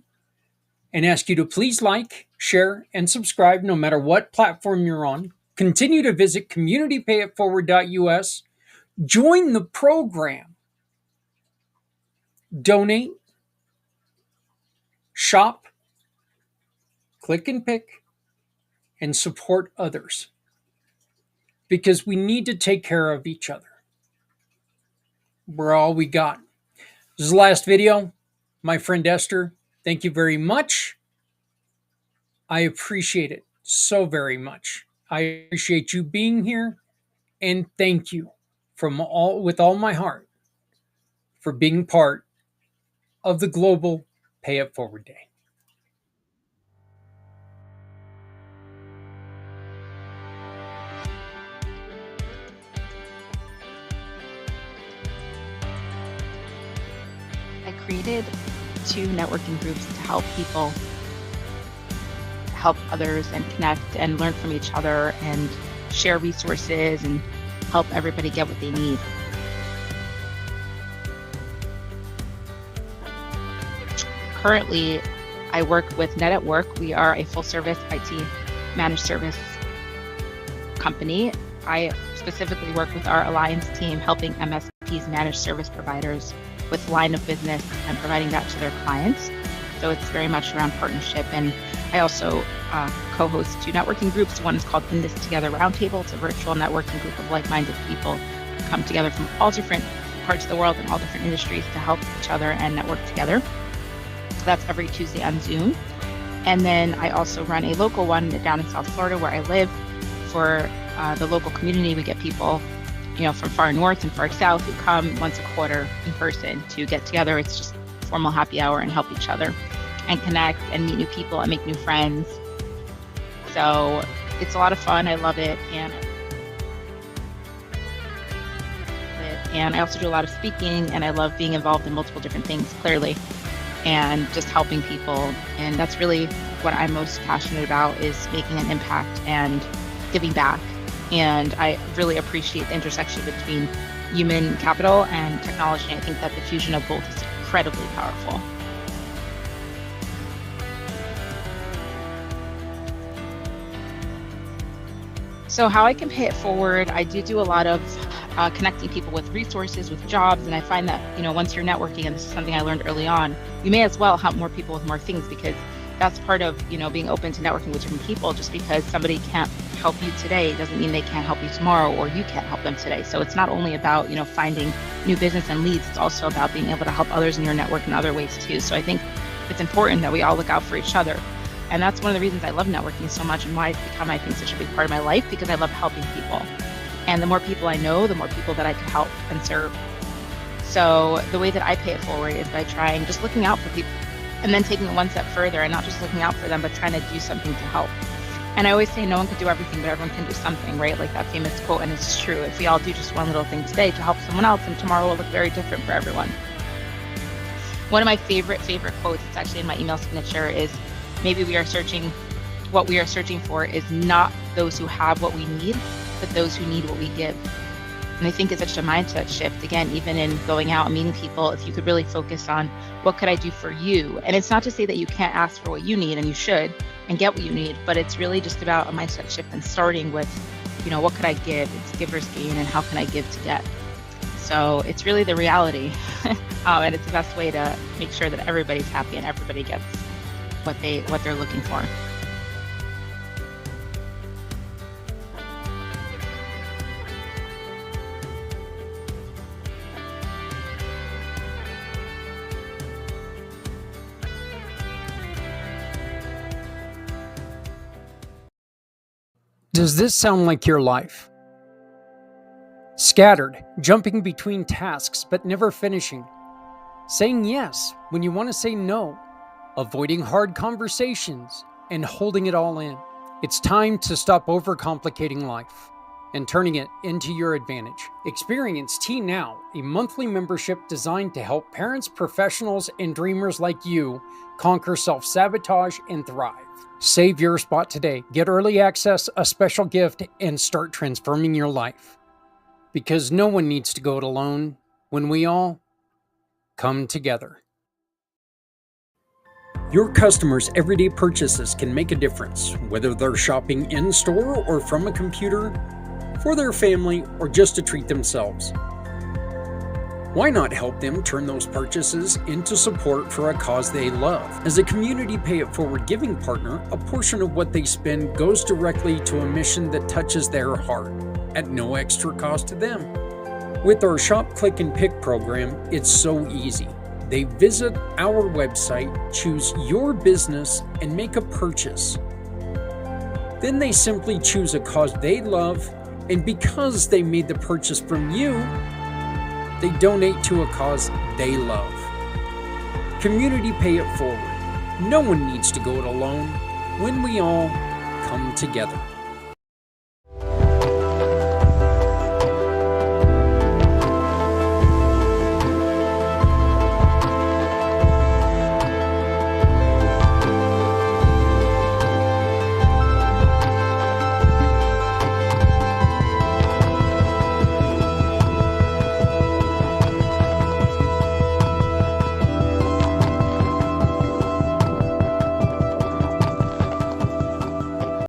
and ask you to please like, share, and subscribe no matter what platform you're on. Continue to visit communitypayitforward.us. Join the program. Donate. Shop. Click and pick. And support others. Because we need to take care of each other. We're all we got. This is the last video. My friend Esther, thank you very much. I appreciate it so very much. I appreciate you being here, and thank you with all my heart for being part of the Global Pay It Forward Day. I created 2 networking groups to help people help others and connect and learn from each other and share resources and help everybody get what they need. Currently, I work with Net at Work. We are a full-service IT managed service company. I specifically work with our Alliance team helping MSPs, managed service providers, with line of business and providing that to their clients. So it's very much around partnership. And I also co-host 2 networking groups. One is called In This Together Roundtable. It's a virtual networking group of like-minded people who come together from all different parts of the world and all different industries to help each other and network together. So that's every Tuesday on Zoom. And then I also run a local one down in South Florida where I live. For the local community, we get people from far north and far south who come once a quarter in person to get together. It's just a formal happy hour and help each other and connect and meet new people and make new friends. So it's a lot of fun. I love it. And I also do a lot of speaking, and I love being involved in multiple different things, clearly, and just helping people. And that's really what I'm most passionate about, is making an impact and giving back. And I really appreciate the intersection between human capital and technology. I think that the fusion of both is incredibly powerful. So how I can pay it forward, I do a lot of connecting people with resources, with jobs. And I find that, once you're networking, and this is something I learned early on, you may as well help more people with more things, because that's part of, being open to networking with different people. Just because somebody can't help you today doesn't mean they can't help you tomorrow, or you can't help them today. So it's not only about, finding new business and leads, it's also about being able to help others in your network in other ways too. So I think it's important that we all look out for each other. And that's one of the reasons I love networking so much, and why it's become, I think, such a big part of my life, because I love helping people. And the more people I know, the more people that I can help and serve. So the way that I pay it forward is by just looking out for people, and then taking it one step further, and not just looking out for them, but trying to do something to help. And I always say no one can do everything, but everyone can do something, right? Like that famous quote, and it's true. If we all do just one little thing today to help someone else, and tomorrow will look very different for everyone. One of my favorite quotes, it's actually in my email signature, is maybe what we are searching for is not those who have what we need, but those who need what we give. And I think it's such a mindset shift, again, even in going out and meeting people, if you could really focus on what could I do for you? And it's not to say that you can't ask for what you need, and you should, and get what you need, but it's really just about a mindset shift and starting with, what could I give? It's giver's gain, and how can I give to get? So it's really the reality. And it's the best way to make sure that everybody's happy and everybody gets what they're looking for. Does this sound like your life? Scattered, jumping between tasks but never finishing. Saying yes when you want to say no. Avoiding hard conversations and holding it all in. It's time to stop overcomplicating life and turning it into your advantage. Experience Tea Now, a monthly membership designed to help parents, professionals, and dreamers like you conquer self-sabotage and thrive. Save your spot today. Get early access, a special gift, and start transforming your life. Because no one needs to go it alone when we all come together. Your customers' everyday purchases can make a difference, whether they're shopping in-store or from a computer, for their family, or just to treat themselves. Why not help them turn those purchases into support for a cause they love? As a community Pay It Forward giving partner, a portion of what they spend goes directly to a mission that touches their heart, at no extra cost to them. With our Shop, Click, and Pick program, it's so easy. They visit our website, choose your business, and make a purchase. Then they simply choose a cause they love, and because they made the purchase from you, they donate to a cause they love. Community Pay It Forward. No one needs to go it alone when we all come together.